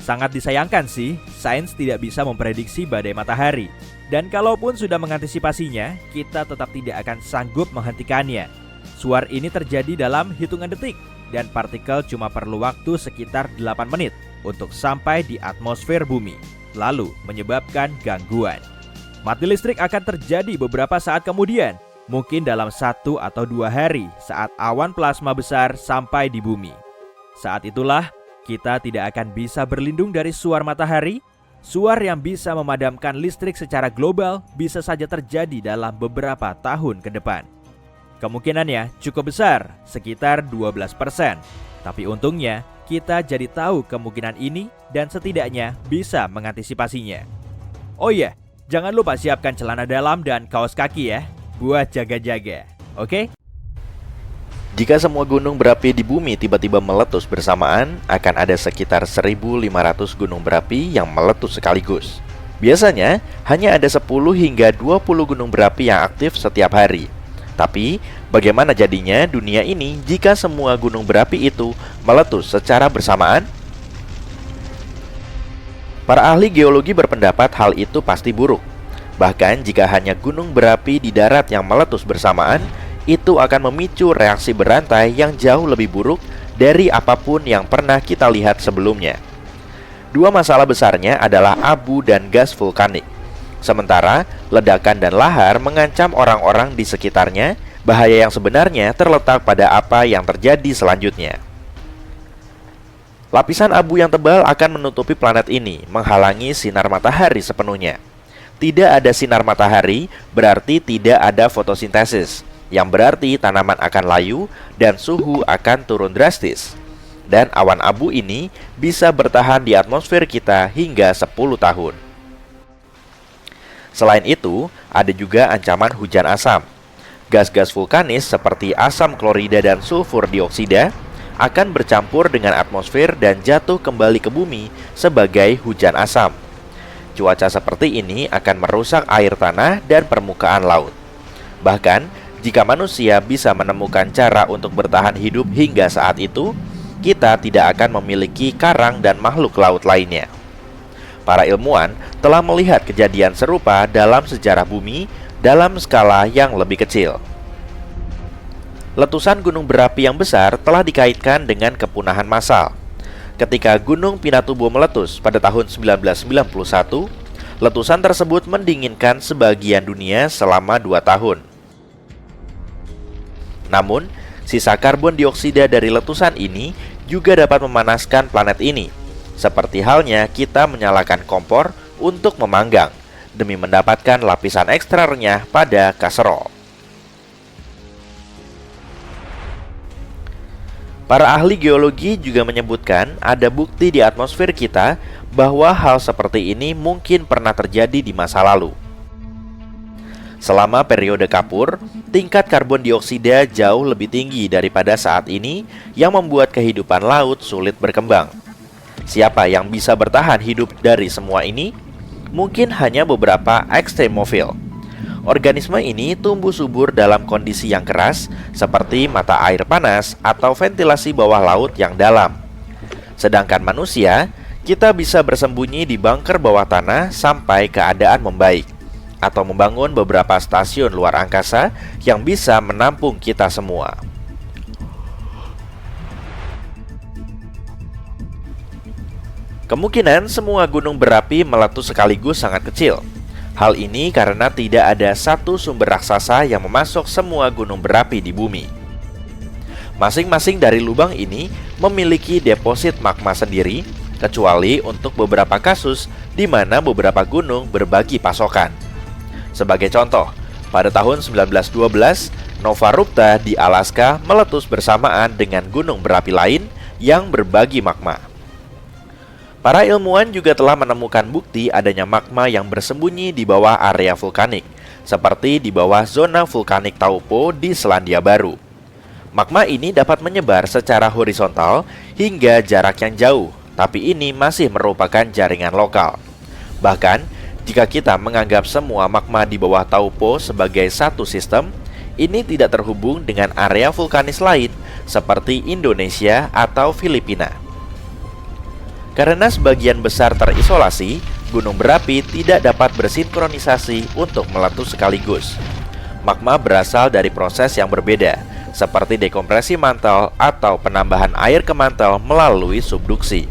Sangat disayangkan sih, sains tidak bisa memprediksi badai matahari. Dan kalaupun sudah mengantisipasinya, kita tetap tidak akan sanggup menghentikannya. Suar ini terjadi dalam hitungan detik, dan partikel cuma perlu waktu sekitar 8 menit untuk sampai di atmosfer bumi, lalu menyebabkan gangguan. Mati listrik akan terjadi beberapa saat kemudian, mungkin dalam 1 atau 2 hari saat awan plasma besar sampai di bumi. Saat itulah, kita tidak akan bisa berlindung dari suar matahari. Suar yang bisa memadamkan listrik secara global bisa saja terjadi dalam beberapa tahun ke depan. Kemungkinannya cukup besar, sekitar 12%. Tapi untungnya, kita jadi tahu kemungkinan ini dan setidaknya bisa mengantisipasinya. Oh iya, jangan lupa siapkan celana dalam dan kaos kaki ya, buat jaga-jaga, oke? Jika semua gunung berapi di bumi tiba-tiba meletus bersamaan, akan ada sekitar 1.500 gunung berapi yang meletus sekaligus. Biasanya, hanya ada 10 hingga 20 gunung berapi yang aktif setiap hari. Tapi, bagaimana jadinya dunia ini jika semua gunung berapi itu meletus secara bersamaan? Para ahli geologi berpendapat hal itu pasti buruk. Bahkan jika hanya gunung berapi di darat yang meletus bersamaan, itu akan memicu reaksi berantai yang jauh lebih buruk dari apapun yang pernah kita lihat sebelumnya. Dua masalah besarnya adalah abu dan gas vulkanik. Sementara ledakan dan lahar mengancam orang-orang di sekitarnya, bahaya yang sebenarnya terletak pada apa yang terjadi selanjutnya. Lapisan abu yang tebal akan menutupi planet ini, menghalangi sinar matahari sepenuhnya. Tidak ada sinar matahari berarti tidak ada fotosintesis, yang berarti tanaman akan layu dan suhu akan turun drastis. Dan awan abu ini bisa bertahan di atmosfer kita hingga 10 tahun. Selain itu, ada juga ancaman hujan asam. Gas-gas vulkanis seperti asam klorida dan sulfur dioksida akan bercampur dengan atmosfer dan jatuh kembali ke bumi sebagai hujan asam. Cuaca seperti ini akan merusak air tanah dan permukaan laut. Bahkan, jika manusia bisa menemukan cara untuk bertahan hidup hingga saat itu, kita tidak akan memiliki karang dan makhluk laut lainnya. Para ilmuwan telah melihat kejadian serupa dalam sejarah bumi dalam skala yang lebih kecil. Letusan gunung berapi yang besar telah dikaitkan dengan kepunahan massal. Ketika Gunung Pinatubo meletus pada tahun 1991, letusan tersebut mendinginkan sebagian dunia selama 2 tahun. Namun, sisa karbon dioksida dari letusan ini juga dapat memanaskan planet ini, seperti halnya kita menyalakan kompor untuk memanggang, demi mendapatkan lapisan ekstra renyah pada kaserol. Para ahli geologi juga menyebutkan ada bukti di atmosfer kita bahwa hal seperti ini mungkin pernah terjadi di masa lalu. Selama periode kapur, tingkat karbon dioksida jauh lebih tinggi daripada saat ini yang membuat kehidupan laut sulit berkembang. Siapa yang bisa bertahan hidup dari semua ini? Mungkin hanya beberapa ekstremofil. Organisme ini tumbuh subur dalam kondisi yang keras, seperti mata air panas atau ventilasi bawah laut yang dalam. Sedangkan manusia, kita bisa bersembunyi di bunker bawah tanah sampai keadaan membaik, atau membangun beberapa stasiun luar angkasa yang bisa menampung kita semua. Kemungkinan semua gunung berapi meletus sekaligus sangat kecil. Hal ini karena tidak ada satu sumber raksasa yang memasok semua gunung berapi di bumi. Masing-masing dari lubang ini memiliki deposit magma sendiri, kecuali untuk beberapa kasus di mana beberapa gunung berbagi pasokan. Sebagai contoh, pada tahun 1912, Nova Rupta di Alaska meletus bersamaan dengan gunung berapi lain yang berbagi magma. Para ilmuwan juga telah menemukan bukti adanya magma yang bersembunyi di bawah area vulkanik, seperti di bawah zona vulkanik Taupo di Selandia Baru. Magma ini dapat menyebar secara horizontal hingga jarak yang jauh, tapi ini masih merupakan jaringan lokal. Bahkan, jika kita menganggap semua magma di bawah Taupo sebagai satu sistem, ini tidak terhubung dengan area vulkanis lain seperti Indonesia atau Filipina. Karena sebagian besar terisolasi, gunung berapi tidak dapat bersinkronisasi untuk meletus sekaligus. Magma berasal dari proses yang berbeda, seperti dekompresi mantel atau penambahan air ke mantel melalui subduksi.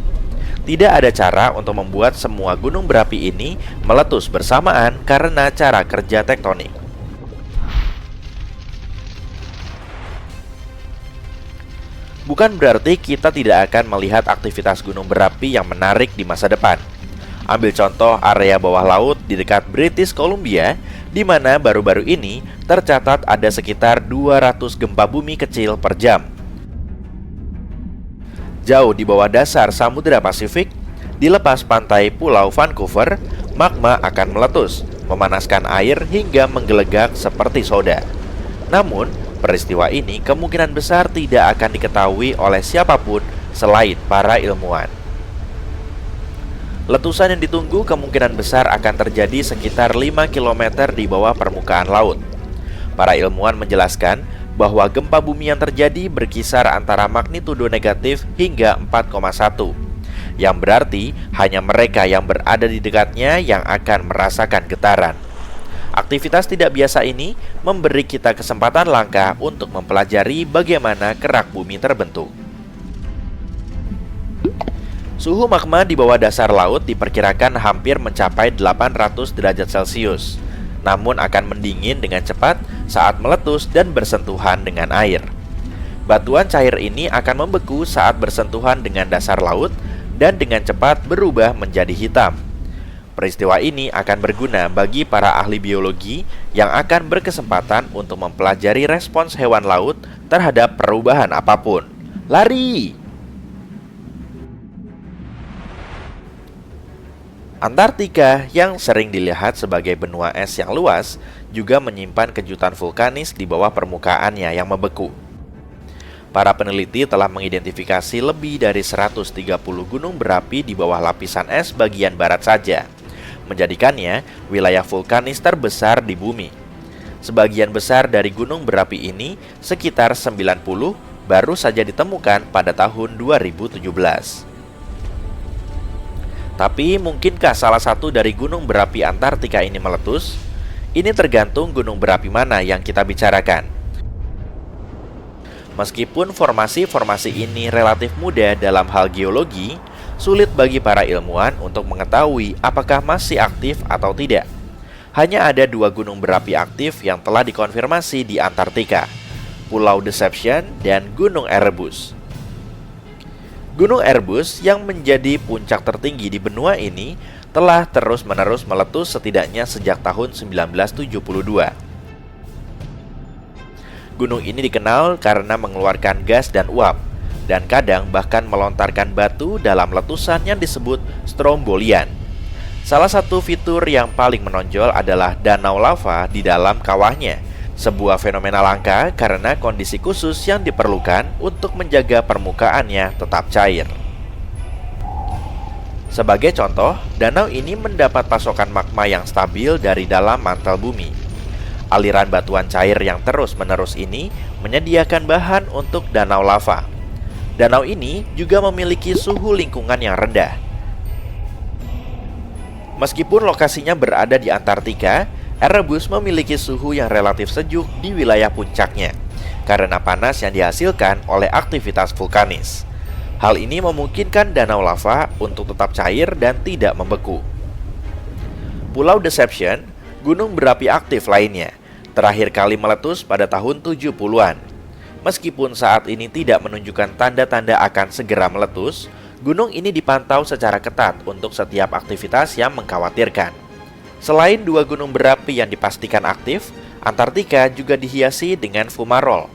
Tidak ada cara untuk membuat semua gunung berapi ini meletus bersamaan karena cara kerja tektonik. Bukan berarti kita tidak akan melihat aktivitas gunung berapi yang menarik di masa depan. Ambil contoh area bawah laut di dekat British Columbia, di mana baru-baru ini tercatat ada sekitar 200 gempa bumi kecil per jam. Jauh di bawah dasar Samudra Pasifik, di lepas pantai Pulau Vancouver, magma akan meletus, memanaskan air hingga menggelegak seperti soda. Namun, peristiwa ini kemungkinan besar tidak akan diketahui oleh siapapun selain para ilmuwan. Letusan yang ditunggu kemungkinan besar akan terjadi sekitar 5 km di bawah permukaan laut. Para ilmuwan menjelaskan bahwa gempa bumi yang terjadi berkisar antara magnitudo negatif hingga 4,1, yang berarti hanya mereka yang berada di dekatnya yang akan merasakan getaran. Aktivitas tidak biasa ini memberi kita kesempatan langka untuk mempelajari bagaimana kerak bumi terbentuk. Suhu magma di bawah dasar laut diperkirakan hampir mencapai 800 derajat Celcius, namun akan mendingin dengan cepat saat meletus dan bersentuhan dengan air. Batuan cair ini akan membeku saat bersentuhan dengan dasar laut dan dengan cepat berubah menjadi hitam. Peristiwa ini akan berguna bagi para ahli biologi yang akan berkesempatan untuk mempelajari respons hewan laut terhadap perubahan apapun. Lari! Antartika yang sering dilihat sebagai benua es yang luas juga menyimpan kejutan vulkanis di bawah permukaannya yang membeku. Para peneliti telah mengidentifikasi lebih dari 130 gunung berapi di bawah lapisan es bagian barat saja, menjadikannya wilayah vulkanis terbesar di bumi. Sebagian besar dari gunung berapi ini, sekitar 90, baru saja ditemukan pada tahun 2017. Tapi mungkinkah salah satu dari gunung berapi Antartika ini meletus? Ini tergantung gunung berapi mana yang kita bicarakan. Meskipun formasi-formasi ini relatif mudah dalam hal geologi, sulit bagi para ilmuwan untuk mengetahui apakah masih aktif atau tidak. Hanya ada 2 gunung berapi aktif yang telah dikonfirmasi di Antartika, Pulau Deception dan Gunung Erebus. Gunung Erebus yang menjadi puncak tertinggi di benua ini telah terus-menerus meletus setidaknya sejak tahun 1972. Gunung ini dikenal karena mengeluarkan gas dan uap, dan kadang bahkan melontarkan batu dalam letusan yang disebut strombolian. Salah satu fitur yang paling menonjol adalah danau lava di dalam kawahnya, sebuah fenomena langka karena kondisi khusus yang diperlukan untuk menjaga permukaannya tetap cair. Sebagai contoh, danau ini mendapat pasokan magma yang stabil dari dalam mantel bumi. Aliran batuan cair yang terus-menerus ini menyediakan bahan untuk danau lava. Danau ini juga memiliki suhu lingkungan yang rendah. Meskipun lokasinya berada di Antartika, Erebus memiliki suhu yang relatif sejuk di wilayah puncaknya karena panas yang dihasilkan oleh aktivitas vulkanis. Hal ini memungkinkan danau lava untuk tetap cair dan tidak membeku. Pulau Deception, gunung berapi aktif lainnya, terakhir kali meletus pada tahun 70-an. Meskipun saat ini tidak menunjukkan tanda-tanda akan segera meletus, gunung ini dipantau secara ketat untuk setiap aktivitas yang mengkhawatirkan. Selain 2 gunung berapi yang dipastikan aktif, Antartika juga dihiasi dengan fumarole,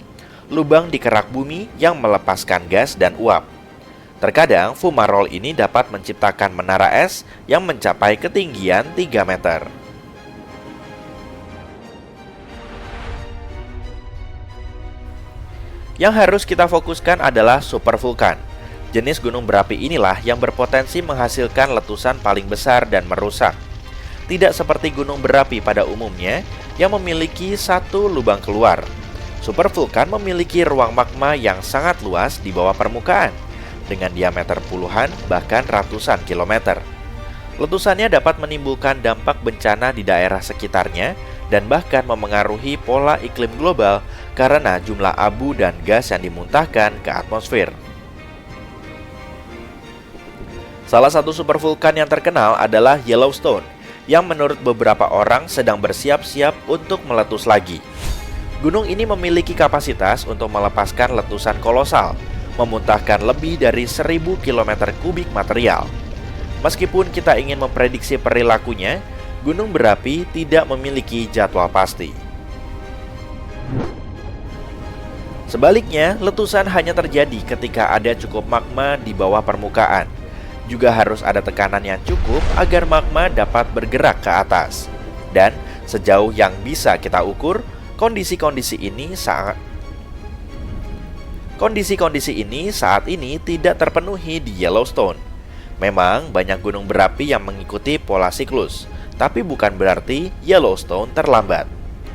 lubang di kerak bumi yang melepaskan gas dan uap. Terkadang fumarole ini dapat menciptakan menara es yang mencapai ketinggian 3 meter. Yang harus kita fokuskan adalah supervulkan. Jenis gunung berapi inilah yang berpotensi menghasilkan letusan paling besar dan merusak. Tidak seperti gunung berapi pada umumnya yang memiliki satu lubang keluar. Supervulkan memiliki ruang magma yang sangat luas di bawah permukaan, dengan diameter puluhan bahkan ratusan kilometer. Letusannya dapat menimbulkan dampak bencana di daerah sekitarnya dan bahkan memengaruhi pola iklim global karena jumlah abu dan gas yang dimuntahkan ke atmosfer. Salah satu supervulkan yang terkenal adalah Yellowstone, yang menurut beberapa orang sedang bersiap-siap untuk meletus lagi. Gunung ini memiliki kapasitas untuk melepaskan letusan kolosal, memuntahkan lebih dari 1000 km kubik material. Meskipun kita ingin memprediksi perilakunya, gunung berapi tidak memiliki jadwal pasti. Sebaliknya, letusan hanya terjadi ketika ada cukup magma di bawah permukaan. Juga harus ada tekanan yang cukup agar magma dapat bergerak ke atas. Dan sejauh yang bisa kita ukur, kondisi-kondisi ini saat ini tidak terpenuhi di Yellowstone. Memang banyak gunung berapi yang mengikuti pola siklus, tapi bukan berarti Yellowstone terlambat.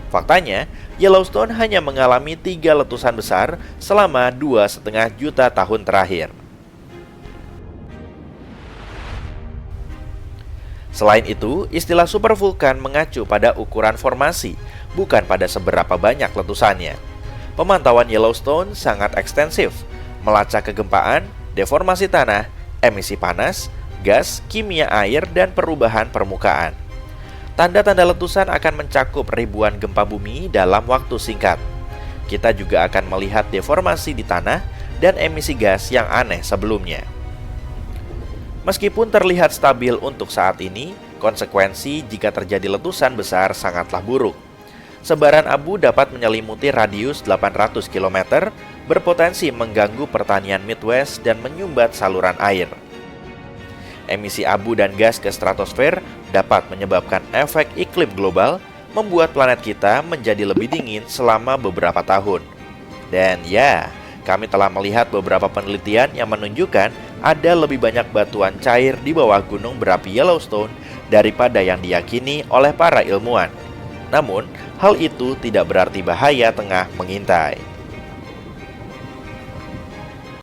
Faktanya, Yellowstone hanya mengalami 3 letusan besar selama 2,5 juta tahun terakhir. Selain itu, istilah supervulkan mengacu pada ukuran formasi, bukan pada seberapa banyak letusannya. Pemantauan Yellowstone sangat ekstensif, melacak kegempaan, deformasi tanah, emisi panas, gas, kimia air, dan perubahan permukaan. Tanda-tanda letusan akan mencakup ribuan gempa bumi dalam waktu singkat. Kita juga akan melihat deformasi di tanah dan emisi gas yang aneh sebelumnya. Meskipun terlihat stabil untuk saat ini, konsekuensi jika terjadi letusan besar sangatlah buruk. Sebaran abu dapat menyelimuti radius 800 km, berpotensi mengganggu pertanian Midwest dan menyumbat saluran air. Emisi abu dan gas ke stratosfer dapat menyebabkan efek iklim global, membuat planet kita menjadi lebih dingin selama beberapa tahun. Dan ya, kami telah melihat beberapa penelitian yang menunjukkan ada lebih banyak batuan cair di bawah gunung berapi Yellowstone daripada yang diyakini oleh para ilmuwan. Namun, hal itu tidak berarti bahaya tengah mengintai.